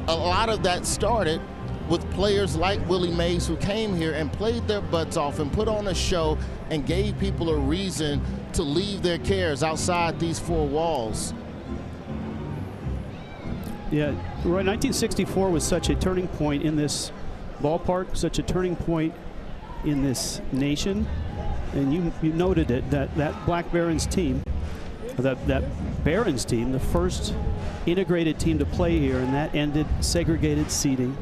a lot of that started with players like Willie Mays, who came here and played their butts off and put on a show and gave people a reason to leave their cares outside these four walls. Yeah, Roy, 1964 was such a turning point in this ballpark, such a turning point in this nation. And you noted it, that Black Barons team, that Barons team, the first integrated team to play here, and that ended segregated seating.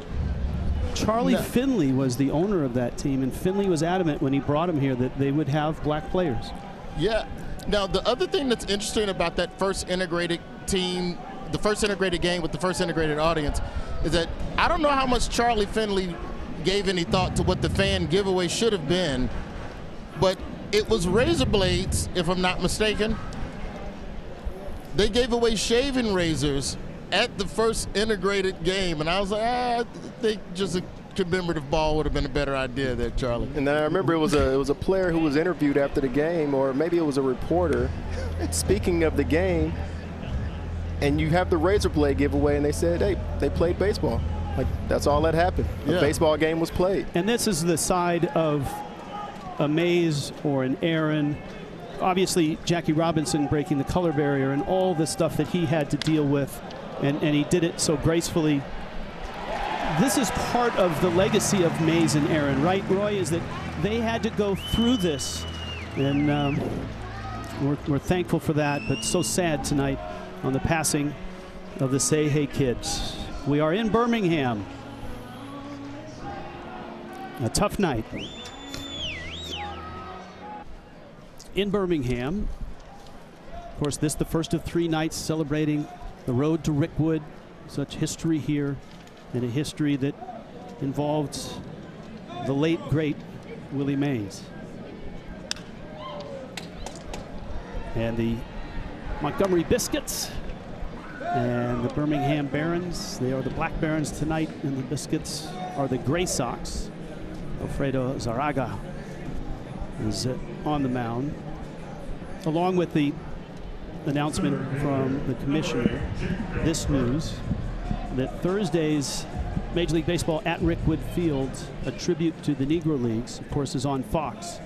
Charlie Finley was the owner of that team, and Finley was adamant when he brought him here that they would have black players. Yeah. Now, the other thing that's interesting about that first integrated team, the first integrated game with the first integrated audience, is that I don't know how much Charlie Finley gave any thought to what the fan giveaway should have been, but it was razor blades, if I'm not mistaken. They gave away shaving razors at the first integrated game, and I was like, I think just a commemorative ball would have been a better idea there, Charlie. And then I remember it was a player who was interviewed after the game, or maybe it was a reporter, speaking of the game, and you have the razor blade giveaway, and they said, hey, they played baseball. Like, that's all that happened. Yeah. A baseball game was played. And this is the side of a Mays or an Aaron. Obviously, Jackie Robinson breaking the color barrier and all the stuff that he had to deal with, and he did it so gracefully. This is part of the legacy of Mays and Aaron, right, Roy, is that they had to go through this, and we're thankful for that, but so sad tonight on the passing of the Say Hey kids. We are in Birmingham. A tough night. In Birmingham, of course, this the first of 3 nights celebrating the road to Rickwood. Such history here, and a history that involved the late, great Willie Mays. And the Montgomery Biscuits and the Birmingham Barons. They are the Black Barons tonight, and the Biscuits are the Gray Sox. Alfredo Zaraga is on the mound, along with the announcement from the commissioner, this news, that Thursday's Major League Baseball at Rickwood Field, a tribute to the Negro Leagues, of course, is on Fox.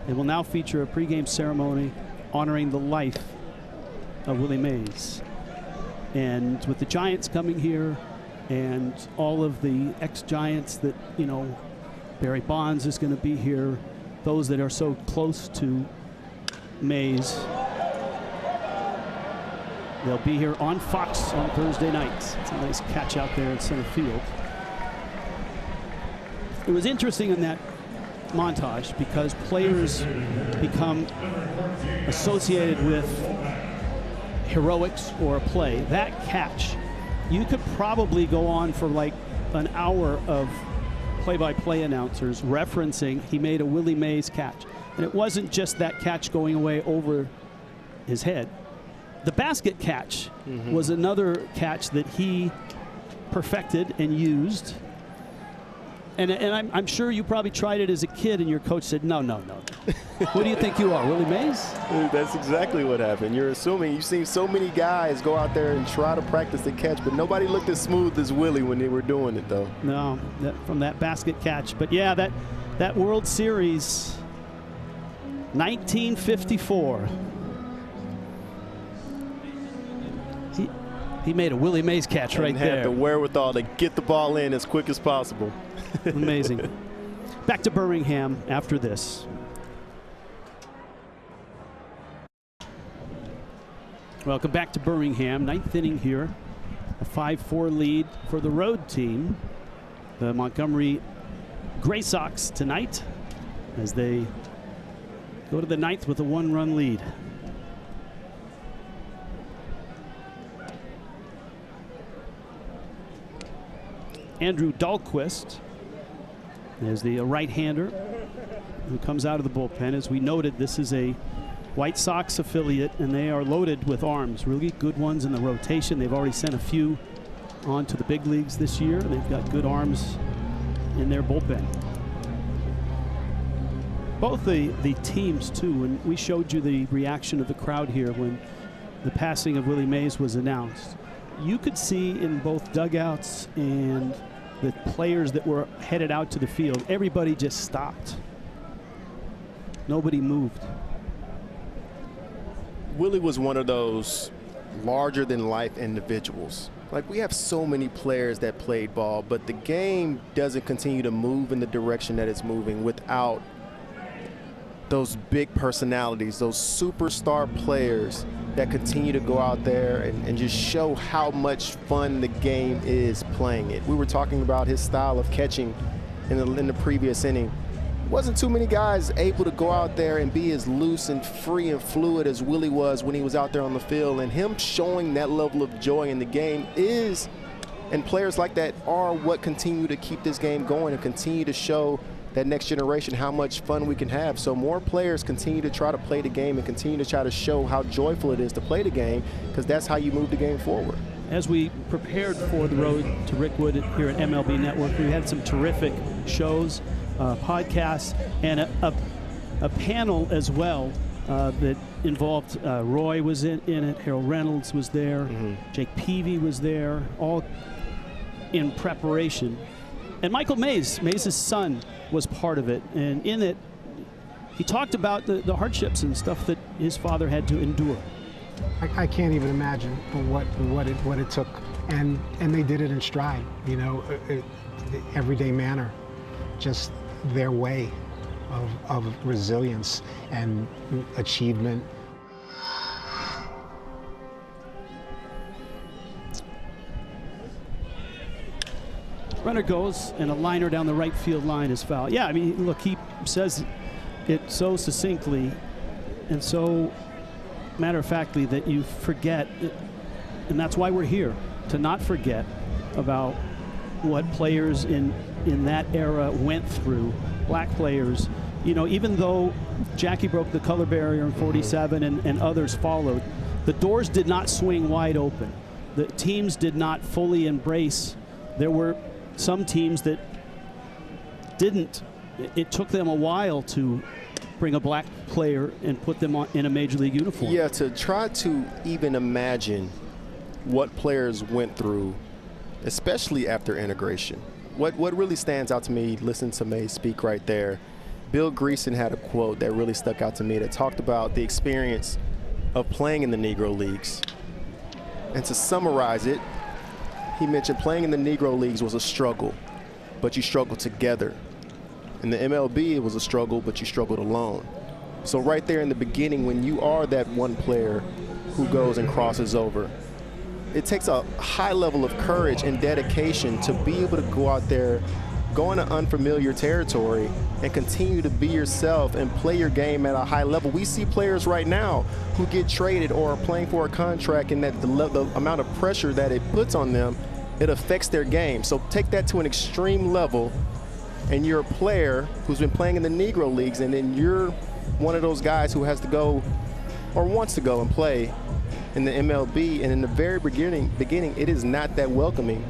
It will now feature a pregame ceremony honoring the life of Willie Mays. And with the Giants coming here and all of the ex-Giants that, you know, Barry Bonds is going to be here, those that are so close to Mays, they'll be here on Fox on Thursday nights. It's a nice catch out there in center field. It was interesting in that montage because players become associated with heroics or a play. That catch, you could probably go on for like an hour of play-by-play announcers referencing he made a Willie Mays catch. And it wasn't just that catch going away over his head. The basket catch was another catch that he perfected and used. And I'm sure you probably tried it as a kid, and your coach said, no. What do you think you are, Willie Mays? That's exactly what happened. You're assuming. You've seen so many guys go out there and try to practice the catch, but nobody looked as smooth as Willie when they were doing it, though. No, from that basket catch. But yeah, that World Series, 1954. He made a Willie Mays catch right there. And had the wherewithal to get the ball in as quick as possible. Amazing. Back to Birmingham after this. Welcome back to Birmingham. 9th inning here. A 5-4 lead for the road team. The Montgomery Gray Sox tonight as they go to the 9th with a 1-run lead. Andrew Dahlquist is the right-hander who comes out of the bullpen. As we noted, this is a White Sox affiliate, and they are loaded with arms, really good ones in the rotation. They've already sent a few on to the big leagues this year. They've got good arms in their bullpen. Both the teams, too, and we showed you the reaction of the crowd here when the passing of Willie Mays was announced. You could see in both dugouts and the players that were headed out to the field, everybody just stopped. Nobody moved. Willie was one of those larger-than-life individuals. Like, we have so many players that played ball, but the game doesn't continue to move in the direction that it's moving without those big personalities, those superstar players that continue to go out there and just show how much fun the game is playing it. We were talking about his style of catching in the previous inning. Wasn't too many guys able to go out there and be as loose and free and fluid as Willie was when he was out there on the field, and him showing that level of joy in the game is, and players like that are what continue to keep this game going and continue to show that next generation how much fun we can have. So more players continue to try to play the game and continue to try to show how joyful it is to play the game, because that's how you move the game forward. As we prepared for the road to Rickwood here at MLB Network, we had some terrific shows, podcasts, and a panel as well that involved Roy was in it, Harold Reynolds was there, Jake Peavy was there, all in preparation. And Michael Mays' son, was part of it, and in it he talked about the hardships and stuff that his father had to endure. I can't even imagine what it took, and they did it in stride, you know, everyday manner, just their way of resilience and achievement. Runner goes, and a liner down the right field line is foul. Yeah, I mean, look, he says it so succinctly and so matter-of-factly that you forget, and that's why we're here, to not forget about what players in that era went through, black players. You know, even though Jackie broke the color barrier in '47 and others followed, the doors did not swing wide open. The teams did not fully embrace. There were some teams that didn't. It took them a while to bring a black player and put them in a major league uniform. Yeah, to try to even imagine what players went through, especially after integration. What really stands out to me, listen to Mays speak right there, Bill Greason had a quote that really stuck out to me that talked about the experience of playing in the Negro Leagues. And to summarize it, he mentioned playing in the Negro Leagues was a struggle, but you struggled together. In the MLB, it was a struggle, but you struggled alone. So right there in the beginning, when you are that one player who goes and crosses over, it takes a high level of courage and dedication to be able to go out there, go into unfamiliar territory, and continue to be yourself and play your game at a high level. We see players right now who get traded or are playing for a contract, and that the amount of pressure that it puts on them, it affects their game. So take that to an extreme level, and you're a player who's been playing in the Negro Leagues, and then you're one of those guys who has to go or wants to go and play in the MLB. And in the very beginning, it is not that welcoming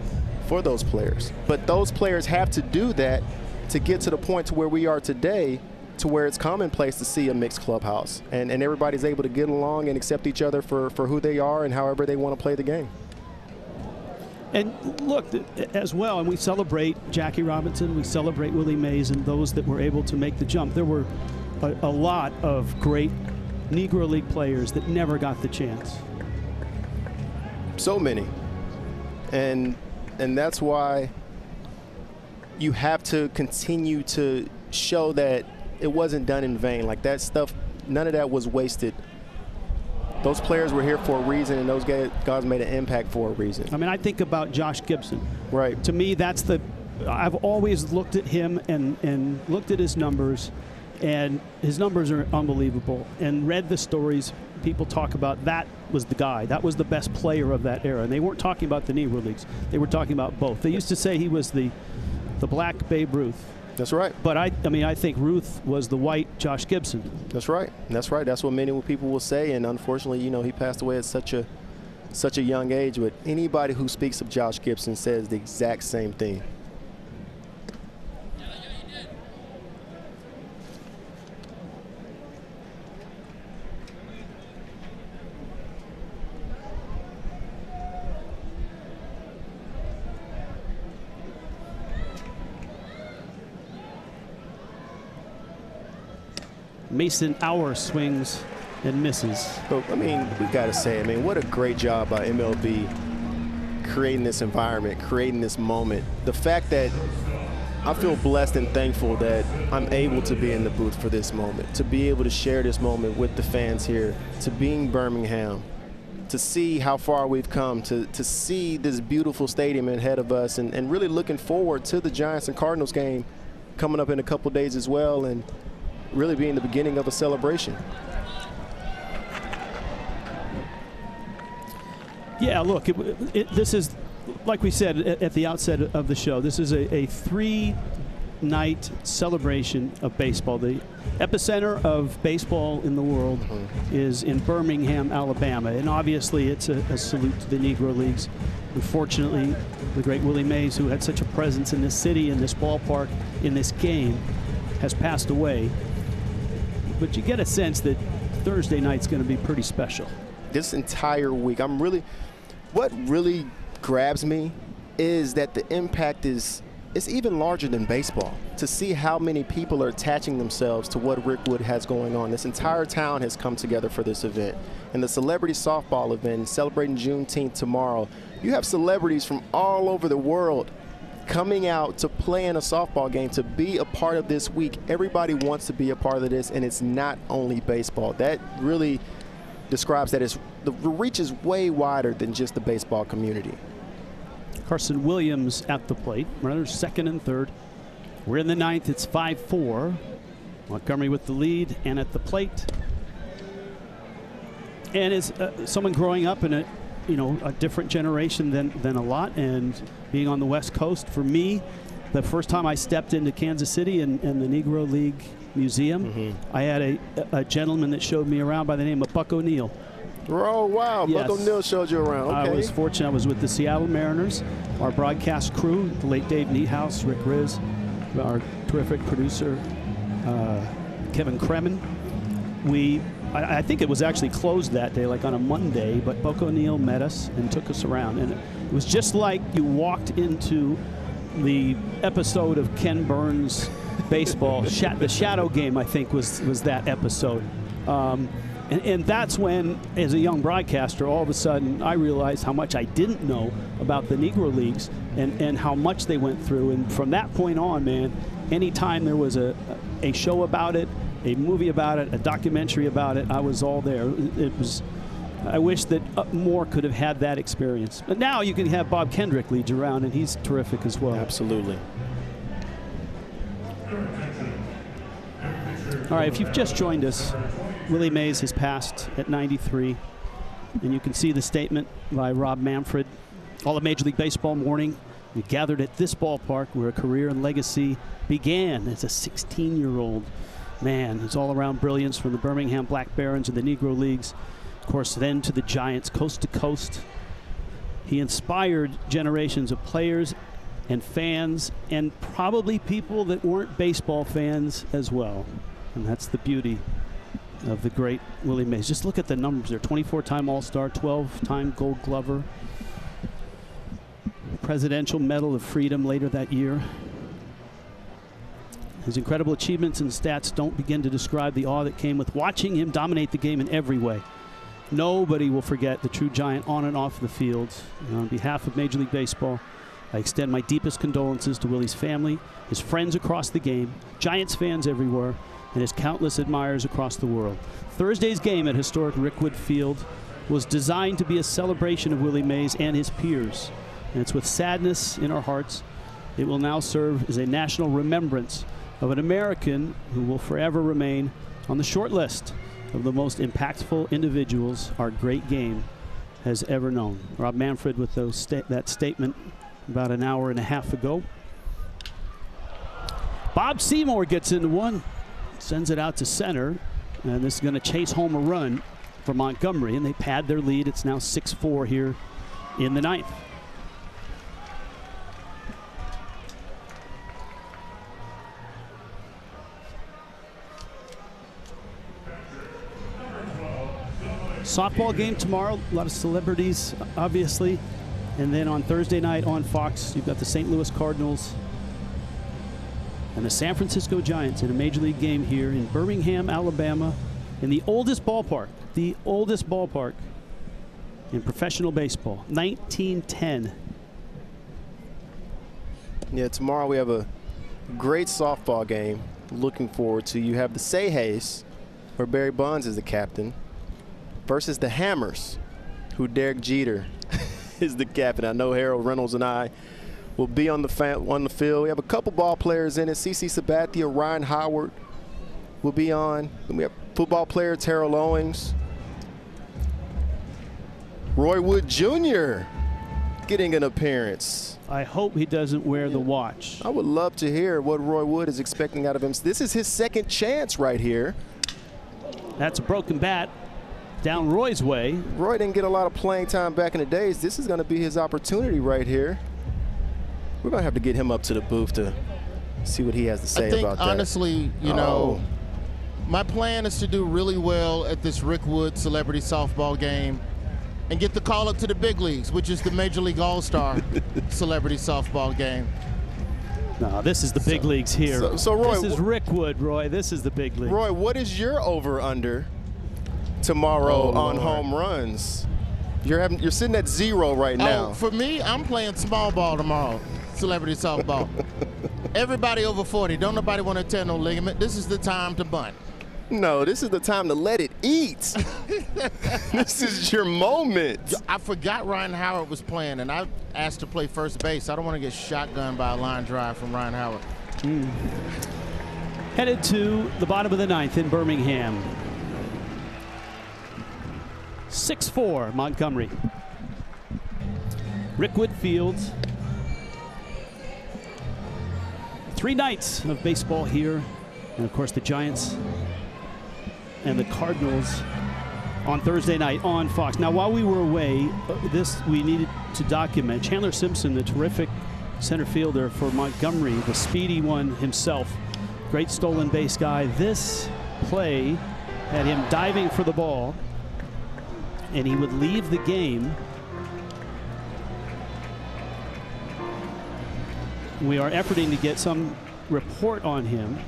for those players. But those players have to do that to get to the point to where we are today, to where it's commonplace to see a mixed clubhouse. And everybody's able to get along and accept each other for who they are and however they want to play the game. And look, as well, and we celebrate Jackie Robinson, we celebrate Willie Mays and those that were able to make the jump. There were a lot of great Negro League players that never got the chance. So many. And that's why you have to continue to show that it wasn't done in vain. Like, that stuff, none of that was wasted. Those players were here for a reason, and those guys made an impact for a reason. I mean, I think about Josh Gibson. Right. To me, that's I've always looked at him and looked at his numbers, and his numbers are unbelievable, and read the stories people talk about. That was the guy. That was the best player of that era. And they weren't talking about the Negro Leagues. They were talking about both. They used to say he was the black Babe Ruth. That's right. But I mean, I think Ruth was the white Josh Gibson. That's right. That's right. That's what many people will say. And unfortunately, you know, he passed away at such a young age. But anybody who speaks of Josh Gibson says the exact same thing. Mason Hour swings and misses. But, I mean, we got to say, I mean, what a great job by MLB creating this environment, creating this moment. The fact that I feel blessed and thankful that I'm able to be in the booth for this moment, to be able to share this moment with the fans here, to be in Birmingham, to see how far we've come, to see this beautiful stadium ahead of us, and really looking forward to the Giants and Cardinals game coming up in a couple days as well, and really being the beginning of a celebration. Yeah, look, this is, like we said at the outset of the show, this is a three-night celebration of baseball. The epicenter of baseball in the world is in Birmingham, Alabama, and obviously it's a salute to the Negro Leagues. Unfortunately, the great Willie Mays, who had such a presence in this city, in this ballpark, in this game, has passed away. But you get a sense that Thursday night's going to be pretty special. This entire week, what really grabs me is that the impact is even larger than baseball. To see how many people are attaching themselves to what Rickwood has going on. This entire town has come together for this event. And the celebrity softball event, celebrating Juneteenth tomorrow, you have celebrities from all over the world coming out to play in a softball game, to be a part of this week. Everybody wants to be a part of this, and it's not only baseball. That really describes that the reach is way wider than just the baseball community. Carson Williams at the plate. Runners second and third. We're in the ninth. It's 5-4. Montgomery with the lead and at the plate. And as someone growing up in a different generation than a lot, and being on the West Coast, for me, the first time I stepped into Kansas City and the Negro League Museum, I had a gentleman that showed me around by the name of Buck O'Neill. Oh, wow. Yes. Buck O'Neill showed you around. Okay. I was fortunate. I was with the Seattle Mariners, our broadcast crew, the late Dave Niehaus, Rick Riz, our terrific producer, Kevin Kremen. I think it was actually closed that day, like on a Monday, but Buck O'Neill met us and took us around. And it was just like you walked into the episode of Ken Burns' baseball. The Shadow Game, I think, was that episode. And that's when, as a young broadcaster, all of a sudden I realized how much I didn't know about the Negro Leagues and how much they went through. And from that point on, man, anytime there was a show about it, a movie about it, a documentary about it, I was all there. I wish that more could have had that experience. But now you can have Bob Kendrick lead you around, and he's terrific as well. Absolutely. All right, if you've just joined us, Willie Mays has passed at 93, and you can see the statement by Rob Manfred. All of Major League Baseball morning, we gathered at this ballpark where a career and legacy began as a 16-year-old man. His all-around brilliance from the Birmingham Black Barons and the Negro Leagues, of course, then to the Giants, coast to coast. He inspired generations of players and fans, and probably people that weren't baseball fans as well. And that's the beauty of the great Willie Mays. Just look at the numbers there. 24-time All-Star, 12-time Gold Glover, Presidential Medal of Freedom later that year. His incredible achievements and stats don't begin to describe the awe that came with watching him dominate the game in every way. Nobody will forget the true giant on and off the field. And on behalf of Major League Baseball, I extend my deepest condolences to Willie's family, his friends across the game, Giants fans everywhere, and his countless admirers across the world. Thursday's game at historic Rickwood Field was designed to be a celebration of Willie Mays and his peers. And it's with sadness in our hearts, it will now serve as a national remembrance of an American who will forever remain on the short list of the most impactful individuals our great game has ever known. Rob Manfred with that statement about an hour and a half ago. Bob Seymour gets into one, sends it out to center, and this is going to chase home a run for Montgomery, and they pad their lead. It's now 6-4 here in the ninth. Softball game tomorrow, a lot of celebrities, obviously. And then on Thursday night on Fox, you've got the St. Louis Cardinals and the San Francisco Giants in a Major League game here in Birmingham, Alabama, in the oldest ballpark in professional baseball. 1910. Yeah, tomorrow we have a great softball game. Looking forward to. You have the Say Hayes, where Barry Bonds is the captain, versus the Hammers, who Derek Jeter is the captain. I know Harold Reynolds and I will be on the field. We have a couple ball players in it. CC Sabathia, Ryan Howard will be on. Then we have football players, Harold Owings, Roy Wood Jr. getting an appearance. I hope he doesn't wear the watch. I would love to hear what Roy Wood is expecting out of him. This is his second chance right here. That's a broken bat down Roy's way. Roy didn't get a lot of playing time back in the days. This is going to be his opportunity right here. We're going to have to get him up to the booth to see what he has to say about that. Honestly, you know, my plan is to do really well at this Rickwood Celebrity Softball game and get the call up to the big leagues, which is the Major League All-Star Celebrity Softball game. No, this is the big leagues here. So Roy, this is Rickwood, Roy. This is the big league. Roy, what is your over/under tomorrow on home runs? You're sitting at 0 right now. For me, I'm playing small ball tomorrow, celebrity softball. Everybody over 40. Don't nobody want to tear no ligament. This is the time to bunt. No, this is the time to let it eat. This is your moment. I forgot Ryan Howard was playing, and I asked to play first base. I don't want to get shotgunned by a line drive from Ryan Howard. Headed to the bottom of the 9th in Birmingham. 6-4 Montgomery. Rickwood Field. 3 nights of baseball here. And of course the Giants and the Cardinals on Thursday night on Fox. Now while we were away, we needed to document Chandler Simpson, the terrific center fielder for Montgomery, the speedy one himself. Great stolen base guy. This play had him diving for the ball, and he would leave the game. We are efforting to get some report on him,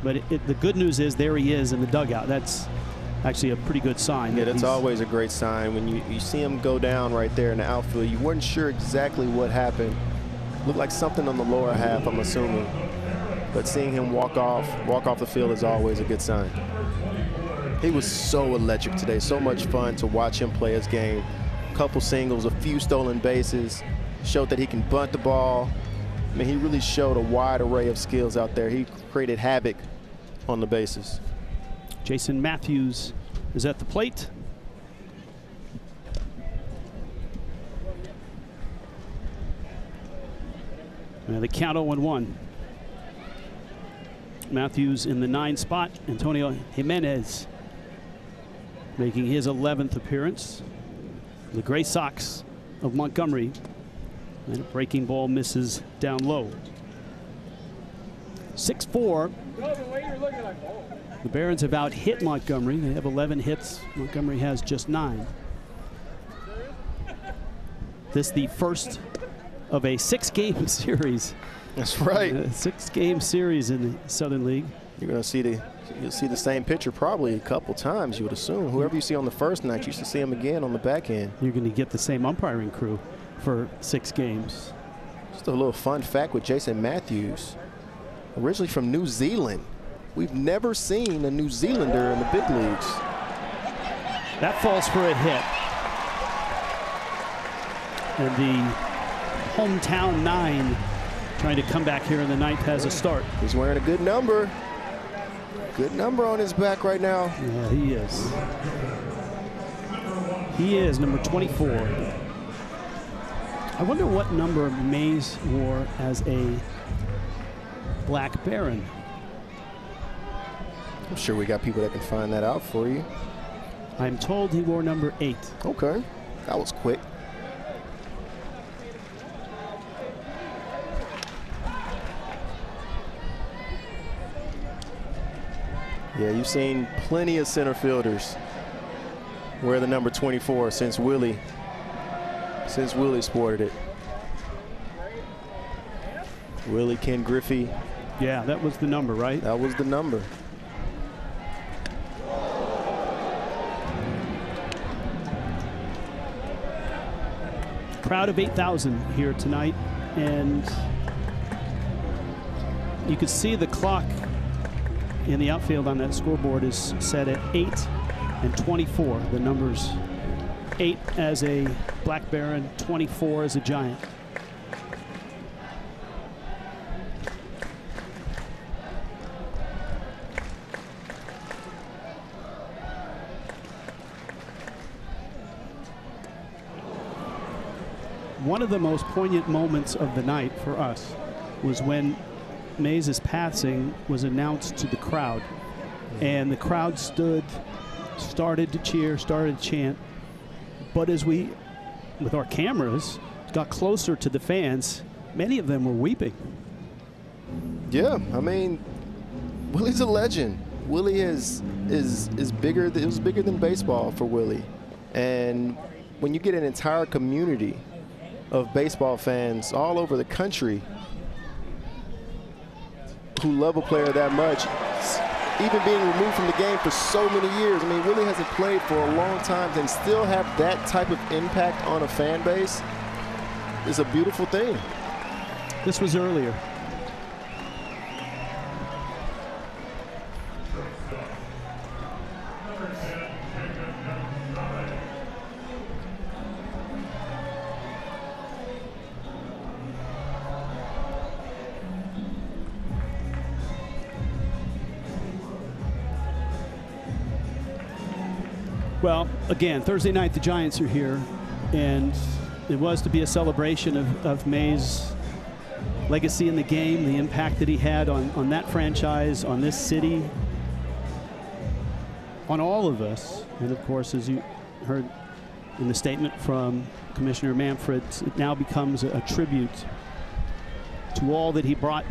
but the good news is there he is in the dugout. That's actually a pretty good sign. Yeah, that's always a great sign. When you see him go down right there in the outfield, you weren't sure exactly what happened. Looked like something on the lower half, I'm assuming. But seeing him walk off the field is always a good sign. He was so electric today. So much fun to watch him play his game. Couple singles, a few stolen bases. Showed that he can bunt the ball. I mean, he really showed a wide array of skills out there. He created havoc on the bases. Jason Matthews is at the plate. And the count 0-1. Matthews in the 9 spot. Antonio Jimenez making his 11th appearance. The Gray Sox of Montgomery. And a breaking ball misses down low. 6-4. The Barons have out-hit Montgomery. They have 11 hits. Montgomery has just 9. This the first of a 6-game series. That's right. A 6-game series in the Southern League. You're going to you'll see the same pitcher probably a couple times, you would assume. Whoever you see on the first night, you should see him again on the back end. You're going to get the same umpiring crew for 6 games. Just a little fun fact with Jason Matthews. Originally from New Zealand. We've never seen a New Zealander in the big leagues. That falls for a hit. And the hometown 9 trying to come back here in the 9th has a start. He's wearing a good number. Good number on his back right now. Yeah, he is. He is number 24. I wonder what number Mays wore as a Black Baron. I'm sure we got people that can find that out for you. I'm told he wore number 8. Okay, that was quick. Yeah, you've seen plenty of center fielders wear the number 24 since Willie sported it. Willie, Ken Griffey. Yeah, that was the number, right? That was the number. crowd of 8,000 here tonight, and you can see the clock in the outfield on that scoreboard is set at 8:24. The numbers 8 as a Black Baron, 24 as a Giant. One of the most poignant moments of the night for us was when Mays' passing was announced to the crowd, and the crowd started to cheer, started to chant. But as we, with our cameras, got closer to the fans, many of them were weeping. Yeah, I mean, Willie's a legend. Willie is bigger. It was bigger than baseball for Willie, and when you get an entire community of baseball fans all over the country who love a player that much, even being removed from the game for so many years. I mean, Willie hasn't played for a long time, and still have that type of impact on a fan base is a beautiful thing. This was earlier. Well, again, Thursday night, the Giants are here, and it was to be a celebration of Mays' legacy in the game, the impact that he had on that franchise, on this city, on all of us. And, of course, as you heard in the statement from Commissioner Manfred, it now becomes a tribute to all that he brought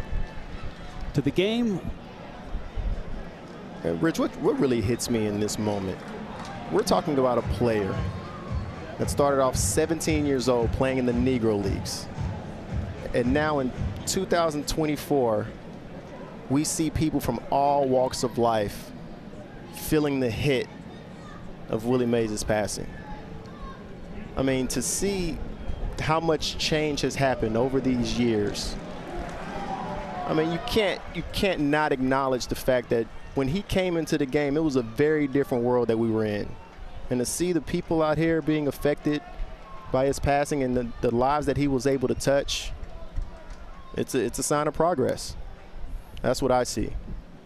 to the game. And Rich, what really hits me in this moment, we're talking about a player that started off 17 years old playing in the Negro Leagues. And now in 2024, we see people from all walks of life feeling the hit of Willie Mays' passing. I mean, to see how much change has happened over these years. I mean, you can't not acknowledge the fact that when he came into the game, it was a very different world that we were in. And to see the people out here being affected by his passing and the lives that he was able to touch, it's a sign of progress. That's what I see.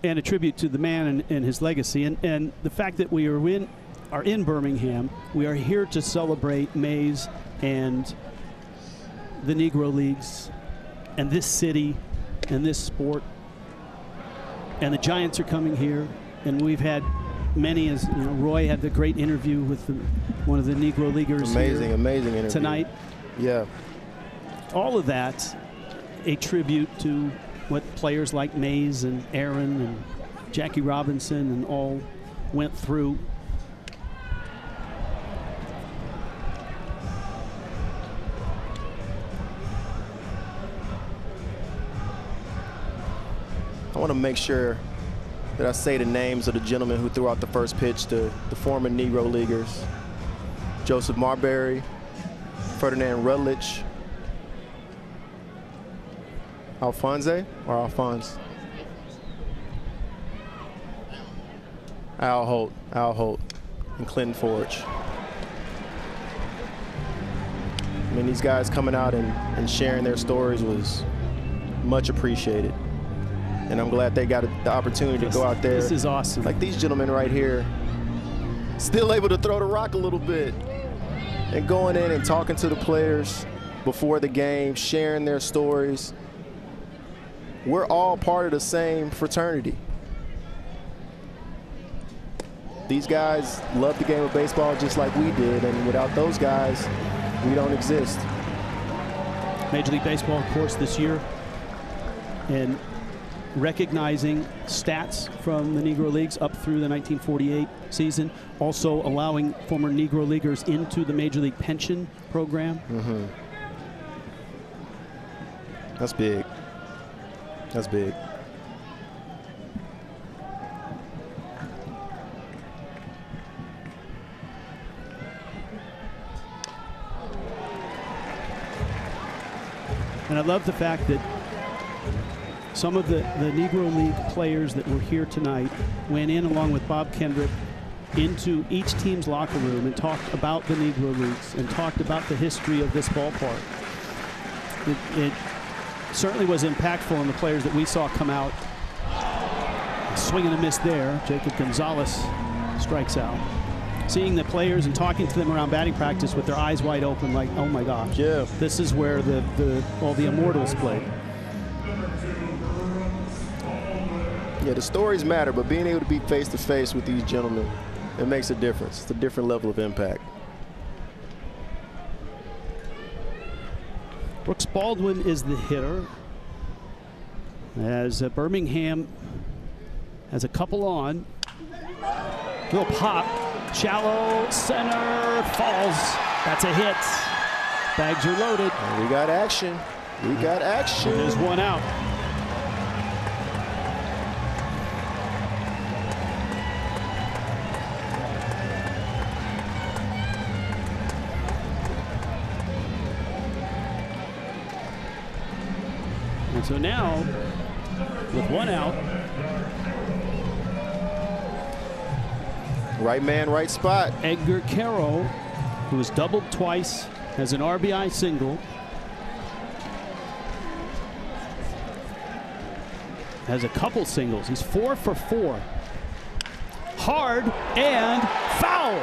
And a tribute to the man and his legacy. And the fact that we are in Birmingham, we are here to celebrate Mays and the Negro Leagues and this city and this sport. And the Giants are coming here, and we've had many, as you know, Roy had the great interview with one of the Negro Leaguers. Amazing interview tonight. Yeah. All of that, a tribute to what players like Mays and Aaron and Jackie Robinson and all went through. I want to make sure that I say the names of the gentlemen who threw out the first pitch to the former Negro Leaguers. Joseph Marbury, Ferdinand Rutledge, Alphonse, Al Holt, and Clinton Forge. I mean, these guys coming out and sharing their stories was much appreciated. And I'm glad they got the opportunity to go out there. This is awesome. Like these gentlemen right here, still able to throw the rock a little bit. And going in and talking to the players before the game, sharing their stories. We're all part of the same fraternity. These guys love the game of baseball just like we did, and without those guys, we don't exist. Major League Baseball, of course, this year, and recognizing stats from the Negro Leagues up through the 1948 season, also allowing former Negro Leaguers into the Major League Pension Program. Mm-hmm. That's big. That's big. And I love the fact that some of the Negro League players that were here tonight went in along with Bob Kendrick into each team's locker room and talked about the Negro Leagues and talked about the history of this ballpark. It certainly was impactful on the players that we saw come out. Swing and a miss there. Jacob Gonzalez strikes out. Seeing the players and talking to them around batting practice with their eyes wide open like, oh my gosh, yeah, this is where all the immortals played. Yeah, the stories matter, but being able to be face to face with these gentlemen, it makes a difference. It's a different level of impact. Brooks Baldwin is the hitter, as Birmingham has a couple on. Little pop, shallow center, falls. That's a hit. Bags are loaded. And we got action. We got action. There's one out. And so now, with one out, right man, right spot. Edgar Carroll, who has doubled twice, has an RBI single. Has a couple singles. He's 4 for 4. Hard and foul.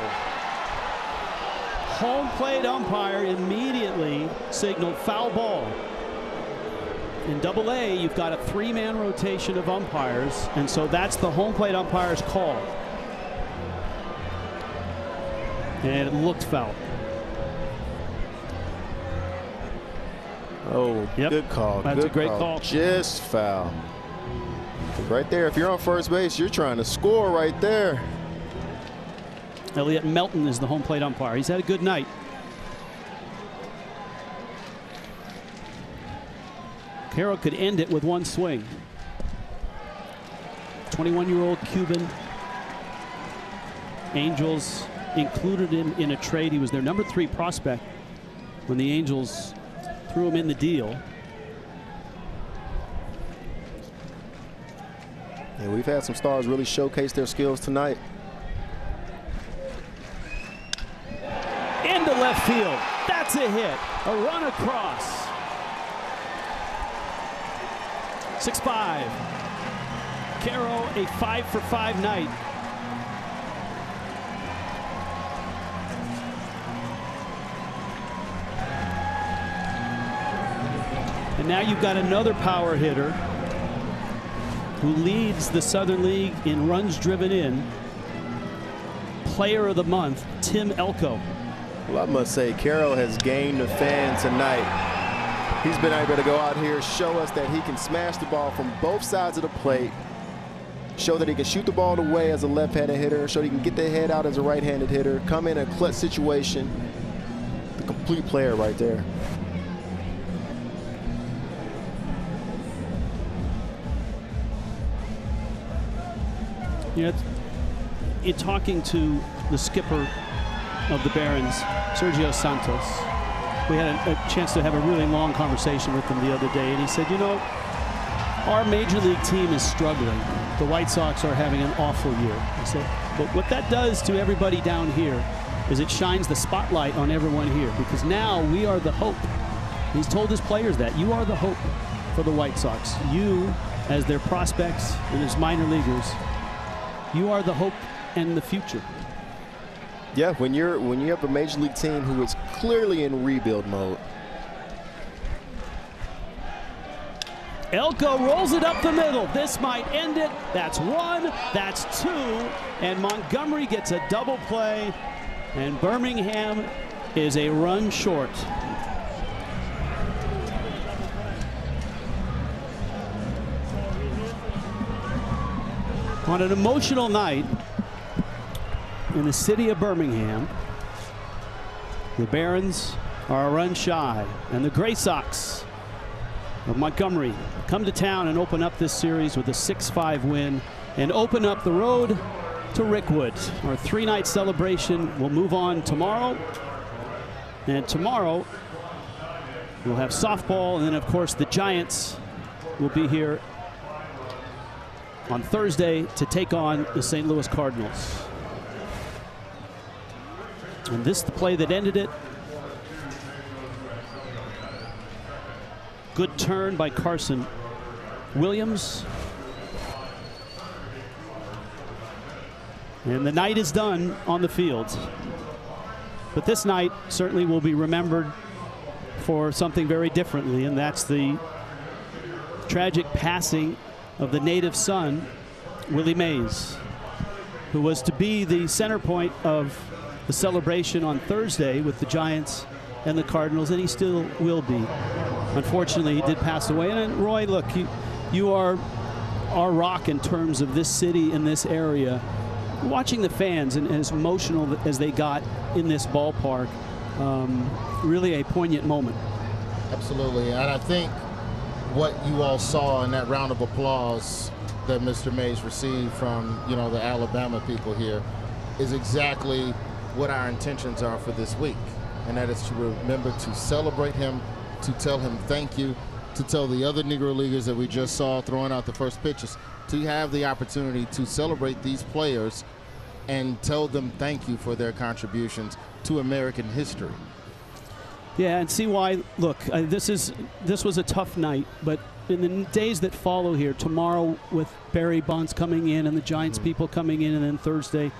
Home plate umpire immediately signaled foul ball. In Double-A, you've got a 3-man rotation of umpires, and so that's the home plate umpire's call. And it looked foul. Oh, yep. Good call. That's good a great call. Just foul. Right there, if you're on first base, you're trying to score right there. Elliot Melton is the home plate umpire. He's had a good night. Carroll could end it with one swing. 21-year-old Cuban. Angels included him in a trade. He was their number 3 prospect when the Angels threw him in the deal. Yeah, we've had some stars really showcase their skills tonight. Into left field. That's a hit. A run across. 6-5. Carroll, a 5 for 5 night. And now you've got another power hitter who leads the Southern League in runs driven in. Player of the month, Tim Elko. Well, I must say, Carroll has gained a fan tonight. He's been able to go out here, show us that he can smash the ball from both sides of the plate, show that he can shoot the ball away as a left-handed hitter, show that he can get the head out as a right-handed hitter, come in a clutch situation. The complete player right there. Yeah, in talking to the skipper of the Barons, Sergio Santos, we had a chance to have a really long conversation with him the other day, and he said, you know, our major league team is struggling. The White Sox are having an awful year. He said, but what that does to everybody down here is it shines the spotlight on everyone here, because now we are the hope. He's told his players that. You are the hope for the White Sox. You, as their prospects and as minor leaguers, you are the hope and the future. Yeah, when you have a major league team who is clearly in rebuild mode. Elko rolls it up the middle. This might end it. That's 1, that's 2, and Montgomery gets a double play, and Birmingham is a run short. On an emotional night in the city of Birmingham, the Barons are a run shy, and the Gray Sox of Montgomery come to town and open up this series with a 6-5 win and open up the road to Rickwood. Our 3-night celebration will move on tomorrow, and tomorrow We'll have softball, and then, of course, the Giants will be here on Thursday to take on the St. Louis Cardinals. And this is the play that ended it. Good turn by Carson Williams. And the night is done on the field. But this night certainly will be remembered for something very differently, and that's the tragic passing of the native son, Willie Mays, who was to be the center point of the celebration on Thursday with the Giants and the Cardinals, and he still will be. Unfortunately, he did pass away. And Roy, look, you are our rock in terms of this city and this area. Watching the fans and as emotional as they got in this ballpark, really a poignant moment. Absolutely, and I think what you all saw in that round of applause that Mr. Mays received from, you know, the Alabama people here is exactly what our intentions are for this week, and that is to remember to celebrate him, to tell him thank you, to tell the other Negro Leaguers that we just saw throwing out the first pitches, to have the opportunity to celebrate these players and tell them thank you for their contributions to American history. Yeah, and see why. Look, this was a tough night, but in the days that follow here, tomorrow with Barry Bonds coming in and the Giants people coming in, and then Thursday,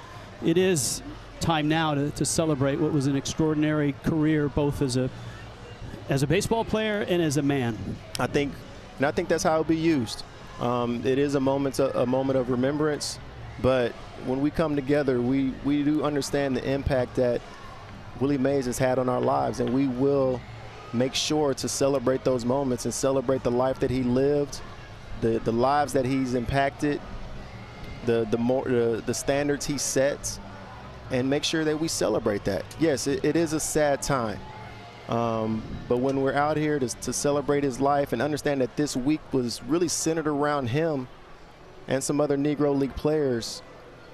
it is time now to celebrate what was an extraordinary career, both as a baseball player and as a man. I think that's how it'll be used. It is a moment of remembrance, but when we come together, we do understand the impact that Willie Mays has had on our lives, and we will make sure to celebrate those moments and celebrate the life that he lived, the lives that he's impacted, the standards he sets, and make sure that we celebrate that. Yes, it is a sad time, but when we're out here to celebrate his life and understand that this week was really centered around him and some other Negro League players,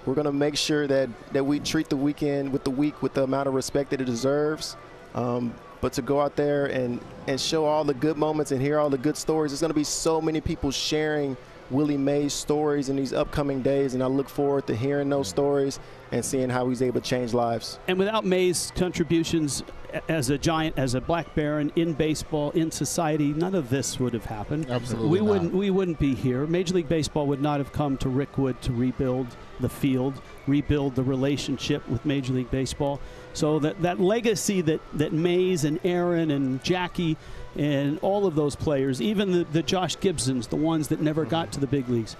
we're going to make sure that we treat the weekend with the amount of respect that it deserves. But to go out there and show all the good moments and hear all the good stories, there's going to be so many people sharing Willie Mays stories in these upcoming days, and I look forward to hearing those stories and seeing how he's able to change lives. And without Mays' contributions as a Giant, as a Black Baron in baseball, in society, none of this would have happened. Absolutely we wouldn't be here. Major League Baseball would not have come to Rickwood to rebuild the field, rebuild the relationship with Major League Baseball. So that legacy that Mays and Aaron and Jackie and all of those players, even the Josh Gibsons, the ones that never got to the big leagues,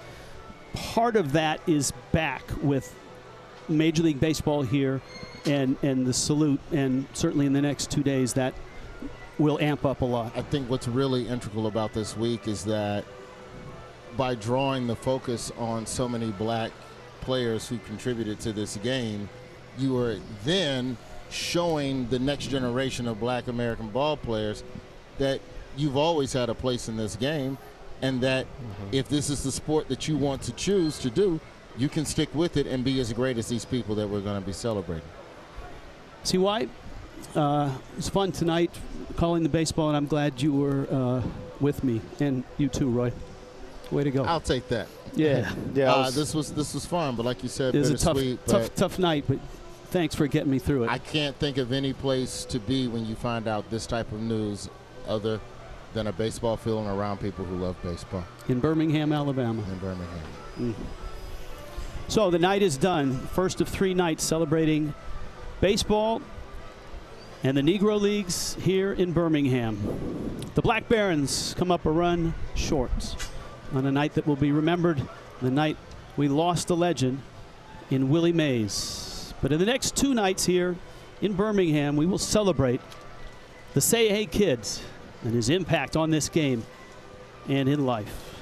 part of that is back with Major League Baseball here and the salute, and certainly in the next 2 days that will amp up a lot. I think what's really integral about this week is that by drawing the focus on so many black players who contributed to this game, you are then showing the next generation of black American ball players that you've always had a place in this game, and that if this is the sport that you want to choose to do, you can stick with it and be as great as these people that we're going to be celebrating. See why? It's fun tonight calling the baseball, and I'm glad you were with me, and you too, Roy. Way to go. I'll take that. Yeah. This was fun, but like you said, it was bittersweet. tough night, but thanks for getting me through it. I can't think of any place to be when you find out this type of news other than a baseball field and around people who love baseball. In Birmingham, Alabama. In Birmingham. So the night is done. First of 3 nights celebrating baseball and the Negro Leagues here in Birmingham. The Black Barons come up a run short on a night that will be remembered, the night we lost a legend in Willie Mays. But in the next 2 nights here in Birmingham, we will celebrate the Say Hey Kid and his impact on this game and in life.